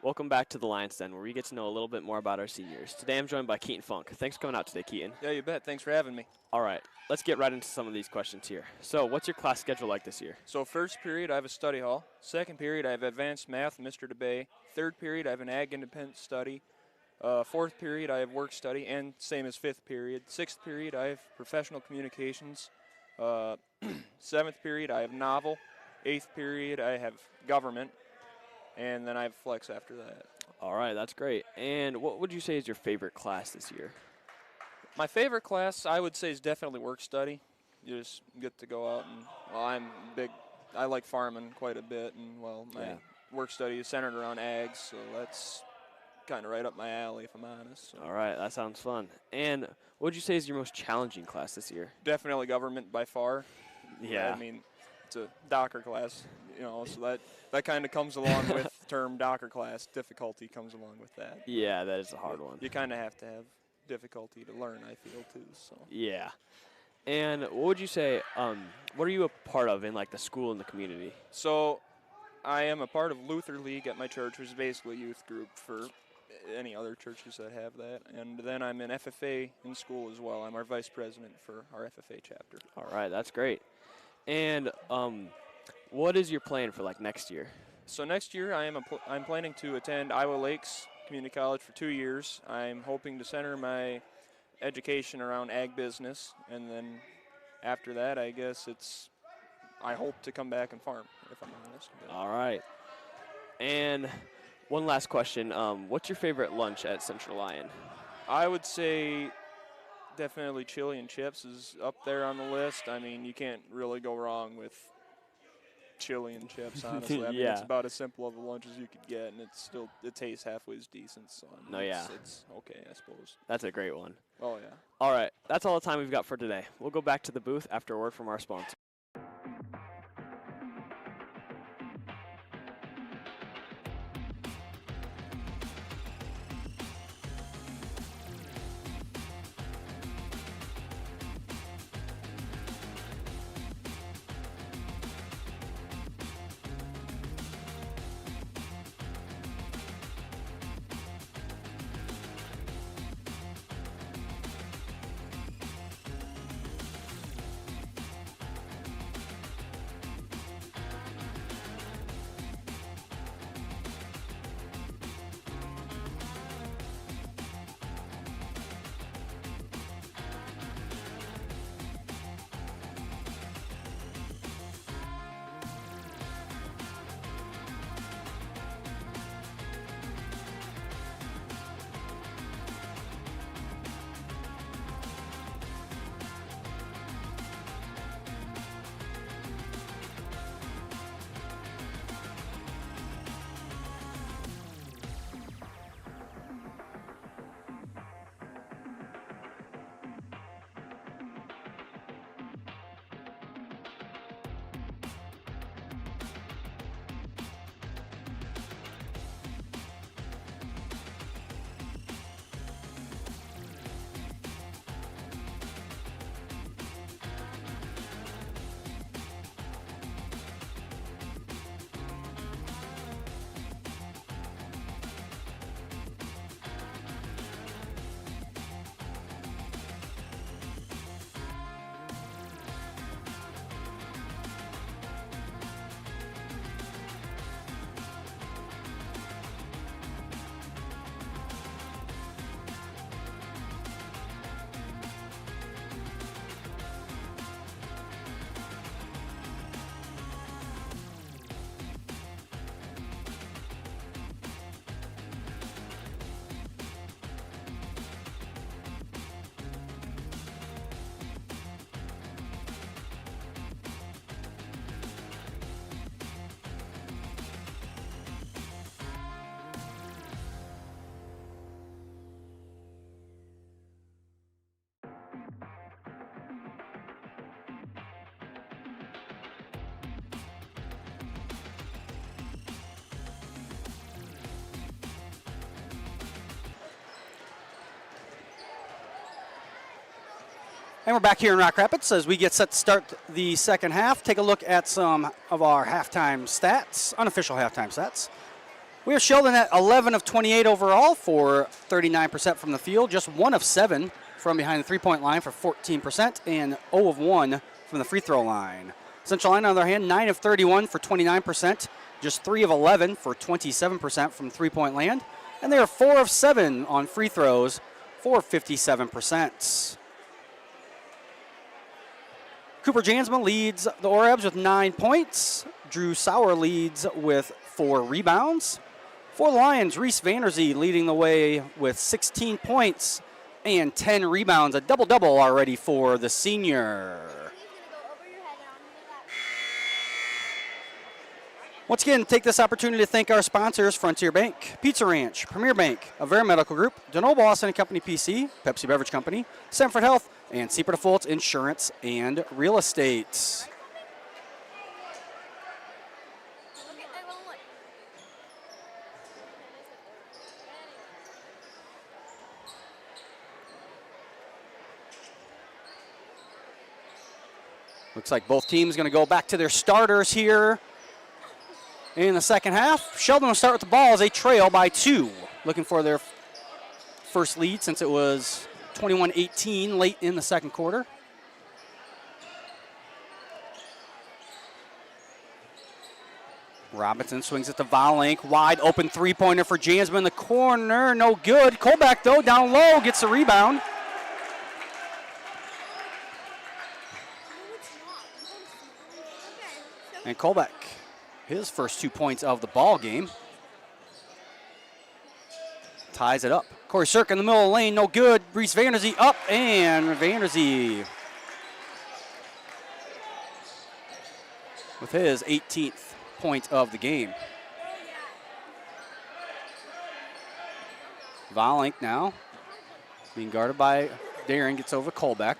Welcome back to the Lions Den, where we get to know a little bit more about our seniors. Today I'm joined by Keaton Funk. Thanks for coming out today, Keaton. Yeah, you bet. Thanks for having me. All right, let's get right into some of these questions here. So what's your class schedule like this year? So first period, I have a study hall. Second period, I have advanced math, Mr. DeBay. Third period, I have an ag independent study. Fourth period, I have work study, and same as fifth period. Sixth period, I have professional communications. Seventh period, I have novel. Eighth period, I have government. And then I have flex after that. All right, that's great. And what would you say is your favorite class this year? My favorite class, I would say, is definitely work study. You just get to go out and, I like farming quite a bit, and, my work study is centered around ags, so that's kind of right up my alley, if I'm honest. So. All right, that sounds fun. And what would you say is your most challenging class this year? Definitely government by far. Yeah. I mean, it's a Docker class, so that kind of comes along with the term Docker class. Difficulty comes along with that. Yeah, that is a hard one. You kind of have to have difficulty to learn, I feel, too. So. Yeah. And what would you say, what are you a part of in, like, the school and the community? So I am a part of Luther League at my church, which is basically a youth group for any other churches that have that. And then I'm in FFA in school as well. I'm our vice president for our FFA chapter. All right, that's great. And what is your plan for, like, next year? So next year I'm planning to attend Iowa Lakes Community College for 2 years. I'm hoping to center my education around ag business, and then after that, I guess I hope to come back and farm, if I'm honest. All right. And one last question. What's your favorite lunch at Central Lyon? I would say definitely chili and chips is up there on the list. I mean, you can't really go wrong with chili and chips, honestly. I mean, Yeah. it's about as simple of a lunch as you could get, and it tastes halfway as decent. So I mean, it's okay, I suppose. That's a great one. Oh, yeah. All right, that's all the time we've got for today. We'll go back to the booth after a word from our sponsor. And we're back here in Rock Rapids as we get set to start the second half. Take a look at some of our halftime stats, unofficial halftime stats. We have Sheldon at 11 of 28 overall for 39% from the field, just 1 of 7 from behind the three-point line for 14%, and 0 of 1 from the free throw line. Central Line, on the other hand, 9 of 31 for 29%, just 3 of 11 for 27% from three-point land, and they are 4 of 7 on free throws for 57%. Cooper Jansma leads the Orabs with 9 points. Drew Sauer leads with 4 rebounds. For the Lions, Reese Vanderzee leading the way with 16 points and 10 rebounds, a double-double already for the senior. Once again, take this opportunity to thank our sponsors, Frontier Bank, Pizza Ranch, Premier Bank, Avera Medical Group, DeNoble Austin & Company PC, Pepsi Beverage Company, Sanford Health, and Seaport Fultz Insurance and Real Estate. Looks like both teams going to go back to their starters here in the second half. Sheldon will start with the ball as they trail by 2, looking for their first lead since it was 21-18 late in the second quarter. Robinson swings it to Volink. Wide open three-pointer for Jansma in the corner. No good. Colback, though, down low, gets the rebound. And Colback, his first 2 points of the ball game. Ties it up. Corey Cirque in the middle of the lane, no good. Reese Vanderzee up, and Vanderzee with his 18th point of the game. Volink now being guarded by Darren, gets over Colback.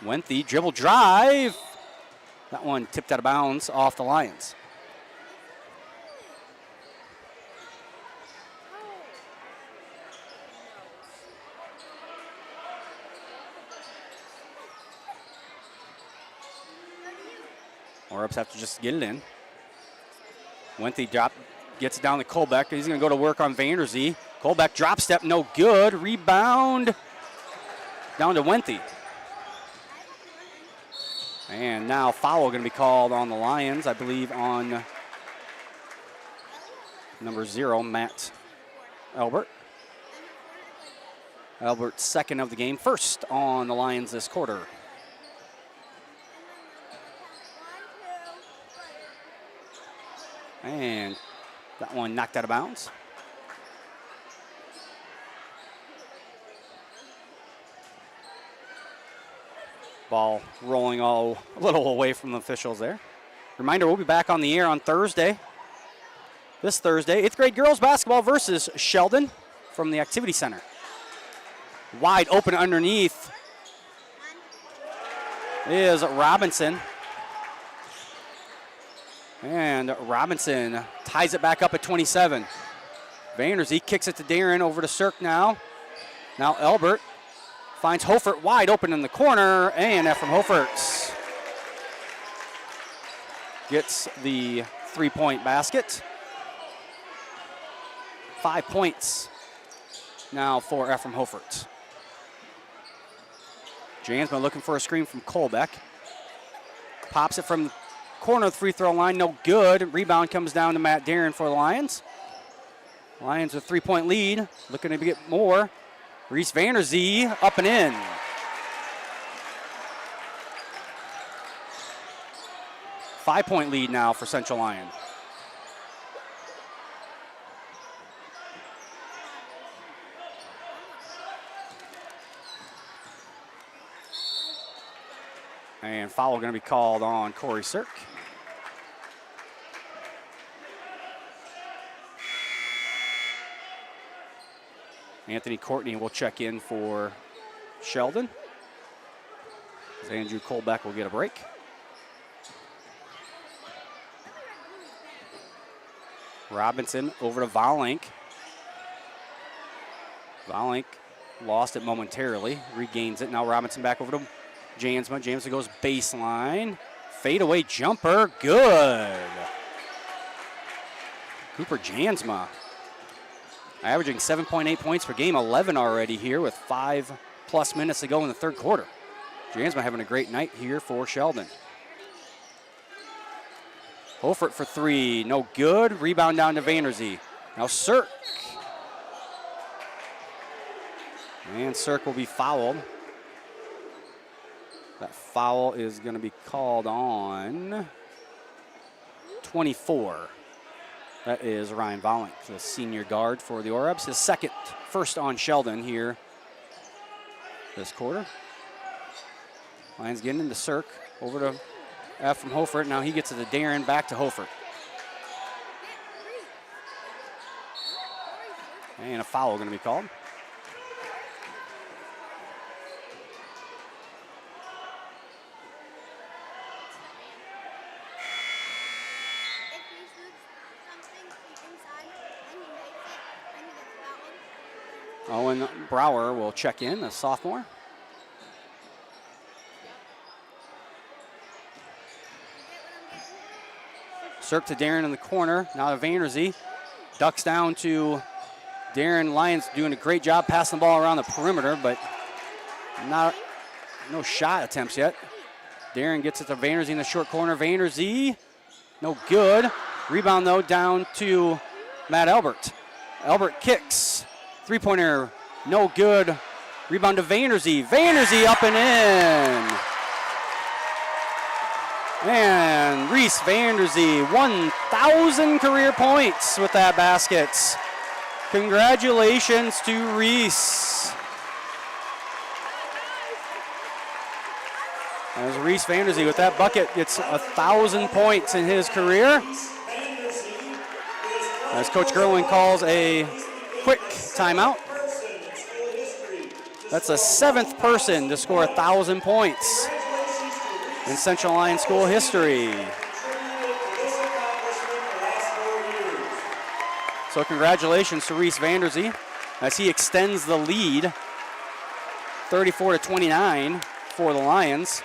Wenthy, dribble drive. That one tipped out of bounds off the Lions. Orabs have to just get it in. Wenthy gets it down to Colback. He's going to go to work on Vanderzee. Colback drop step, no good. Rebound down to Wenthy. And now foul going to be called on the Lions, I believe on number 0, Matt Albert. Albert's second of the game, first on the Lions this quarter. And that one knocked out of bounds. Ball rolling a little away from the officials there. Reminder, we'll be back on the air on Thursday. This Thursday, 8th grade girls basketball versus Sheldon from the Activity Center. Wide open underneath is Robinson. And Robinson ties it back up at 27. Vanderzee kicks it to Darren, over to Cirque now. Now Albert finds Hofert wide open in the corner, and Ephraim Hofert gets the three-point basket. 5 points now for Ephraim Hofert. Jansma looking for a screen from Colbeck. Pops it from the corner of the free throw line, no good. Rebound comes down to Matt Darren for the Lions. Lions with 3-point lead, looking to get more. Reese Vanderzee up and in. Five-point lead now for Central Lyon. And foul going to be called on Corey Cirque. Anthony Courtney will check in for Sheldon, as Andrew Colbeck will get a break. Robinson over to Volink. Volink lost it momentarily, regains it. Now Robinson back over to Jansma. Jansma goes baseline. Fadeaway jumper, good. Cooper Jansma averaging 7.8 points per game, 11 already here with 5+ minutes to go in the third quarter. Jansma having a great night here for Sheldon. Hofert for three, no good. Rebound down to Vanderzee. Now Sirk. And Sirk will be fouled. That foul is going to be called on 24. That is Ryan Volink, the senior guard for the Orebs. His first on Sheldon here this quarter. Lions getting into Sirk, over to F from Hofert. Now he gets it to Darren, back to Hofert. And a foul going to be called. Owen Brower will check in, a sophomore. Sirk to Darren in the corner. Now to Vanderzee. Ducks down to Darren. Lions doing a great job passing the ball around the perimeter, but no shot attempts yet. Darren gets it to Vanderzee in the short corner. Vanderzee, no good. Rebound, though, down to Matt Albert. Albert kicks. Three-pointer, no good. Rebound to Vanderzee. Vanderzee up and in. And Reese Vanderzee, 1,000 career points with that basket. Congratulations to Reese. As Reese Vanderzee with that bucket gets 1,000 points in his career. As Coach Gerwin calls a quick timeout. That's the 7th person to score 1,000 points in Central Lyon School history. So congratulations to Reese Vanderzee as he extends the lead, 34-29 for the Lions.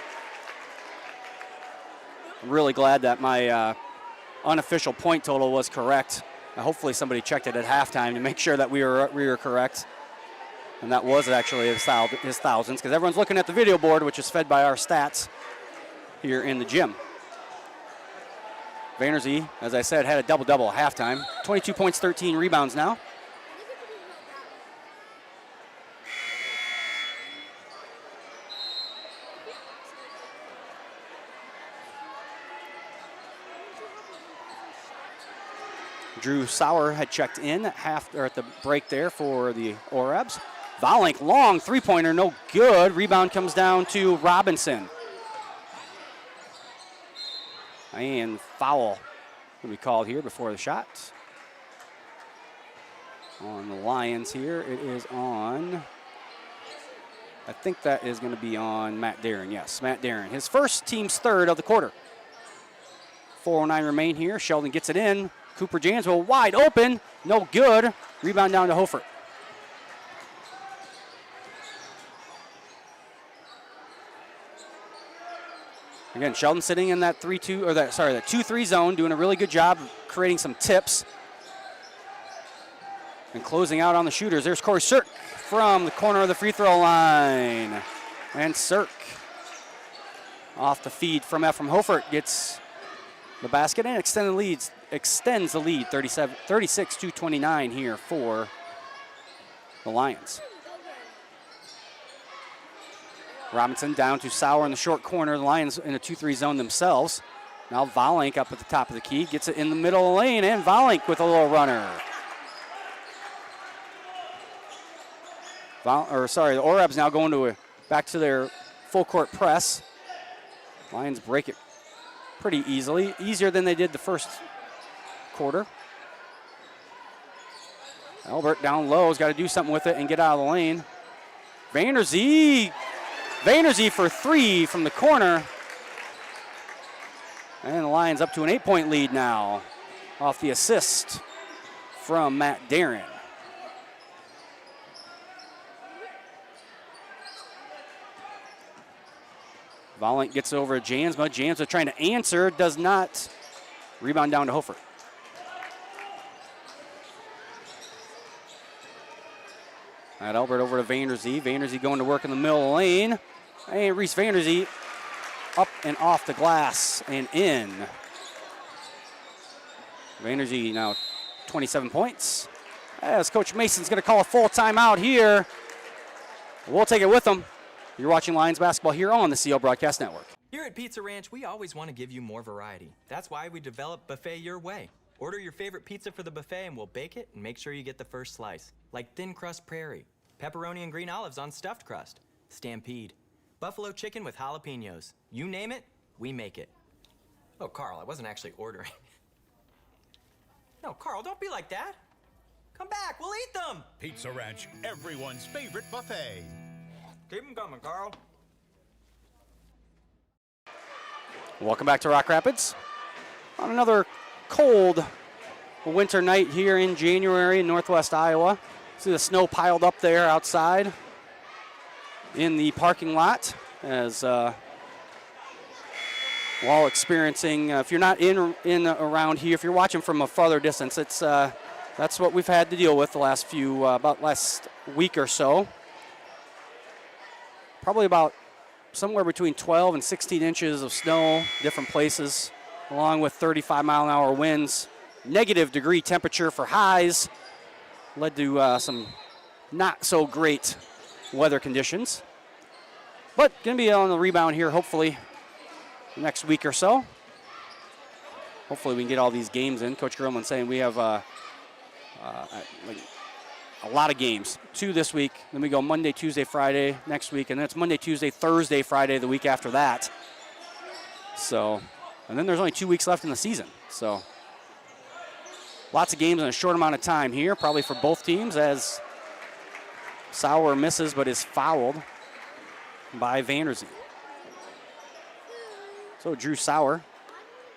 I'm really glad that my unofficial point total was correct. Hopefully somebody checked it at halftime to make sure that we were correct. And that was actually his thousands, because everyone's looking at the video board, which is fed by our stats here in the gym. Vanderzee, as I said, had a double-double at halftime. 22 points, 13 rebounds now. Drew Sauer had checked in at the break there for the Orebs. Volink, long three-pointer, no good. Rebound comes down to Robinson. And foul will be called here before the shot. On the Lions here, it is on, I think that is going to be on Matt Darren. Yes, Matt Darren. His first, team's third of the quarter. 4:09 remain here. Sheldon gets it in. Cooper Janswell wide open, no good. Rebound down to Hofert. Again, Sheldon sitting in that 2-3 zone, doing a really good job creating some tips. And closing out on the shooters. There's Corey Sirk from the corner of the free throw line. And Sirk off the feed from Ephraim Hofert gets the basket and extends the lead 36-29 here for the Lions. Robinson down to Sauer in the short corner. The Lions in a 2-3 zone themselves. Now Volink up at the top of the key. Gets it in the middle of the lane, and Volink with a little runner. The Orebs now going back to their full court press. Lions break it pretty easily. Easier than they did the first quarter. Albert down low has got to do something with it and get out of the lane. Vanderzee for three from the corner. And the Lions up to an 8-point lead now off the assist from Matt Darren. Vollant gets over to Jansma. Jansma trying to answer, does not. Rebound down to Hofer. At Albert over to Vanderzee. Vanderzee going to work in the middle of the lane. And Reese Vanderzee up and off the glass and in. Vanderzee now 27 points. As Coach Mason's going to call a full timeout here. We'll take it with him. You're watching Lions basketball here on the CL Broadcast Network. Here at Pizza Ranch, we always want to give you more variety. That's why we developed Buffet Your Way. Order your favorite pizza for the buffet and we'll bake it and make sure you get the first slice. Like thin crust prairie, pepperoni and green olives on stuffed crust, stampede, buffalo chicken with jalapenos. You name it, we make it. Oh, Carl, I wasn't actually ordering. No, Carl, don't be like that. Come back, we'll eat them. Pizza Ranch, everyone's favorite buffet. Keep them coming, Carl. Welcome back to Rock Rapids. On another cold winter night here in January in northwest Iowa. See the snow piled up there outside in the parking lot as while experiencing, if you're not in around here, if you're watching from a farther distance, it's that's what we've had to deal with the last few, about last week or so. Probably about somewhere between 12 and 16 inches of snow, different places, along with 35-mile-an-hour winds. Negative degree temperature for highs led to some not so great weather conditions. But going to be on the rebound here, hopefully, next week or so. Hopefully we can get all these games in. Coach Grillman saying we have like a lot of games. 2 this week, then we go Monday, Tuesday, Friday next week, and then it's Monday, Tuesday, Thursday, Friday the week after that. So, and then there's only 2 weeks left in the season. So, lots of games in a short amount of time here, probably for both teams, as Sauer misses but is fouled by Vanderzee. So Drew Sauer,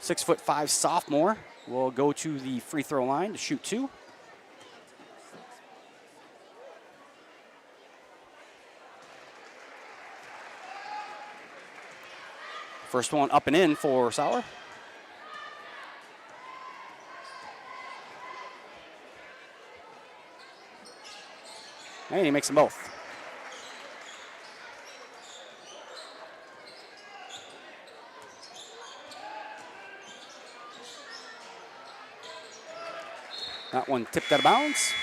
6'5" sophomore, will go to the free throw line to shoot 2. First one up and in for Sauer. And he makes them both. That one tipped out of bounds.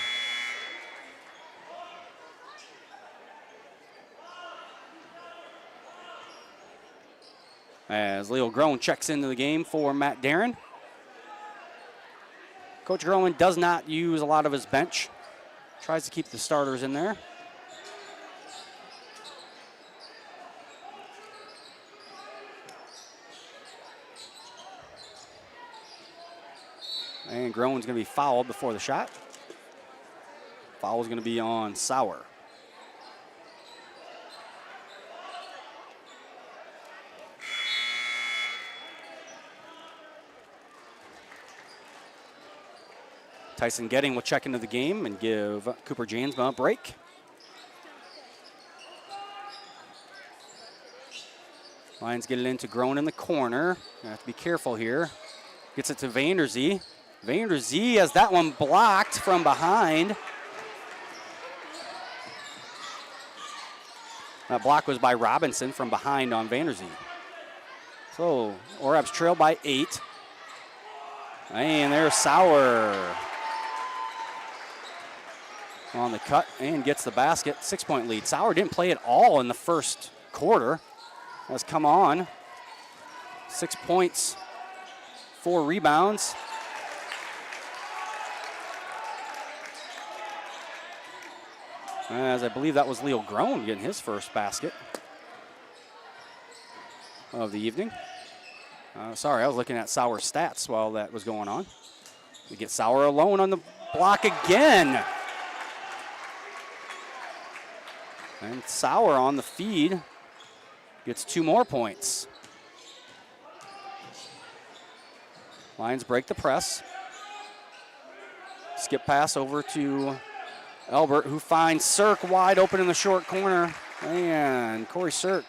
As Leo Groen checks into the game for Matt Darren. Coach Groen does not use a lot of his bench. Tries to keep the starters in there. And Groen's going to be fouled before the shot. Foul is going to be on Sauer. Tyson Getting will check into the game and give Cooper Jansma a break. Lions get it into Groen in the corner. You have to be careful here. Gets it to Vanderzee. Vanderzee has that one blocked from behind. That block was by Robinson from behind on Vanderzee. So Orab's trailed by 8. And there's Sauer on the cut and gets the basket. 6-point lead. Sauer didn't play at all in the first quarter. Has come on. 6 points, 4 rebounds. As I believe that was Leo Groen getting his first basket of the evening. Sorry, I was looking at Sauer's stats while that was going on. We get Sauer alone on the block again. And Sauer on the feed gets 2 more points. Lions break the press. Skip pass over to Albert, who finds Sirk wide open in the short corner. And Corey Sirk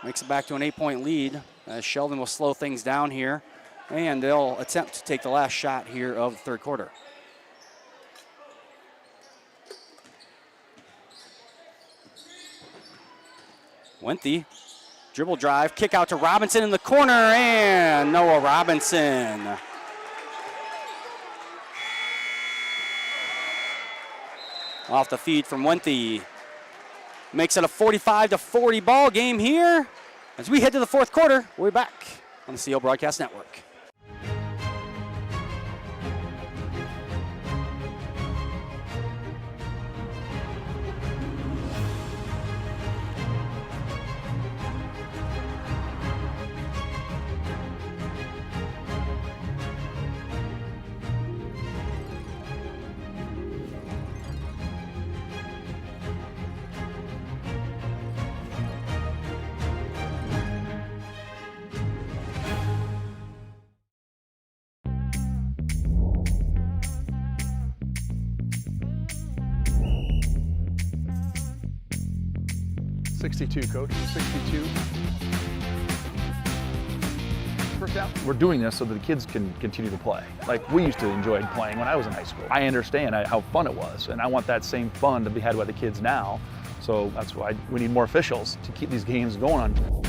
makes it back to an 8-point lead. Sheldon will slow things down here, and they'll attempt to take the last shot here of the third quarter. Wenthy, dribble drive, kick out to Robinson in the corner, and Noah Robinson. Off the feed from Wenthy. Makes it a 45-40 ball game here. As we head to the fourth quarter, we're back on the CO Broadcast Network. Coach, 62. First down. We're doing this so that the kids can continue to play. Like we used to enjoy playing when I was in high school. I understand how fun it was, and I want that same fun to be had by the kids now. So that's why we need more officials to keep these games going on.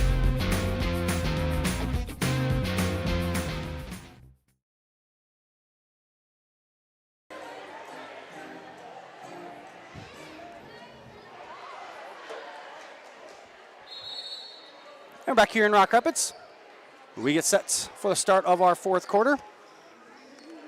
And we're back here in Rock Rapids. We get set for the start of our fourth quarter.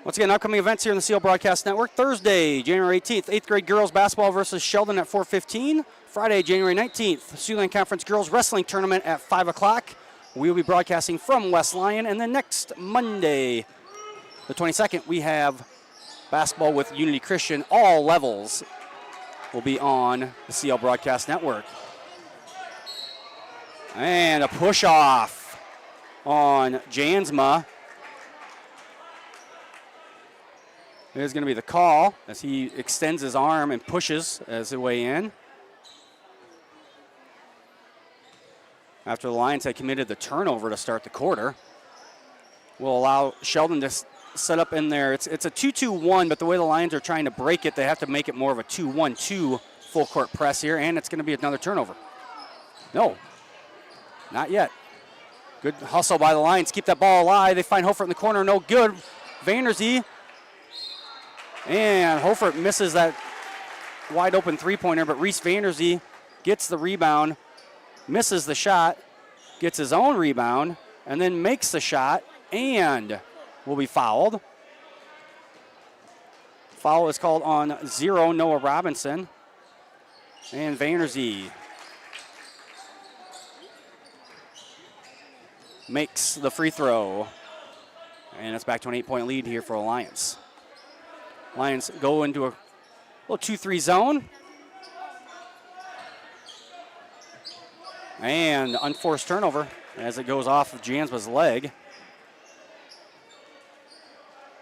Once again, upcoming events here in the CO Broadcast Network. Thursday, January 18th, 8th grade girls basketball versus Sheldon at 4:15. Friday, January 19th, Siouxland Conference girls wrestling tournament at 5 o'clock. We will be broadcasting from West Lyon. And then next Monday, the 22nd, we have basketball with Unity Christian. All levels will be on the CO Broadcast Network. And a push off on Jansma. There's going to be the call as he extends his arm and pushes as the way in. After the Lions had committed the turnover to start the quarter. Will allow Sheldon to set up in there. It's a 2-2-1, but the way the Lions are trying to break it, they have to make it more of a 2-1-2 full court press here, and it's going to be another turnover. No. Not yet. Good hustle by the Lions. Keep that ball alive. They find Hofert in the corner. No good. Vanderzee. And Hofert misses that wide open three-pointer, but Reese Vanderzee gets the rebound, misses the shot, gets his own rebound, and then makes the shot and will be fouled. Foul is called on 0, Noah Robinson. And Vanderzee makes the free throw. And it's back to an 8-point lead here for the Lions. Lions go into a little 2-3 zone. And unforced turnover as it goes off of Jansma's leg.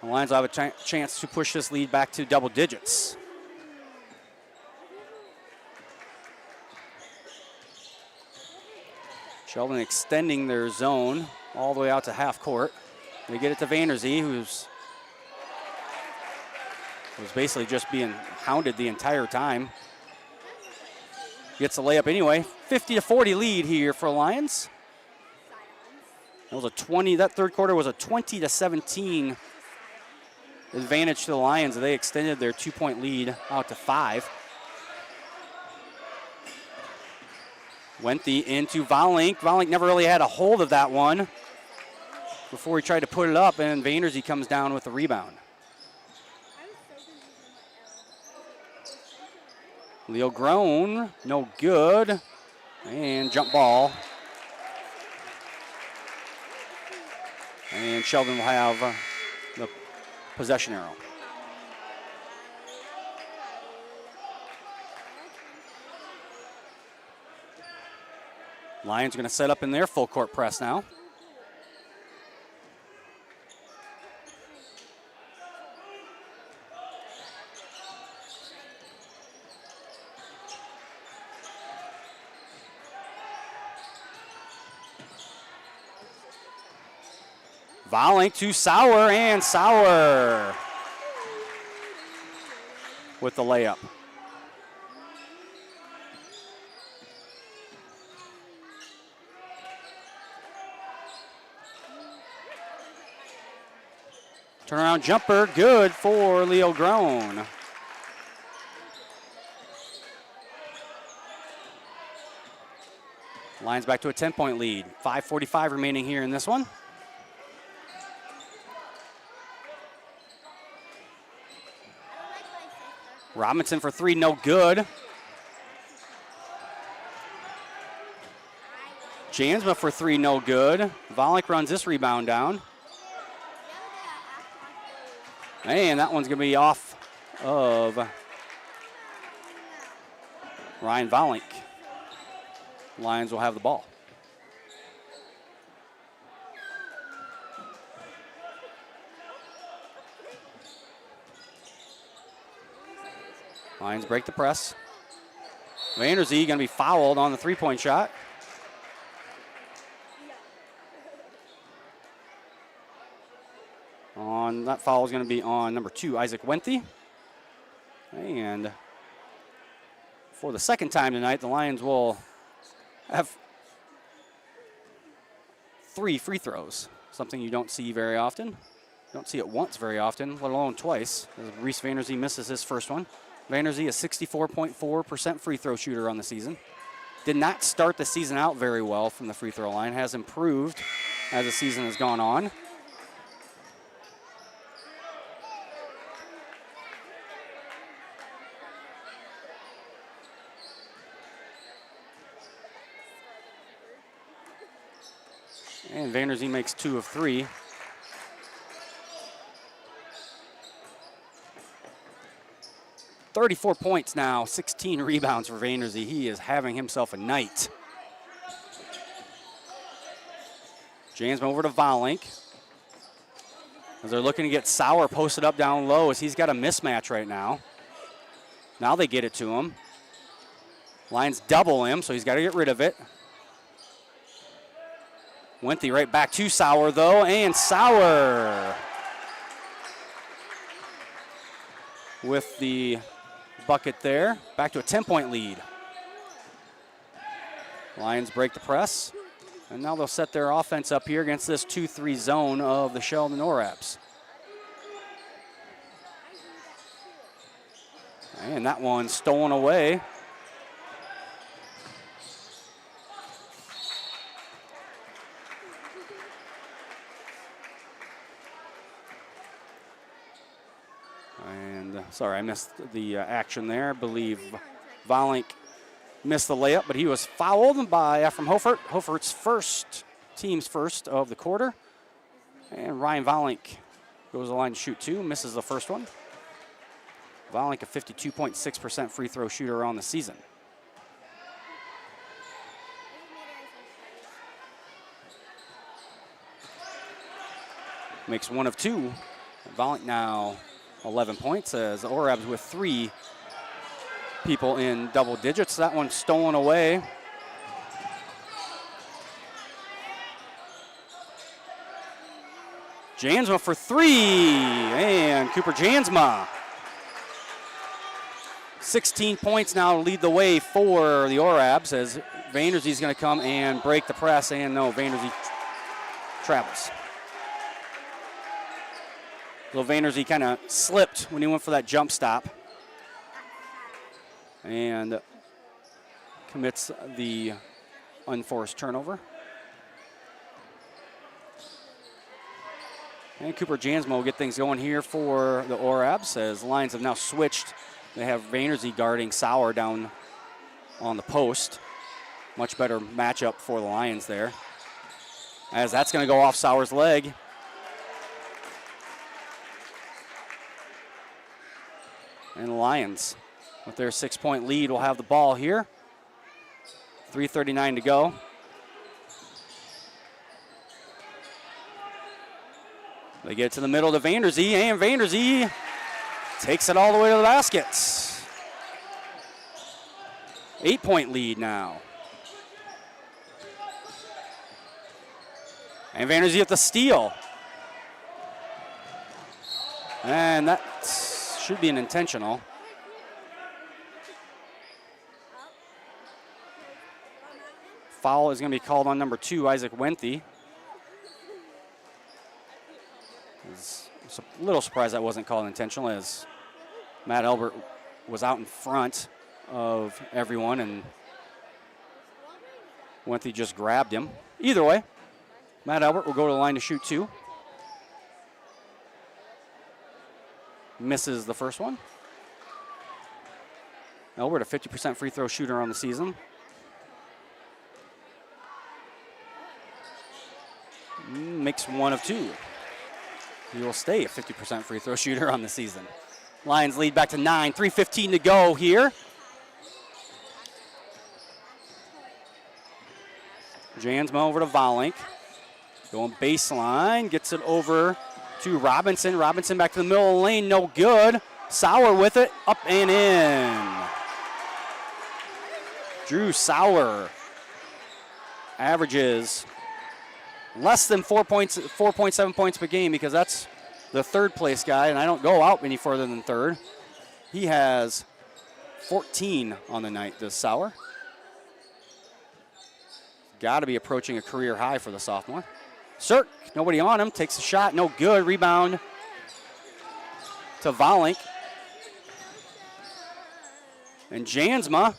The Lions will have a chance to push this lead back to double digits. Sheldon extending their zone all the way out to half court. They get it to Vanderzee, who's was basically just being hounded the entire time. Gets the layup anyway. 50-40 lead here for Lions. That was that third quarter was a 20-17 advantage to the Lions. They extended their 2-point lead out to 5. Wenthy into Volink. Volink never really had a hold of that one before he tried to put it up, and Vanderzee comes down with the rebound. Leo Grown, no good. And jump ball. And Sheldon will have the possession arrow. Lions are going to set up in their full court press now. Volink to Sauer, and Sauer with the layup. Turnaround jumper, good for Leo Grown. Lions back to a 10-point lead. 5:45 remaining here in this one. Robinson for three, no good. Jansma for three, no good. Volink runs this rebound down. And that one's going to be off of Ryan Volink. Lions will have the ball. Lions break the press. Vanderzee going to be fouled on the three-point shot. That foul is going to be on number 2, Isaac Wenthy. And for the second time tonight, the Lions will have 3 free throws, something you don't see very often. You don't see it once very often, let alone twice, as Reese Vanderzee misses his first one. Vanderzee, a 64.4% free throw shooter on the season. Did not start the season out very well from the free throw line, has improved as the season has gone on. And Vanderzee makes 2 of 3. $34 points now, 16 rebounds for Vanderzee. He is having himself a night. Jansma over to Volink. As they're looking to get Sauer posted up down low, as he's got a mismatch right now. Now they get it to him. Lions double him, so he's got to get rid of it. Wenthy right back to Sauer, though, and Sauer with the bucket there. Back to a 10-point lead. Lions break the press, and now they'll set their offense up here against this 2-3 zone of the Sheldon Orabs. And that one stolen away. Sorry, I missed the action there. I believe Volink missed the layup, but he was fouled by Ephraim Hofert. Hofert's team's first of the quarter. And Ryan Volink goes to the line to shoot 2, misses the first one. Volink, a 52.6% free throw shooter on the season. Makes 1 of 2. Volink now 11 points as the Orabs with 3 people in double digits. That one stolen away. Jansma for 3, and Cooper Jansma. 16 points now lead the way for the Orabs as Vanderzee's going to come and break the press, and no, Vanderzee travels. Little Vanderzee kind of slipped when he went for that jump stop and commits the unforced turnover. And Cooper Jansma will get things going here for the Orabs as the Lions have now switched. They have Vanderzee guarding Sauer down on the post. Much better matchup for the Lions there. As that's going to go off Sauer's leg. And the Lions, with their 6-point lead, will have the ball here. 3:39 to go. They get to the middle to Vanderzee, and Vanderzee takes it all the way to the basket. 8-point lead now. And Vanderzee with the steal. And that should be an intentional. Foul is going to be called on number 2, Isaac Wenthy. I was a little surprised that wasn't called intentional, as Matt Albert was out in front of everyone and Wenthy just grabbed him. Either way, Matt Albert will go to the line to shoot 2. Misses the first one. Albert, a 50% free throw shooter on the season. Makes 1 of 2. He will stay a 50% free throw shooter on the season. Lions lead back to 9, 3:15 to go here. Jansma over to Volink. Going baseline, gets it over to Robinson. Robinson back to the middle of the lane, no good. Sauer with it, up and in. Drew Sauer averages less than 4.7 points per game, because that's the third place guy, and I don't go out any further than third. He has 14 on the night, this Sauer. Got to be approaching a career high for the sophomore. Cirk, nobody on him, takes a shot, no good. Rebound to Volink. And Jansma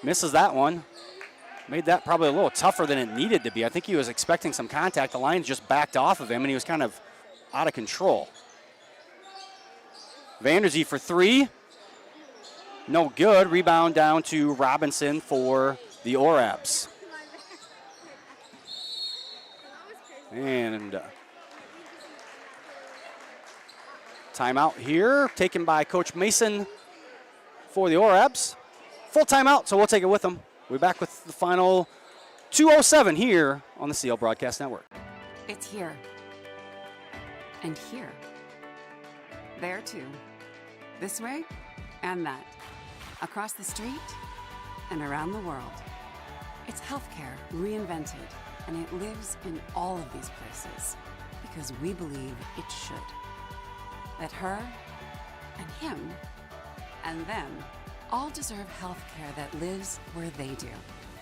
misses that one. Made that probably a little tougher than it needed to be. I think he was expecting some contact. The Lions just backed off of him, and he was kind of out of control. Vanderzee for 3. No good. Rebound down to Robinson for the Orabs. And timeout here, taken by Coach Mason for the Orabs. Full timeout, so we'll take it with them. We're back with the final 2:07 here on the CL Broadcast Network. It's here. And here. There too. This way and that. Across the street and around the world. It's healthcare reinvented, and it lives in all of these places because we believe it should. That her and him and them all deserve healthcare that lives where they do.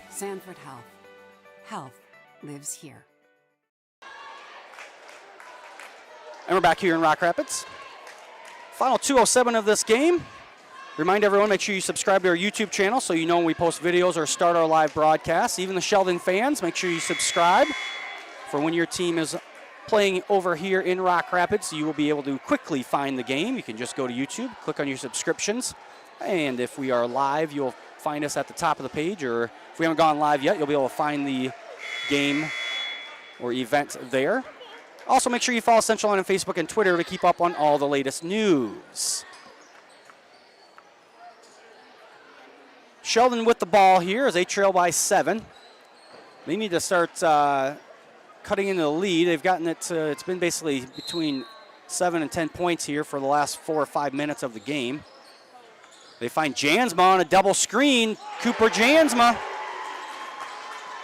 Sanford Health. Health lives here. And we're back here in Rock Rapids. Final 2:07 of this game. Remind everyone, make sure you subscribe to our YouTube channel so you know when we post videos or start our live broadcasts. Even the Sheldon fans, make sure you subscribe for when your team is playing over here in Rock Rapids. You will be able to quickly find the game. You can just go to YouTube, click on your subscriptions, and if we are live, you'll find us at the top of the page, or if we haven't gone live yet, you'll be able to find the game or event there. Also, make sure you follow Central Line on Facebook and Twitter to keep up on all the latest news. Sheldon with the ball here as they trail by 7. They need to start cutting into the lead. They've gotten it to, it's been basically between 7 and 10 points here for the last 4 or 5 minutes of the game. They find Jansma on a double screen. Cooper Jansma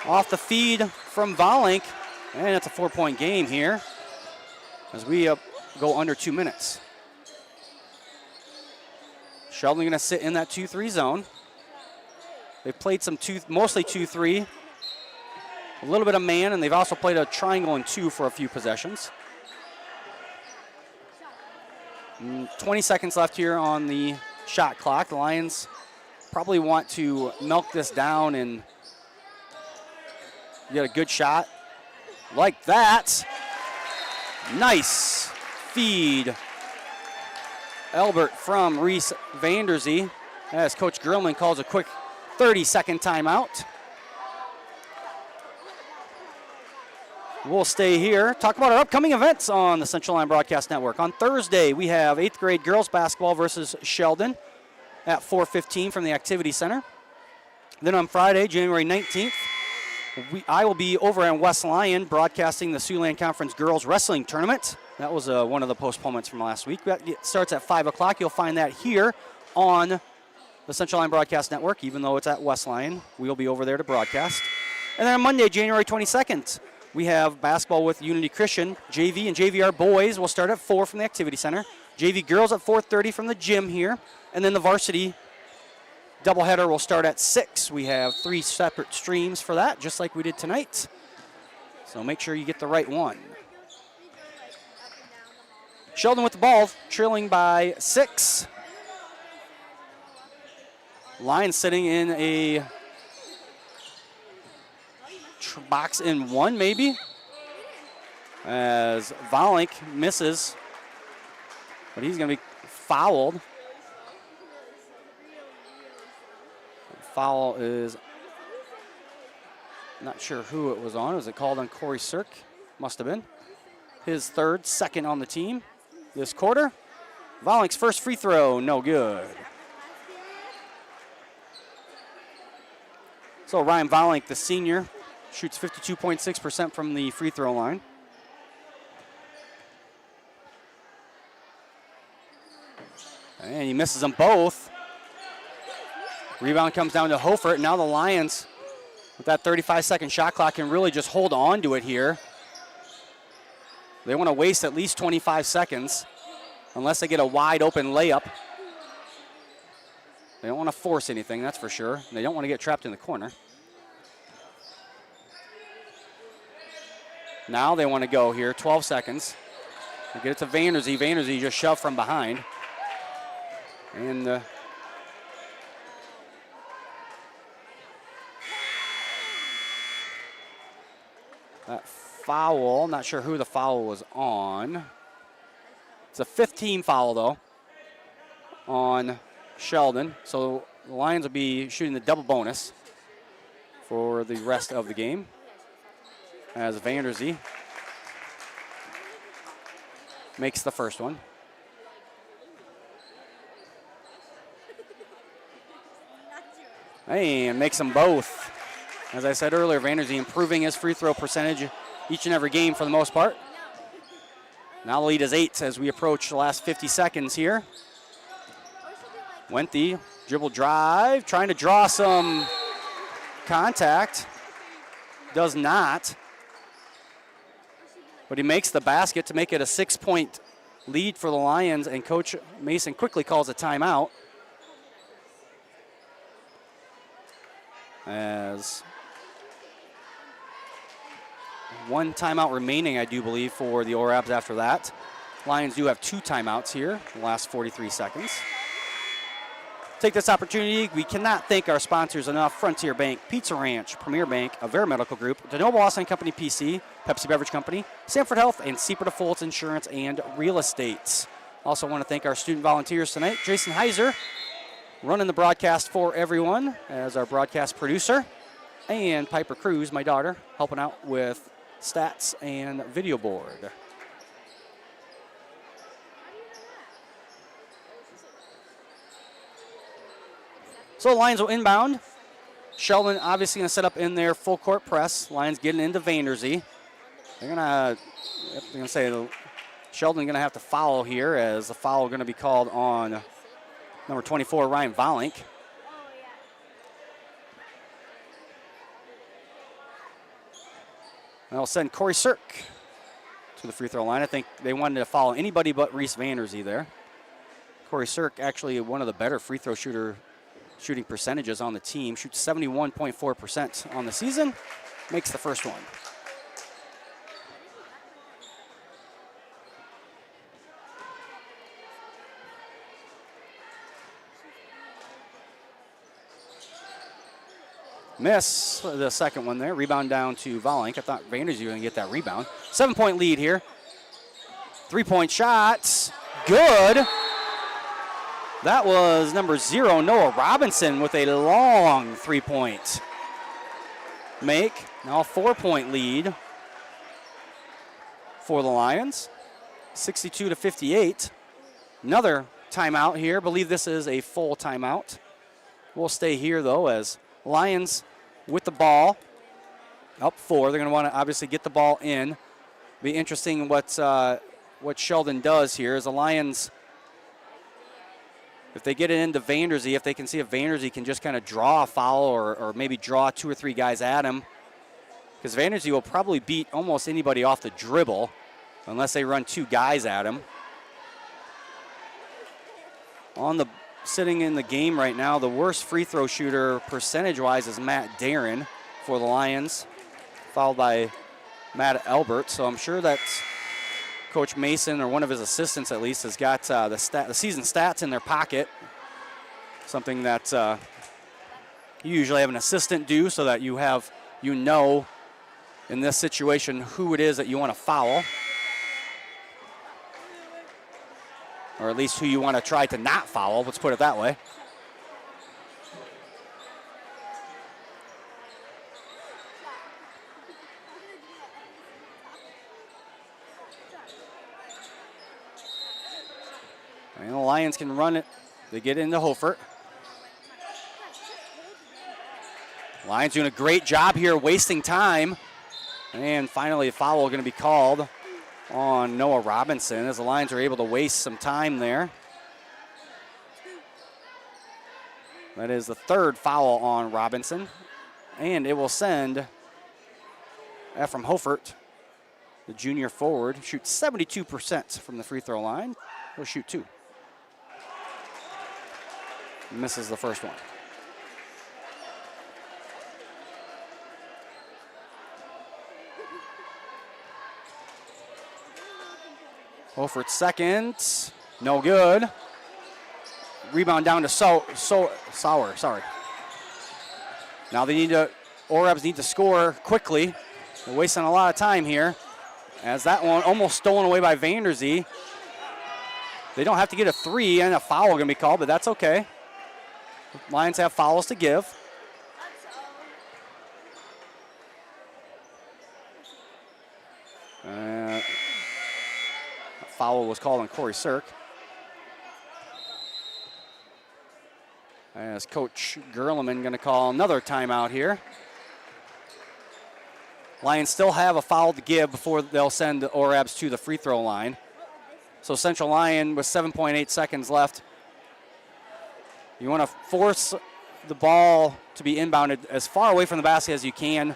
off the feed from Volink. And it's a 4-point game here as we go under 2 minutes. Sheldon going to sit in that 2-3 zone. They've played some mostly 2-3, a little bit of man, and they've also played a triangle and 2 for a few possessions. 20 seconds left here on the shot clock. The Lions probably want to milk this down and get a good shot like that. Nice feed. Albert from Reese Vanderzee as Coach Grillman calls a quick 30-second timeout. We'll stay here, talk about our upcoming events on the Central Line Broadcast Network. On Thursday, we have 8th grade girls basketball versus Sheldon at 4:15 from the Activity Center. Then on Friday, January 19th, I will be over in West Lyon broadcasting the Siouxland Conference Girls Wrestling Tournament. That was one of the postponements from last week. It starts at 5 o'clock. You'll find that here on the Central Line Broadcast Network, even though it's at West Lyon. We'll be over there to broadcast. And then on Monday, January 22nd, we have basketball with Unity Christian. JV and JVR boys will start at 4 from the Activity Center. JV girls at 4:30 from the gym here. And then the varsity doubleheader will start at 6. We have 3 separate streams for that, just like we did tonight. So make sure you get the right one. Sheldon with the ball, trailing by 6. Lions sitting in a box in 1, maybe, as Volink misses, but he's going to be fouled. Foul is not sure who it was on. Was it called on Corey Sirk? Must have been. His second on the team this quarter. Volink's first free throw, no good. So Ryan Volink, the senior, shoots 52.6% from the free throw line. And he misses them both. Rebound comes down to Hofert. Now the Lions, with that 35-second shot clock, can really just hold on to it here. They want to waste at least 25 seconds unless they get a wide open layup. They don't want to force anything, that's for sure. They don't want to get trapped in the corner. Now they want to go here, 12 seconds. They get it to Vanderzee. Vanderzee just shoved from behind. And that foul, not sure who the foul was on. It's a 15 foul, though, on Sheldon. So the Lions will be shooting the double bonus for the rest of the game, as Vanderzee makes the first one. And makes them both. As I said earlier, Vanderzee improving his free throw percentage each and every game for the most part. Now the lead is 8 as we approach the last 50 seconds here. Wenthe, dribble drive, trying to draw some contact. Does not. But he makes the basket to make it a 6-point lead for the Lions, and Coach Mason quickly calls a timeout. As one timeout remaining, I do believe, for the Orabs after that. Lions do have 2 timeouts here, the last 43 seconds. Take this opportunity. We cannot thank our sponsors enough. Frontier Bank, Pizza Ranch, Premier Bank, Avera Medical Group, DeNoble Austin Company PC, Pepsi Beverage Company, Sanford Health, and Seaport of Fultz Insurance and Real Estate. Also want to thank our student volunteers tonight. Jason Heiser, running the broadcast for everyone as our broadcast producer, and Piper Cruz, my daughter, helping out with stats and video board. So the Lions will inbound. Sheldon obviously going to set up in their full court press. Lions getting into Vanderzee. They're going to say Sheldon going to have to foul here, as the foul going to be called on number 24, Ryan Volink. They'll send Corey Sirk to the free throw line. I think they wanted to follow anybody but Reese Vanderzee there. Corey Sirk, actually one of the better free throw shooting percentages on the team. Shoots 71.4% on the season. Makes the first one. Miss the second one there. Rebound down to Volink. I thought Vanderzee was going to get that rebound. 7-point lead here. 3-point shots. Good. That was number 0, Noah Robinson, with a long 3-point make. Now a 4-point lead for the Lions. 62-58. Another timeout here. I believe this is a full timeout. We'll stay here, though, as Lions with the ball, up 4. They're going to want to obviously get the ball in. Be interesting what Sheldon does here, as the Lions, if they get it into Vanderzee, if they can see if Vanderzee can just kind of draw a foul or maybe draw 2 or 3 guys at him, because Vandersea will probably beat almost anybody off the dribble unless they run 2 guys at him. Sitting in the game right now, the worst free throw shooter percentage-wise is Matt Darren for the Lions, followed by Matt Albert. So I'm sure that Coach Mason, or one of his assistants at least, has got the season stats in their pocket, something that you usually have an assistant do so that you know in this situation who it is that you want to foul, or at least who you want to try to not foul, let's put it that way. And the Lions can run it. They get into Hofert. Lions doing a great job here, wasting time. And finally, a foul going to be called on Noah Robinson as the Lions are able to waste some time there. That is the 3rd foul on Robinson. And it will send Ephraim Hofert, the junior forward, shoots 72% from the free throw line. He'll shoot 2. Misses the first one. Hofert's second, no good. Rebound down to Sauer, sorry. Now Orebs need to score quickly. They're wasting a lot of time here, as that one almost stolen away by Vandersea. They don't have to get a 3, and a foul going to be called, but that's okay. Lions have fouls to give. A foul was called on Corey Sirk. As Coach Gerleman going to call another timeout here. Lions still have a foul to give before they'll send the Orebs to the free throw line. So Central Lyon with 7.8 seconds left. You want to force the ball to be inbounded as far away from the basket as you can.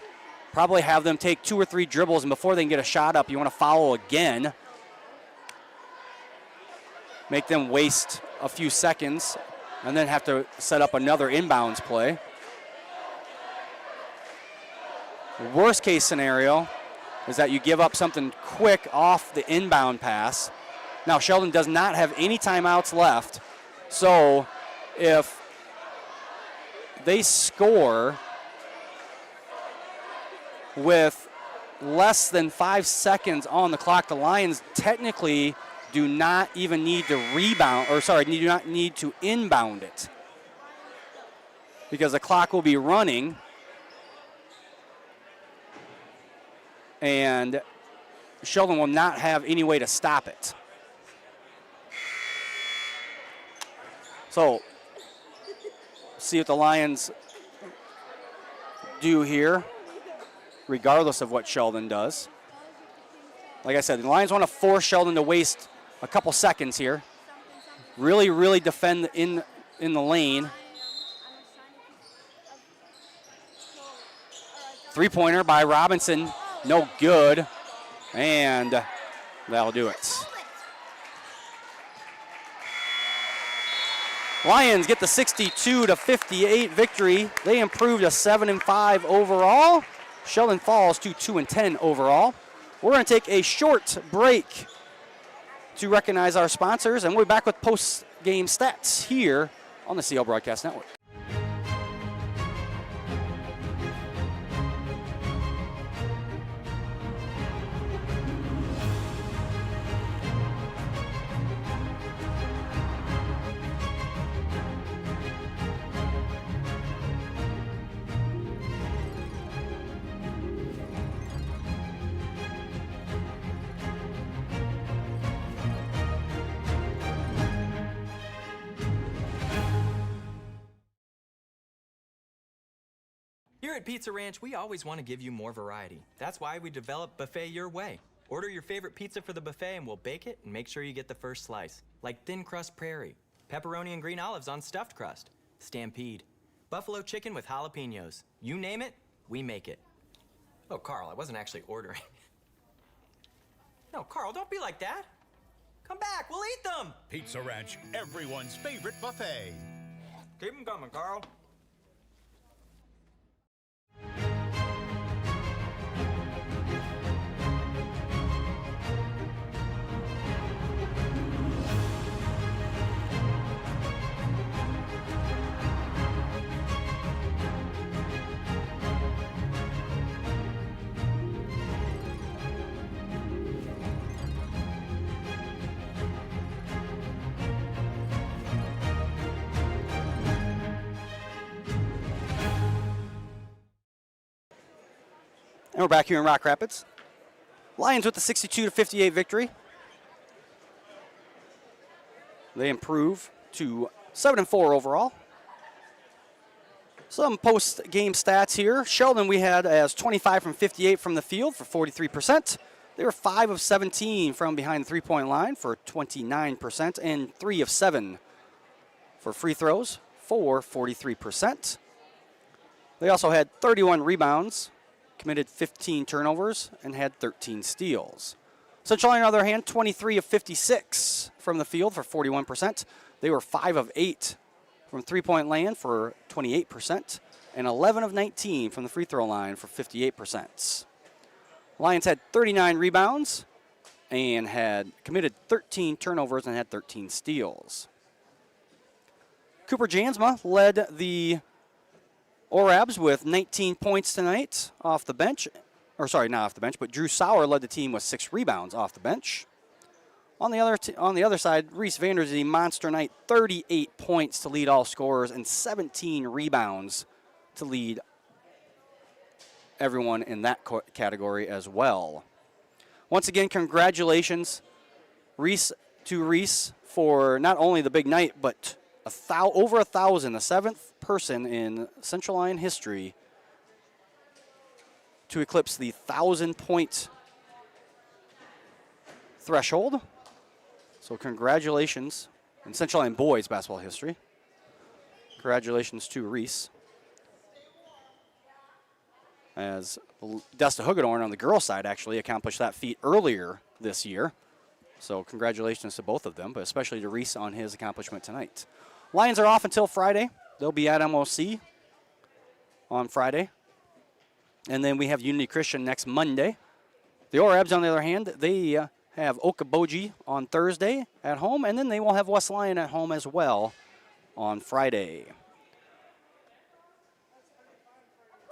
Probably have them take 2 or 3 dribbles, and before they can get a shot up, you want to foul again. Make them waste a few seconds and then have to set up another inbounds play. The worst case scenario is that you give up something quick off the inbound pass. Now, Sheldon does not have any timeouts left, so if they score with less than 5 seconds on the clock, the Lions technically do not even need to do not need to inbound it, because the clock will be running and Sheldon will not have any way to stop it. So, see what the Lions do here, regardless of what Sheldon does. Like I said, the Lions want to force Sheldon to waste a couple seconds here. Really, really defend in the lane. 3-pointer by Robinson, no good, and that'll do it. Lions get the 62-58 victory. They improved to 7-5 overall. Sheldon falls to 2-10 overall. We're going to take a short break to recognize our sponsors, and we'll be back with post-game stats here on the CL Broadcast Network. Here at Pizza Ranch, we always want to give you more variety. That's why we developed Buffet Your Way. Order your favorite pizza for the buffet and we'll bake it and make sure you get the first slice. Like thin crust prairie, pepperoni and green olives on stuffed crust, stampede, buffalo chicken with jalapenos. You name it, we make it. Oh, Carl, I wasn't actually ordering. No, Carl, don't be like that. Come back, we'll eat them. Pizza Ranch, everyone's favorite buffet. Keep them coming, Carl. And we're back here in Rock Rapids. Lions with the 62-58 victory. They improve to 7-4 overall. Some post-game stats here. Sheldon we had as 25 from 58 from the field for 43%. They were 5 of 17 from behind the three-point line for 29%, and 3 of 7 for free throws for 43%. They also had 31 rebounds, committed 15 turnovers, and had 13 steals. Central Lyon, on the other hand, 23 of 56 from the field for 41%. They were 5 of 8 from three-point land for 28%, and 11 of 19 from the free throw line for 58%. Lions had 39 rebounds and had committed 13 turnovers and had 13 steals. Cooper Jansma led the Orabs with 19 points tonight off the bench. Or sorry, not off the bench, but Drew Sauer led the team with 6 rebounds off the bench. On the other side, Reese Vanderzee, monster night, 38 points to lead all scorers and 17 rebounds to lead everyone in that category as well. Once again, congratulations, Reese, for not only the big night, but over 1,000, the 7th person in Central Lyon history to eclipse the 1,000-point threshold. So congratulations in Central Lyon boys basketball history. Congratulations to Reese. As Desta Hugedorn on the girls' side actually accomplished that feat earlier this year. So congratulations to both of them, but especially to Reese on his accomplishment tonight. Lions are off until Friday. They'll be at MOC on Friday. And then we have Unity Christian next Monday. The Orabs, on the other hand, they have Okoboji on Thursday at home, and then they will have West Lyon at home as well on Friday.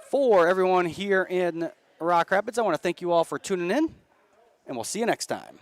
For everyone here in Rock Rapids, I want to thank you all for tuning in, and we'll see you next time.